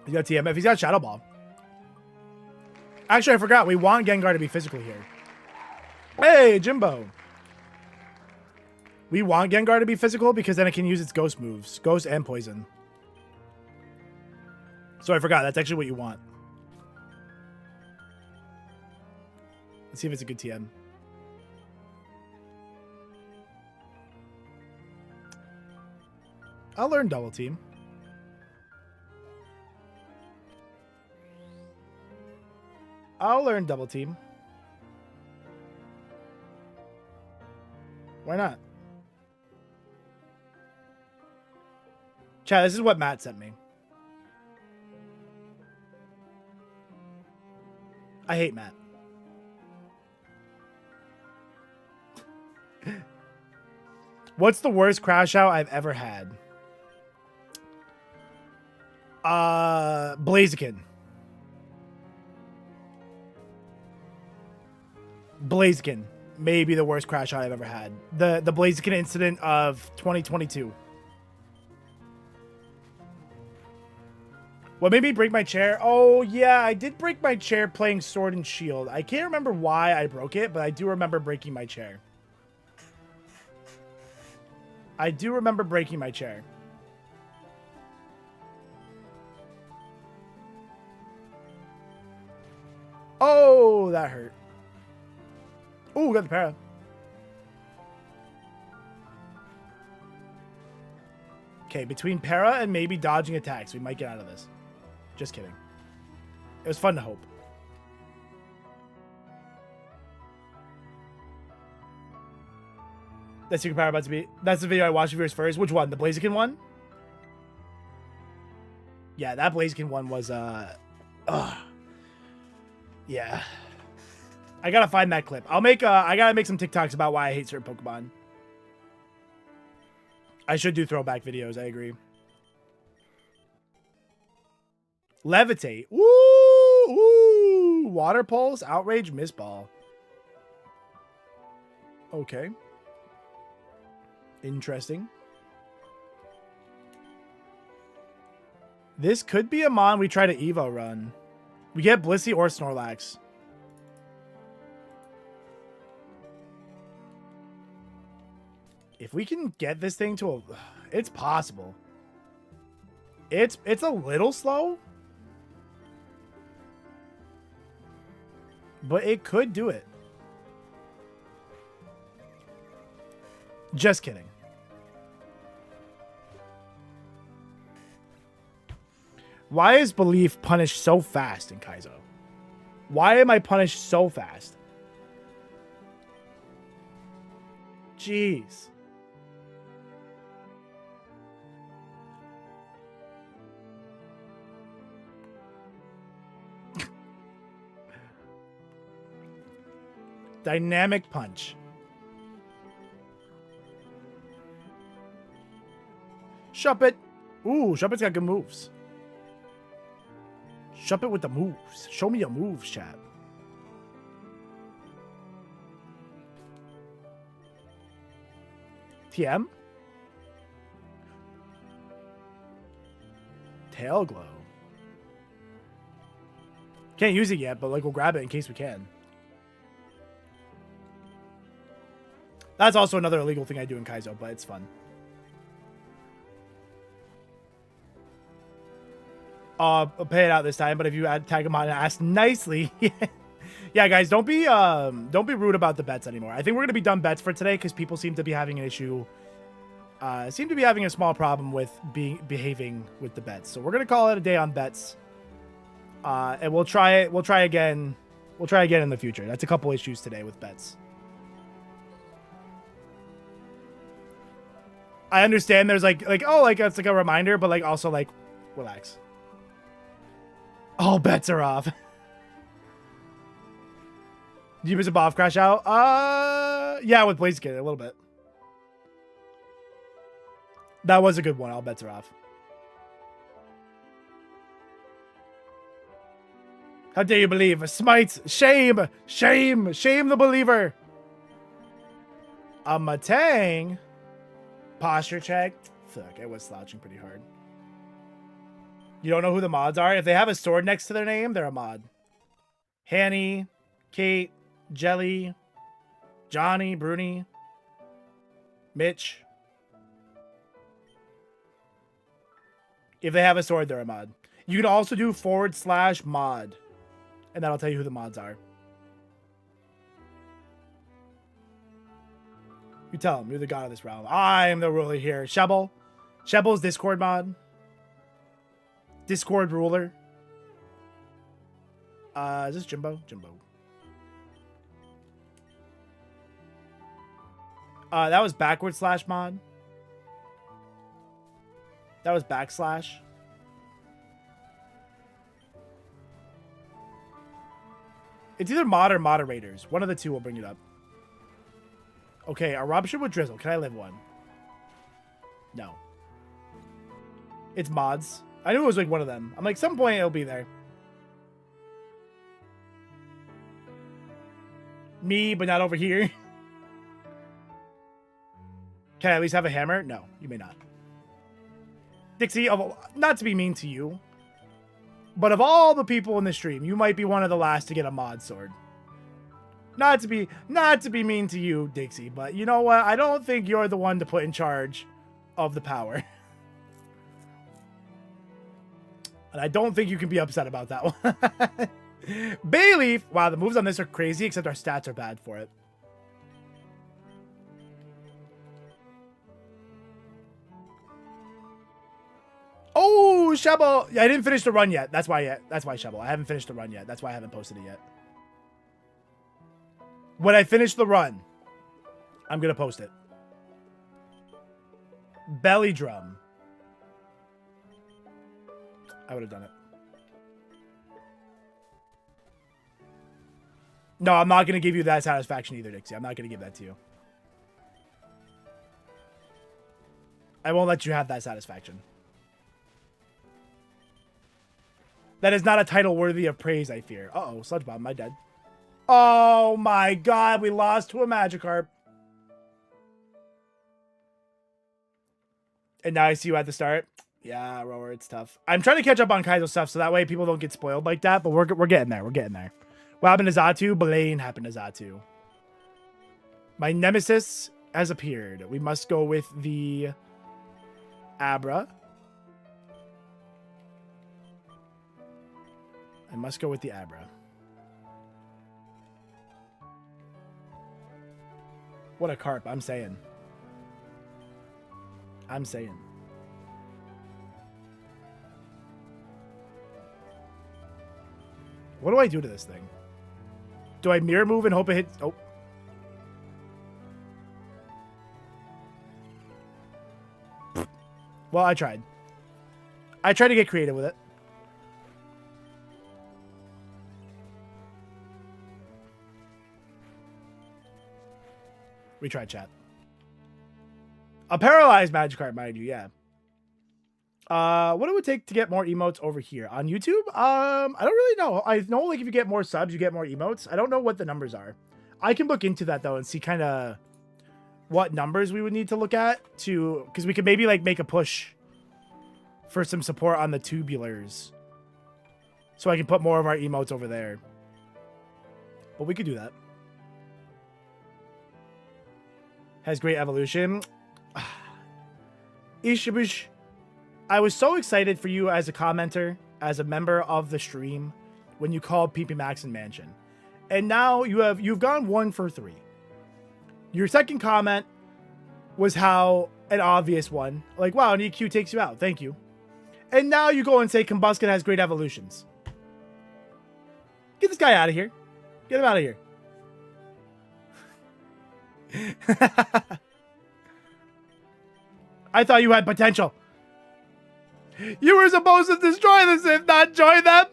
He's got TMF. He's got Shadow Ball. Actually, I forgot. We want Gengar to be physical here. Hey, Jimbo. We want Gengar to be physical because then it can use its ghost moves. Ghost and poison. So I forgot. That's actually what you want. Let's see if it's a good TM. I'll learn double team. I'll learn double team. Why not? Chat, this is what Matt sent me. I hate Matt. What's the worst crash out I've ever had? Blaziken. Blaziken. Maybe the worst crash out I've ever had. The Blaziken incident of 2022. What made me break my chair? Oh, yeah, I did break my chair playing Sword and Shield. I can't remember why I broke it, but I do remember breaking my chair. I do remember breaking my chair. Oh, that hurt. Oh, got the para. Okay, between para and maybe dodging attacks, we might get out of this. Just kidding. It was fun to hope. That's Secret Power about to be. That's the video I watched of yours first. Which one? The Blaziken one? Yeah, that Blaziken one was yeah. I gotta find that clip. I gotta make some TikToks about why I hate certain Pokemon. I should do throwback videos, I agree. Levitate. Woo! Woo! Water Pulse, Outrage, Miss Ball. Okay. Interesting. This could be a Mon we try to Evo run. We get Blissey or Snorlax. If we can get this thing to a... It's possible. It's a little slow. But it could do it. Just kidding. Why is Belief punished so fast in KAIZO? Why am I punished so fast? Jeez. Dynamic Punch. Shuppet. Ooh, Shuppet's got good moves. Shuppet with the moves. Show me your moves, chat. TM? Tail Glow. Can't use it yet, but like we'll grab it in case we can. That's also another illegal thing I do in KAIZO, but it's fun. I'll pay it out this time, but if you tag him on and ask nicely, yeah, guys, don't be rude about the bets anymore. I think we're gonna be done bets for today because people seem to be having an issue, seem to be having a small problem with behaving with the bets. So we're gonna call it a day on bets, and we'll try it. We'll try again. We'll try again in the future. That's a couple issues today with bets. I understand there's like it's like a reminder, but like also like relax. All bets are off. Did you miss a Boff crash out? Yeah, with Blaziken a little bit. That was a good one. All bets are off. How dare you believe? Smites. Shame. Shame. Shame the believer. A Matang. Posture check. Fuck, I was slouching pretty hard. You don't know who the mods are? If they have a sword next to their name, they're a mod. Hanny, Kate, Jelly, Johnny, Bruni, Mitch. If they have a sword, they're a mod. You can also do /mod, and that'll tell you who the mods are. You tell them, you're the god of this realm. I am the ruler here. Shebel, Shebel's Discord mod. Discord ruler. Is this Jimbo? Jimbo. That was backward slash mod. That was backslash. It's either mod or moderators. One of the two will bring it up. Okay, eruption with drizzle. Can I live one? No. It's mods. I knew it was like one of them. I'm like, some point it'll be there. Me, but not over here. Can I at least have a hammer? No, you may not. Dixie, not to be mean to you, but of all the people in the stream, you might be one of the last to get a mod sword. Not to be mean to you, Dixie, but you know what? I don't think you're the one to put in charge of the power. And I don't think you can be upset about that one. Bayleaf. Wow, the moves on this are crazy, except our stats are bad for it. Oh, Shebel. Yeah, I didn't finish the run yet. That's why Shebel. I haven't finished the run yet. That's why I haven't posted it yet. When I finish the run, I'm going to post it. Belly drum. I would have done it. No, I'm not going to give you that satisfaction either, Dixie. I'm not going to give that to you. I won't let you have that satisfaction. That is not a title worthy of praise, I fear. Uh-oh, Sludge Bomb, am I dead? Oh my god, we lost to a Magikarp. And now I see you at the start. Yeah, Rower, it's tough. I'm trying to catch up on KAIZO stuff so that way people don't get spoiled like that, but we're getting there. We're getting there. What happened to Xatu? Belaine happened to Xatu. My nemesis has appeared. We must go with the Abra. I must go with the Abra. What a carp, I'm saying. I'm saying. What do I do to this thing? Do I mirror move and hope it hits? Oh. Well, I tried. I tried to get creative with it. We tried, chat. A paralyzed Magikarp, mind you, yeah. What it would take to get more emotes over here on YouTube? I don't really know. I know like if you get more subs, you get more emotes. I don't know what the numbers are. I can look into that though and see kind of what numbers we would need to look at to, because we could maybe like make a push for some support on the tubulars, so I can put more of our emotes over there. But we could do that. Has great evolution. Ishibush. I was so excited for you as a commenter, as a member of the stream, when you called PP Max and Mansion. And now you've gone 1 for 3. Your second comment was how an obvious one. Like, wow, an EQ takes you out. Thank you. And now you go and say Combusken has great evolutions. Get this guy out of here. Get him out of here. I thought you had potential. You were supposed to destroy the Sith, not join them.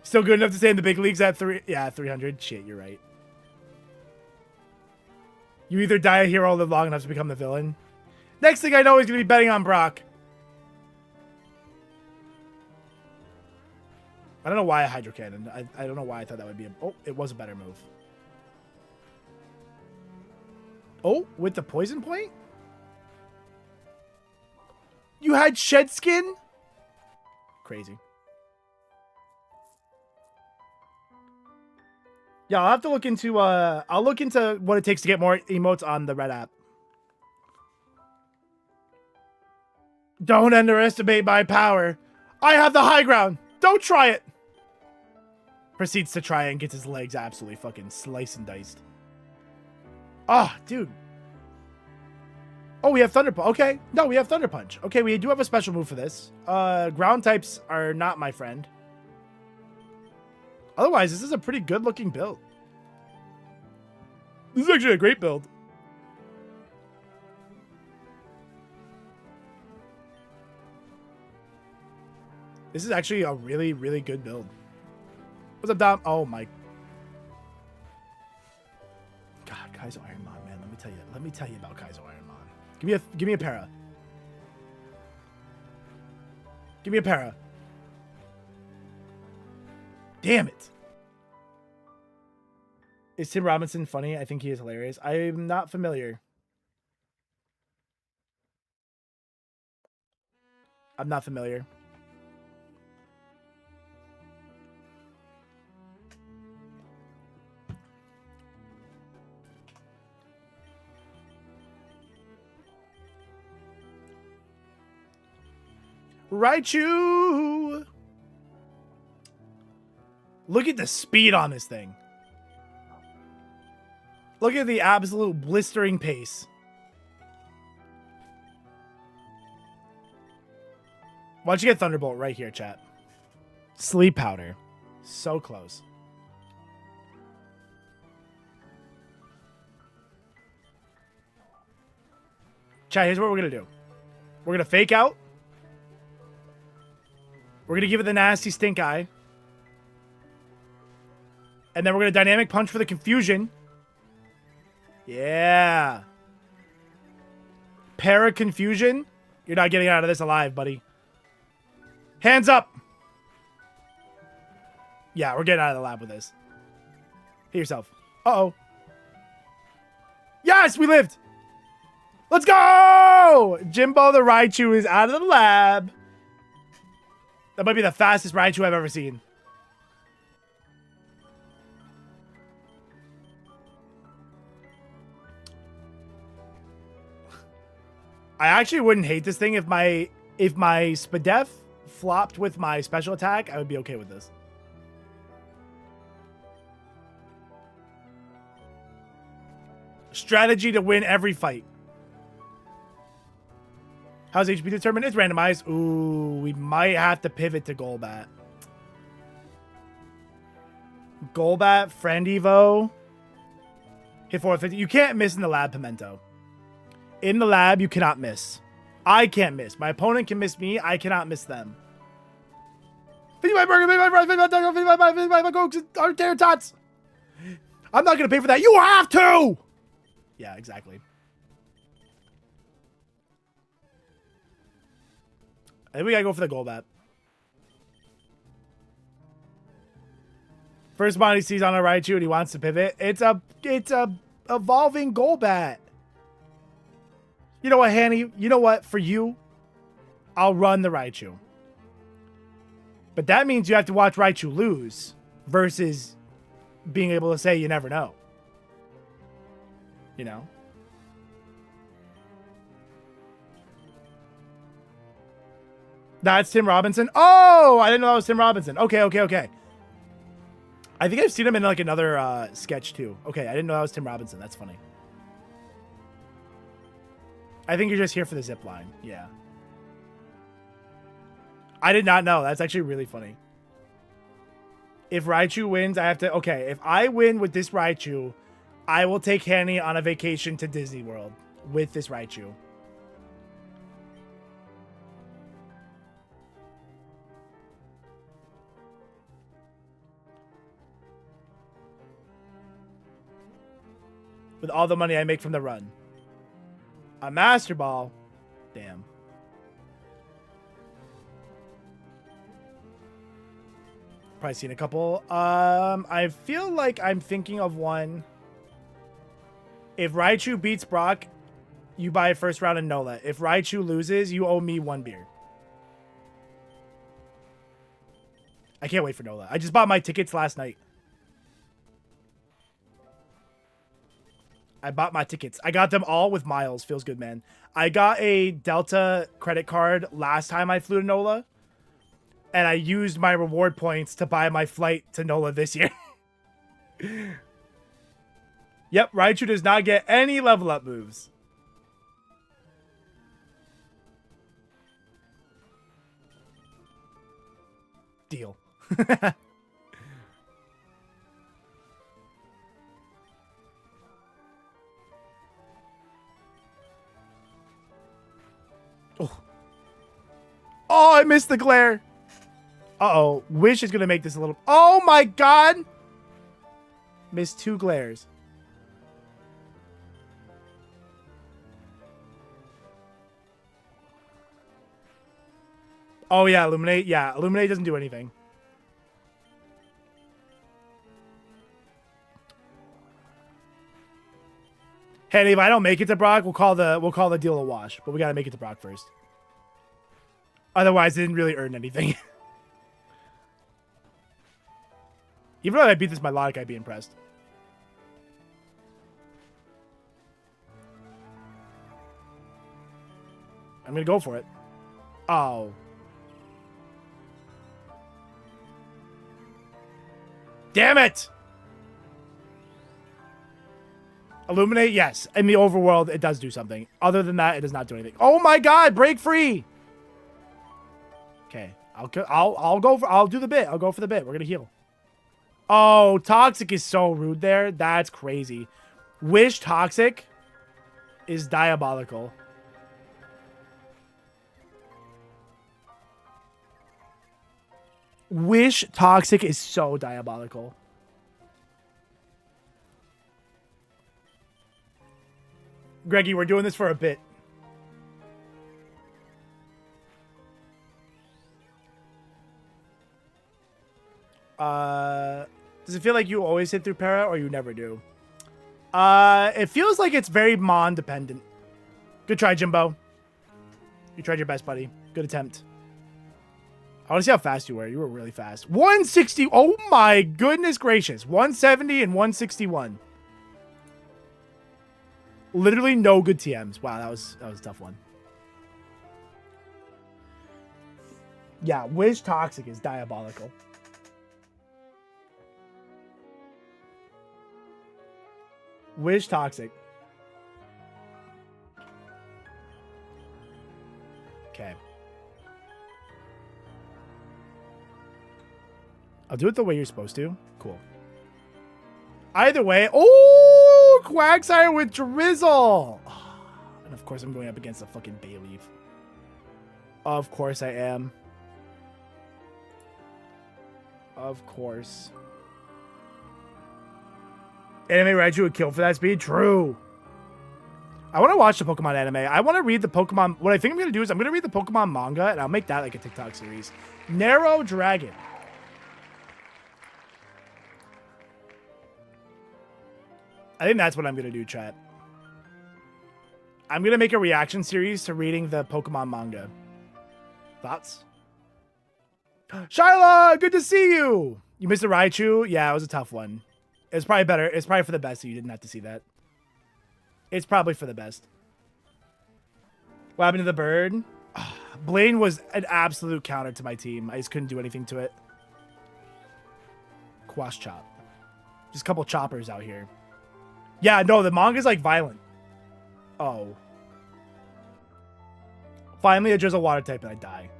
Still good enough to stay in the big leagues at 300. Shit, you're right. You either die a hero or live long enough to become the villain. Next thing I know, he's going to be betting on Brock. I don't know why a Hydro Cannon. I don't know why I thought that would be a... Oh, it was a better move. Oh, with the poison point? You had Shed Skin? Crazy. Yeah, I'll have to look into... I'll look into what it takes to get more emotes on the Red app. Don't underestimate my power. I have the high ground. Don't try it. Proceeds to try and gets his legs absolutely fucking sliced and diced. Ah, oh, dude. Oh, we have Thunder Punch. Okay. No, we have Thunder Punch. Okay, we do have a special move for this. Ground types are not my friend. Otherwise, this is a pretty good looking build. This is actually a great build. This is actually a really, really good build. What's up, Dom? Oh my God, KAIZO IronMon, man. Let me tell you about KAIZO IronMon. Give me a para. Give me a para. Damn it. Is Tim Robinson funny? I think he is hilarious. I'm not familiar. I'm not familiar. Raichu! Look at the speed on this thing. Look at the absolute blistering pace. Why don't you get Thunderbolt right here, chat? Sleep Powder. So close. Chat, here's what we're going to do. We're going to fake out. We're going to give it the nasty stink eye. And then we're going to dynamic punch for the confusion. Yeah. Para confusion. You're not getting out of this alive, buddy. Hands up. Yeah, we're getting out of the lab with this. Hit yourself. Uh-oh. Yes, we lived. Let's go! Jimbo the Raichu is out of the lab. That might be the fastest Raichu I've ever seen. I actually wouldn't hate this thing if my Spadef flopped with my special attack. I would be okay with this. Strategy to win every fight. How's HP determined? It's randomized. Ooh, we might have to pivot to Golbat. Golbat, Friend Evo. Hit 450. You can't miss in the lab, Pimento. In the lab, you cannot miss. I can't miss. My opponent can miss me. I cannot miss them. 55 burger, 55 fries, 55 taco, 55 cokes, our tater tots. I'm not going to pay for that. You have to! Yeah, exactly. I think we gotta go for the Golbat. First one he sees on a Raichu and he wants to pivot. It's a evolving Golbat. You know what, Hanny? You know what? For you, I'll run the Raichu. But that means you have to watch Raichu lose versus being able to say you never know. You know? That's Tim Robinson. Oh, I didn't know that was Tim Robinson. Okay. I think I've seen him in like another sketch too. Okay, I didn't know that was Tim Robinson. That's funny. I think you're just here for the zip line. Yeah. I did not know. That's actually really funny. If Raichu wins, I have to... Okay, if I win with this Raichu, I will take Hanny on a vacation to Disney World with this Raichu. With all the money I make from the run. A Master Ball? Damn. Probably seen a couple. I feel like I'm thinking of one. If Raichu beats Brock, you buy a first round in Nola. If Raichu loses, you owe me 1 beer. I can't wait for Nola. I just bought my tickets last night. I bought my tickets. I got them all with miles. Feels good, man. I got a Delta credit card last time I flew to NOLA. And I used my reward points to buy my flight to NOLA this year. Yep, Raichu does not get any level up moves. Deal. Oh. Oh, I missed the glare. Uh-oh. Wish is going to make this a little... Oh, my God. Missed 2 glares. Oh, yeah. Illuminate. Yeah, Illuminate doesn't do anything. Hey, if I don't make it to Brock, we'll call the deal a wash. But we got to make it to Brock first. Otherwise, it didn't really earn anything. Even though I beat this by logic, I'd be impressed. I'm going to go for it. Oh. Damn it! Illuminate, yes. In the overworld, it does do something. Other than that, it does not do anything. Oh my God! Break free! Okay, I'll do the bit. I'll go for the bit. We're gonna heal. Oh, Toxic is so rude there. That's crazy. Wish Toxic is diabolical. Wish Toxic is so diabolical. Greggy, we're doing this for a bit. Does it feel like you always hit through para or you never do? It feels like it's very Mon dependent. Good try, Jimbo. You tried your best, buddy. Good attempt. I want to see how fast you were. You were really fast. 160. Oh my goodness gracious. 170 and 161. Literally no good TMs. Wow, that was a tough one. Yeah, Wish Toxic is diabolical. Wish Toxic. Okay. I'll do it the way you're supposed to. Cool. Either way. Oh, Quagsire with Drizzle. And of course I'm going up against a fucking Bayleaf. Of course I am. Of course. Anime Raichu would kill for that speed? True. I want to watch the Pokemon anime. I want to read the Pokemon. What I think I'm going to do is I'm going to read the Pokemon manga and I'll make that like a TikTok series. Narrow Dragon. I think that's what I'm going to do, chat. I'm going to make a reaction series to reading the Pokemon manga. Thoughts? Shyla, good to see you. You missed a Raichu? Yeah, it was a tough one. It's probably better. It's probably for the best that you didn't have to see that. It's probably for the best. What happened to the bird? Blaine was an absolute counter to my team. I just couldn't do anything to it. Quash Chop. Just a couple choppers out here. Yeah, no, the manga's like violent. Oh. Finally, a Drizzle water type and I die.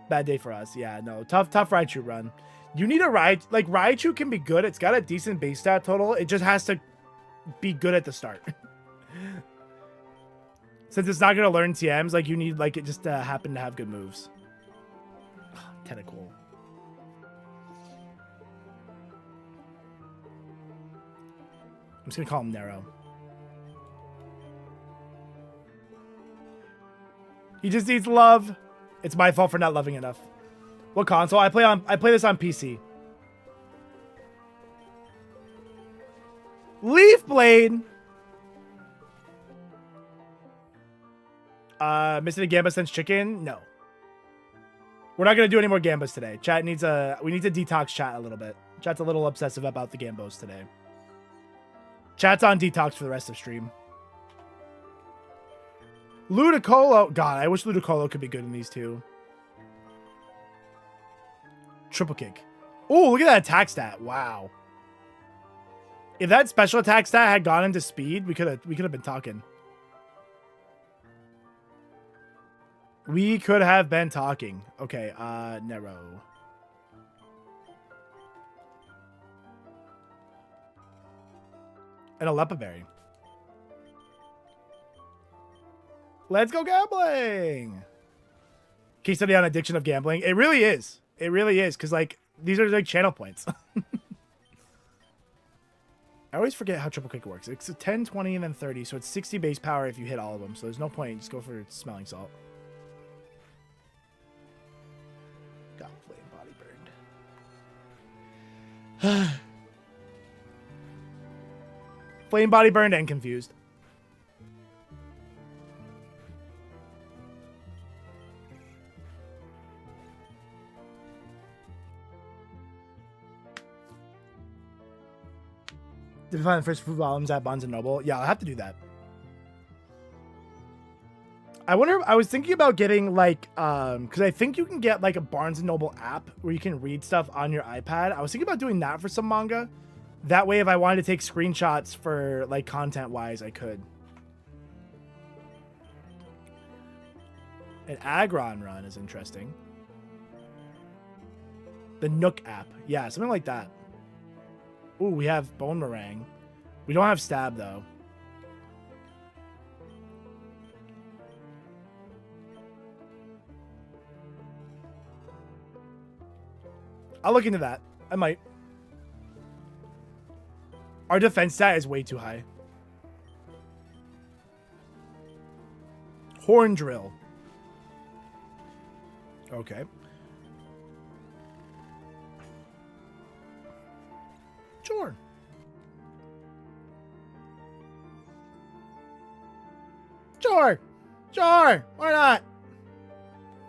Bad day for us. Yeah, no. Tough Raichu run. You need a Raichu. Like, Raichu can be good. It's got a decent base stat total. It just has to be good at the start. Since it's not going to learn TMs, like, you need, like, it just to happen to have good moves. Tentacle. I'm just going to call him Narrow. He just needs love. It's my fault for not loving enough. What console? I play this on PC. Leaf Blade. Missing a Gamba since chicken? No. We're not gonna do any more Gambas today. Chat needs we need to detox chat a little bit. Chat's a little obsessive about the Gambos today. Chat's on detox for the rest of stream. Ludicolo. God, I wish Ludicolo could be good in these two. Triple kick. Oh, look at that attack stat. Wow. If that special attack stat had gone into speed, we could have been talking. We could have been talking. Okay, Nero. And a Lepa Berry. Let's go gambling. Case study on addiction of gambling. It really is. It really is. Because, like, these are, like, channel points. I always forget how triple kick works. It's a 10, 20, and then 30. So it's 60 base power if you hit all of them. So there's no point. Just go for smelling salt. Got flame body burned. Flame body burned and confused. Did we find the first food volumes at Barnes & Noble? Yeah, I'll have to do that. I wonder, I was thinking about getting like, because I think you can get like a Barnes & Noble app where you can read stuff on your iPad. I was thinking about doing that for some manga. That way, if I wanted to take screenshots for like content-wise, I could. An Agron run is interesting. The Nook app. Yeah, something like that. Ooh, we have Bone Meringue. We don't have Stab, though. I'll look into that. I might. Our defense stat is way too high. Horn Drill. Okay. Sure. Sure. Sure. Why not?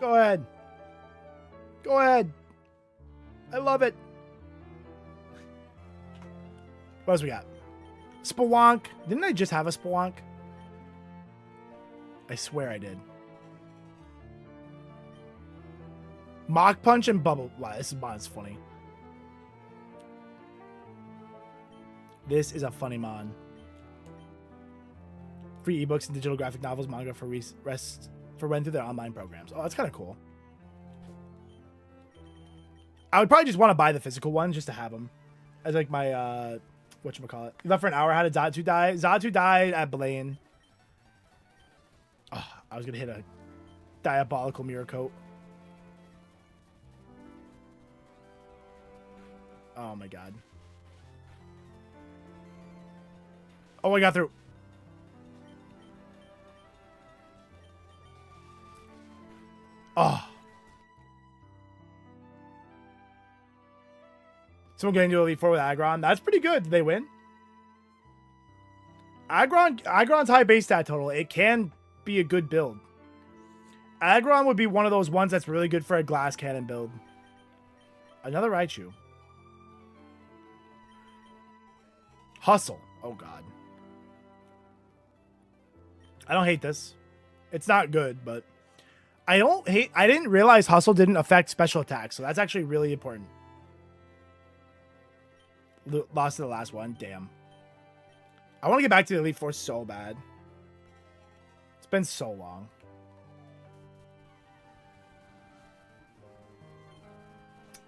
Go ahead. Go ahead. I love it. What else we got? Spelonk. Didn't I just have a Spelonk? I swear I did. Mach Punch and Bubble. Wow, this is funny. This is a funny mon. Free ebooks and digital graphic novels, manga for rent through their online programs. Oh, that's kind of cool. I would probably just want to buy the physical ones just to have them as like my whatchamacallit. You left for an hour. How did Zatu die? Zatu died at Blaine. Oh, I was gonna hit a diabolical mirror coat. Oh my god. Oh, I got through. Oh. Someone getting to Elite Four with Agron. That's pretty good. Did they win? Agron's high base stat total. It can be a good build. Agron would be one of those ones that's really good for a glass cannon build. Another Raichu. Hustle. Oh, God. I don't hate this. It's not good, but I didn't realize Hustle didn't affect special attacks, so that's actually really important. Lost to the last one. Damn. I want to get back to the Elite Four so bad. It's been so long.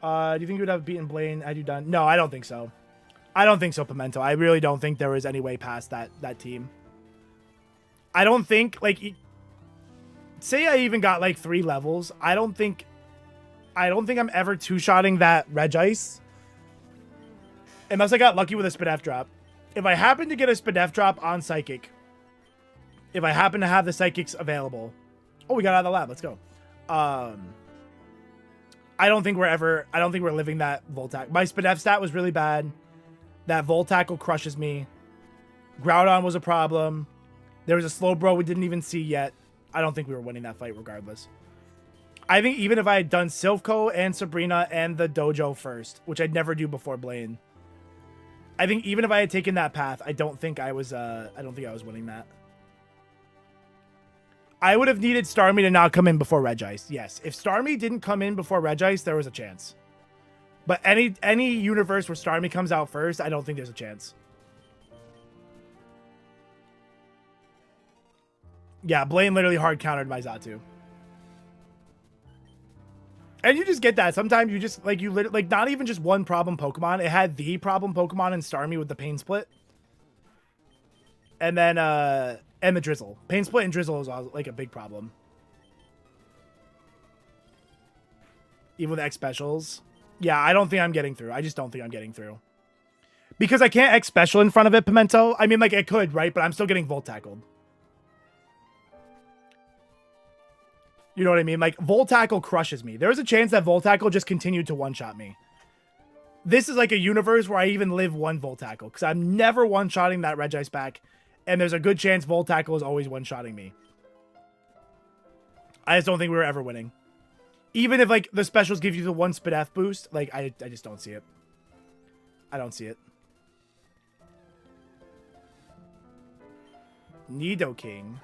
Do you think you would have beaten Blaine had you done? No, I don't think so. I don't think so, Pimento. I really don't think there was any way past that team. I don't think, like, say I even got, like, 3 levels. I don't think I'm ever two-shotting that Regice. Unless I got lucky with a Spadef drop. If I happen to get a Spadef drop on Psychic, if I happen to have the Psychics available. Oh, we got out of the lab. Let's go. I don't think we're living that Voltac. My Spadef stat was really bad. That Voltackle crushes me. Groudon was a problem. There was a Slowbro we didn't even see yet. I don't think we were winning that fight regardless. I think even if I had done Silpho and Sabrina and the Dojo first, which I'd never do before Blaine, I think even if I had taken that path, I don't think I was winning that. I would have needed Starmie to not come in before Regice. Yes, if Starmie didn't come in before Regice, there was a chance. But any universe where Starmie comes out first, I don't think there's a chance. Yeah, Blaine literally hard countered my Xatu. And you just get that. Sometimes you just, like, you literally, like, not even just one problem Pokemon. It had the problem Pokemon in Starmie with the Pain Split. And then, and the Drizzle. Pain Split and Drizzle is, like, a big problem. Even with X Specials. Yeah, I don't think I'm getting through. I just don't think I'm getting through. Because I can't X Special in front of it, Pimento. I mean, like, it could, right? But I'm still getting Volt Tackled. You know what I mean? Like, Volt Tackle crushes me. There was a chance that Volt Tackle just continued to one-shot me. This is like a universe where I even live one Volt Tackle. Because I'm never one-shotting that Regice back. And there's a good chance Volt Tackle is always one-shotting me. I just don't think we were ever winning. Even if, like, the specials give you the one Spadef boost, like, I just don't see it. I don't see it. Nidoking.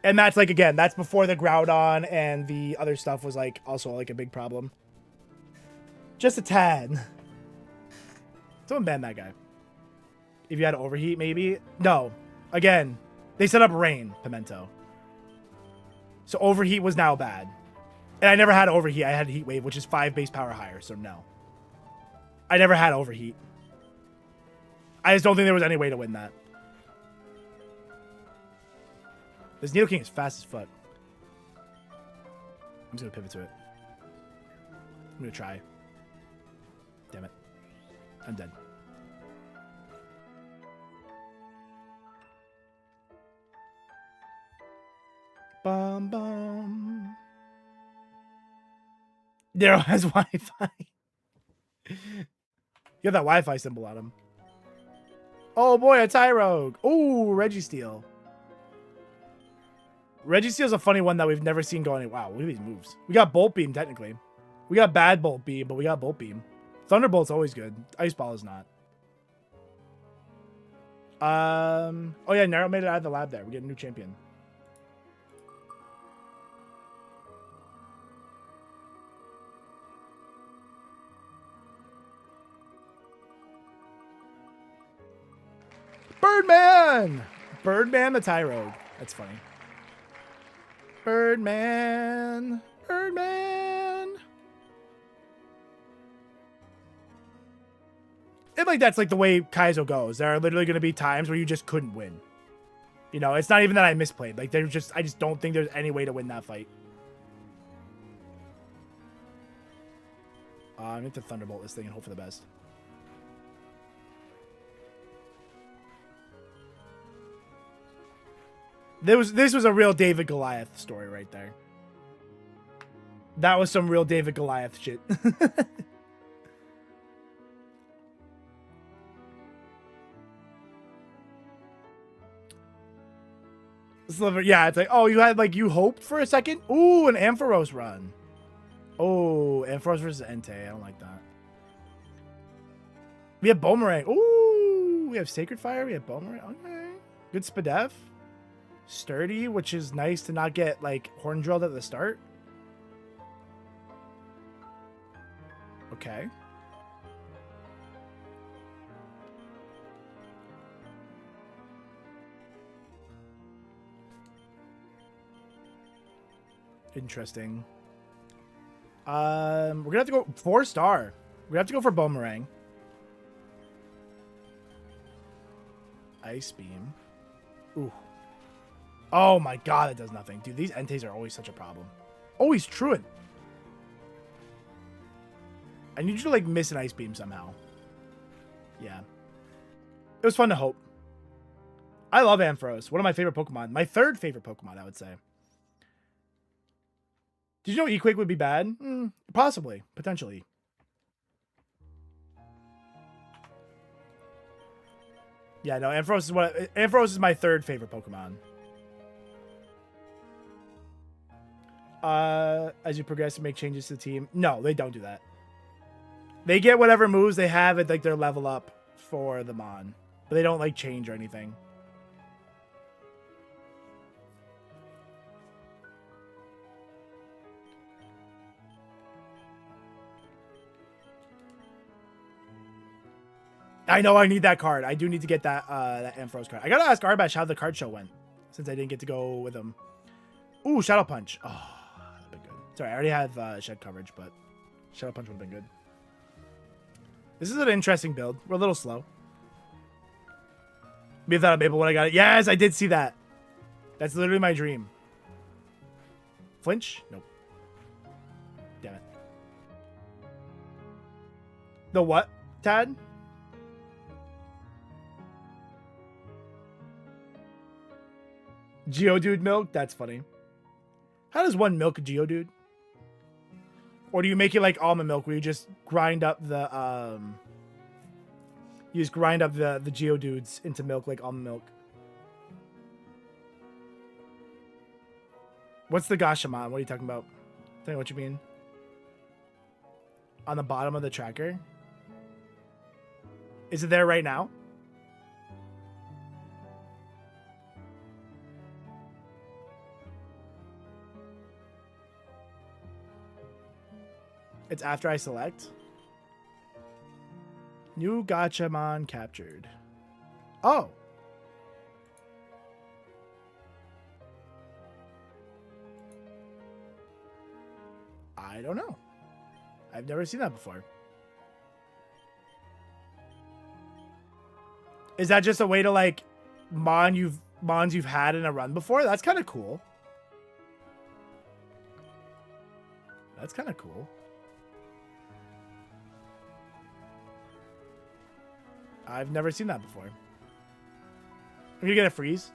And that's, like, again, that's before the Groudon and the other stuff was, like, also, like, a big problem. Just a tad. Someone ban that guy. If you had Overheat, maybe? No. Again, they set up Rain, Pimento. So Overheat was now bad. And I never had Overheat. I had Heat Wave, which is 5 base power higher, so no. I never had Overheat. I just don't think there was any way to win that. This Nidoking is fast as fuck. I'm just going to pivot to it. I'm going to try. Damn it. I'm dead. Bum bum. Nero has Wi-Fi. You have that Wi-Fi symbol on him. Oh boy, a Tyrogue. Ooh, Registeel. Registeel's a funny one that we've never seen go any. Wow, look at these moves. We got Bolt Beam, technically. We got bad Bolt Beam, but we got Bolt Beam. Thunderbolt's always good. Ice Ball is not. Oh yeah, Nero made it out of the lab there. We get a new champion. Birdman! Birdman the Tyrogue. That's funny. Birdman. Birdman. And like that's like the way KAIZO goes. There are literally going to be times where you just couldn't win. You know, it's not even that I misplayed. Like there's just, I just don't think there's any way to win that fight. I need to Thunderbolt this thing and hope for the best. This was a real David Goliath story right there. That was some real David Goliath shit. Yeah, it's like, oh, you had, like, you hoped for a second? Ooh, an Ampharos run. Oh, Ampharos versus Entei. I don't like that. We have Boomerang. Ooh, we have Sacred Fire. We have Boomerang. Okay. Good Spadef. Sturdy, which is nice to not get, like, Horn Drilled at the start. Okay. Interesting. We're gonna have to go 4-star. We're gonna have to go for Boomerang. Ice Beam. Ooh. Oh my god, it does nothing. Dude, these Enteis are always such a problem. Oh, he's Truant. I need you to, like, miss an Ice Beam somehow. Yeah. It was fun to hope. I love Ampharos. One of my favorite Pokemon. My third favorite Pokemon, I would say. Did you know Equake would be bad? Possibly. Potentially. Yeah, no, Ampharos is my third favorite Pokemon. As you progress and make changes to the team. No, they don't do that. They get whatever moves they have at, like, their level up for the Mon. But they don't, like, change or anything. I know I need that card. I do need to get that that Ampharos card. I gotta ask Arbash how the card show went, since I didn't get to go with him. Ooh, Shadow Punch. Oh, that'd be good. Sorry, I already have shed coverage, but Shadow Punch would have been good. This is an interesting build. We're a little slow. Me thought I'm able when I got it. Yes, I did see that. That's literally my dream. Flinch? Nope. Damn it. The what, Tad? Geodude milk? That's funny. How does one milk a Geodude? Or do you make it like almond milk where you just grind up the you just grind up the Geodudes into milk like almond milk? What's the Gashamon? What are you talking about? Tell me what you mean. On the bottom of the tracker? Is it there right now? It's after I select. New Gachamon captured. Oh. I don't know. I've never seen that before. Is that just a way to like mons you've had in a run before? That's kind of cool. That's kind of cool. I've never seen that before. I'm gonna get a freeze.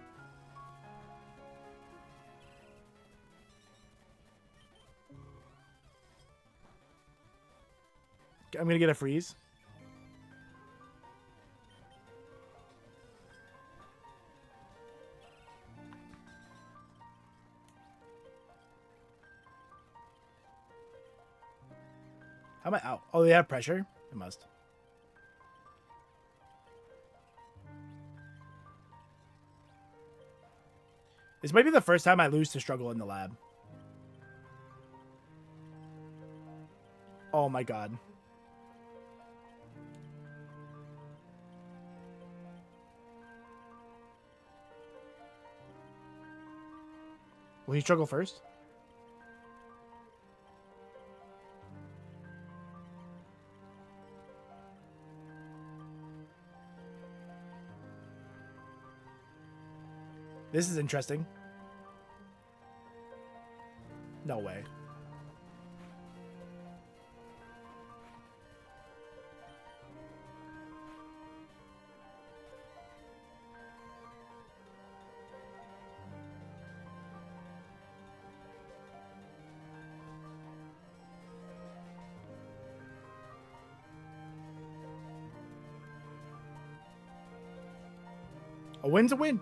I'm gonna get a freeze. How am I out? Oh, they have pressure? It must. This might be the first time I lose to struggle in the lab. Oh my god. Will he struggle first? This is interesting. No way. A win's a win.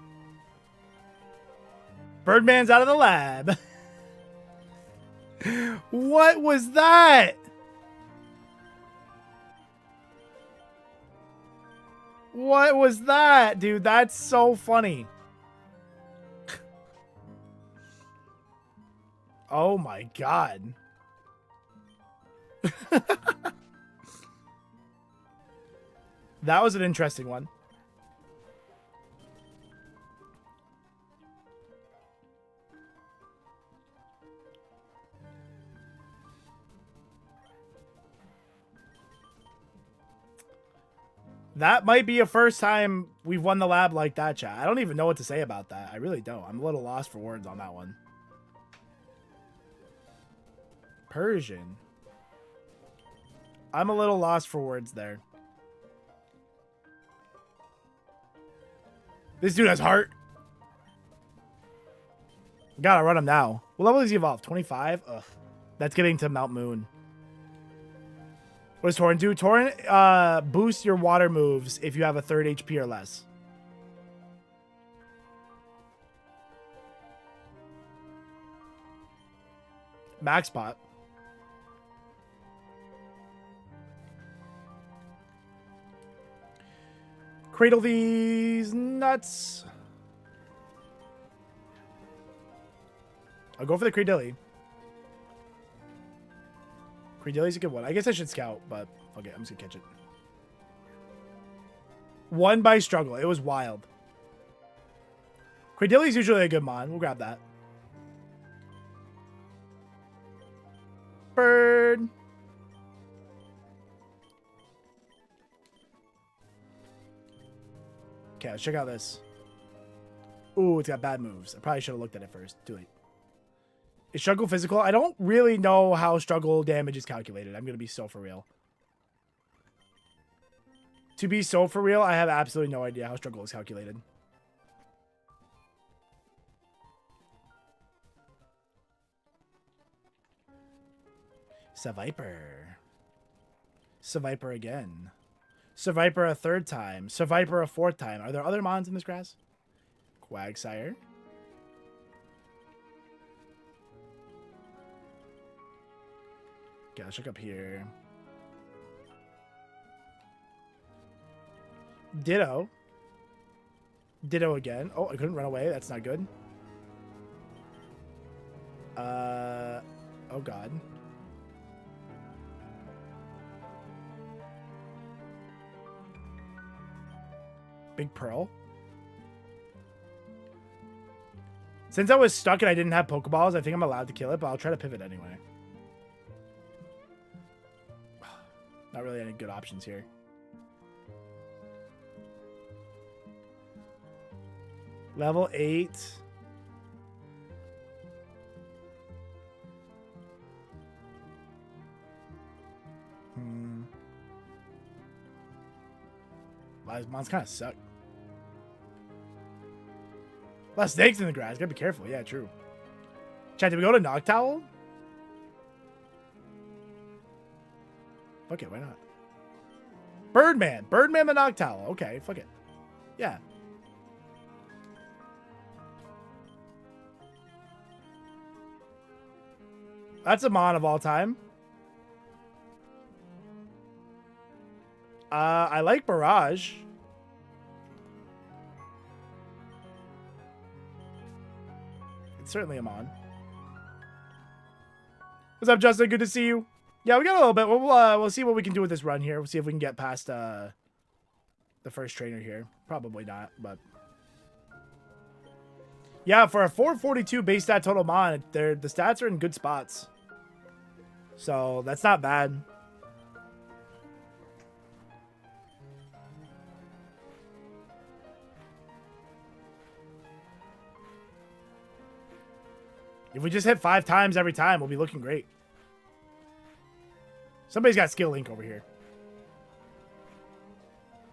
Birdman's out of the lab. What was that? What was that, dude? That's so funny. Oh my god. That was an interesting one. That might be a first time we've won the lab like that, chat. I don't even know what to say about that. I really don't. I'm a little lost for words on that one. Persian. I'm a little lost for words there. This dude has heart. Gotta run him now. What level is he evolved? 25? Ugh. That's getting to Mount Moon. What does Torrent do? Torrent boosts your water moves if you have a 3rd HP or less. Max pot. Cradle these nuts. I'll go for the Cradilly. Cradilly's a good one. I guess I should scout, but okay, I'm just gonna catch it. Won by struggle. It was wild. Credilli's usually a good mon. We'll grab that. Bird. Okay, let's check out this. Ooh, it's got bad moves. I probably should have looked at it first. Too late. Is struggle physical? I don't really know how struggle damage is calculated. I'm going to be so for real. To be so for real, I have absolutely no idea how struggle is calculated. Survivor. Survivor again. Survivor a third time. Survivor a fourth time. Are there other mons in this grass? Quagsire. Okay, let's check up here. Ditto. Ditto again. Oh, I couldn't run away. That's not good. Oh god. Big Pearl. Since I was stuck and I didn't have Pokeballs, I think I'm allowed to kill it, but I'll try to pivot anyway. Not really any good options here. Level 8. Wow, these mons kind of suck. A lot of snakes in the grass. Gotta be careful. Yeah, true. Chat, did we go to Noctowl? Fuck it, why not? Birdman. Birdman the Noctowl. Okay, fuck it. Yeah. That's a mon of all time. I like Barrage. It's certainly a mon. What's up, Justin? Good to see you. Yeah, we got a little bit. We'll see what we can do with this run here. We'll see if we can get past the first trainer here. Probably not, but yeah, for a 442 base stat total mon, the stats are in good spots. So that's not bad. If we just hit 5 times every time, we'll be looking great. Somebody's got skill link over here.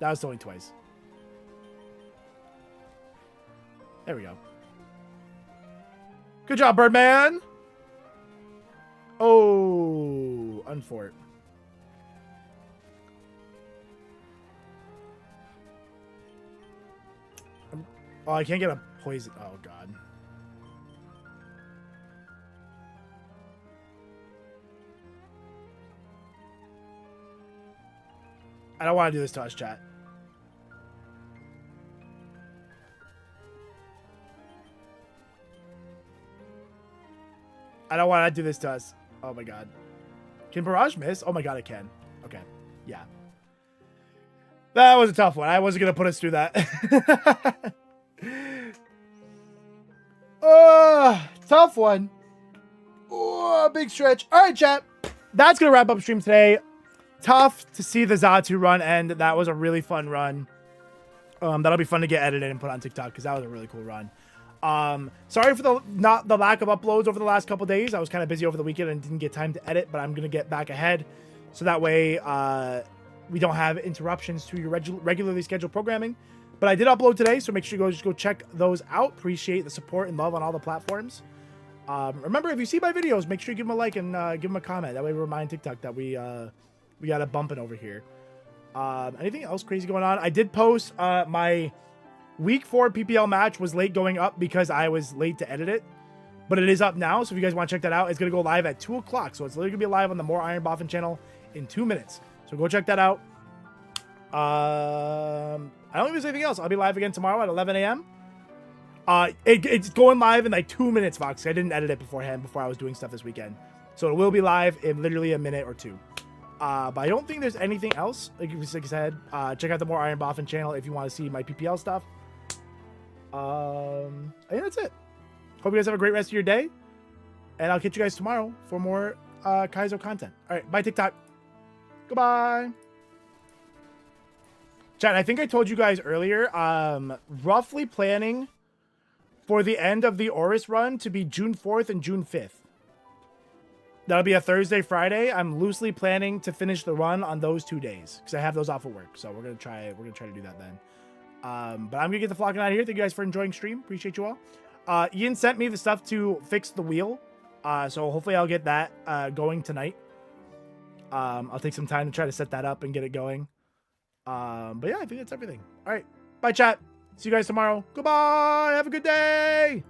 That was only twice. There we go. Good job, Birdman. Oh, unfort. Oh, I can't get a poison. Oh, God. I don't want to do this to us, chat. I don't want to do this to us. Oh my god. Can Barrage miss? Oh my god, it can. Okay. Yeah. That was a tough one. I wasn't going to put us through that. Oh, tough one. Oh, big stretch. All right, chat. That's going to wrap up stream today. Tough to see the Xatu run end. That was a really fun run. That'll be fun to get edited and put on TikTok because that was a really cool run. Sorry for the lack of uploads over the last couple days. I was kind of busy over the weekend and didn't get time to edit, but I'm gonna get back ahead so that way we don't have interruptions to your regularly scheduled programming. But I did upload today, so make sure you just go check those out. Appreciate the support and love on all the platforms. Remember, if you see my videos, make sure you give them a like and give them a comment. That way we remind TikTok that we got a bumping over here. Anything else crazy going on? I did post my week 4 PPL match was late going up because I was late to edit it, but it is up now. So if you guys want to check that out, it's going to go live at 2 o'clock. So it's literally going to be live on the More IronBoffin channel in 2 minutes. So go check that out. I don't think there's anything else. I'll be live again tomorrow at 11 a.m. It's going live in like 2 minutes, Fox. I didn't edit it beforehand before I was doing stuff this weekend. So it will be live in literally a minute or two. But I don't think there's anything else. Like I said, check out the more IronBoffin channel if you want to see my PPL stuff. I think that's it. Hope you guys have a great rest of your day. And I'll catch you guys tomorrow for more KAIZO content. All right, bye TikTok. Goodbye. Chat, I think I told you guys earlier, roughly planning for the end of the Oris run to be June 4th and June 5th. That'll be a Thursday, Friday. I'm loosely planning to finish the run on those 2 days because I have those off of work. So we're gonna try to do that then. But I'm gonna get the flocking out of here. Thank you guys for enjoying stream. Appreciate you all. Ian sent me the stuff to fix the wheel. So hopefully I'll get that going tonight. I'll take some time to try to set that up and get it going. But yeah, I think that's everything. All right. Bye, chat. See you guys tomorrow. Goodbye. Have a good day.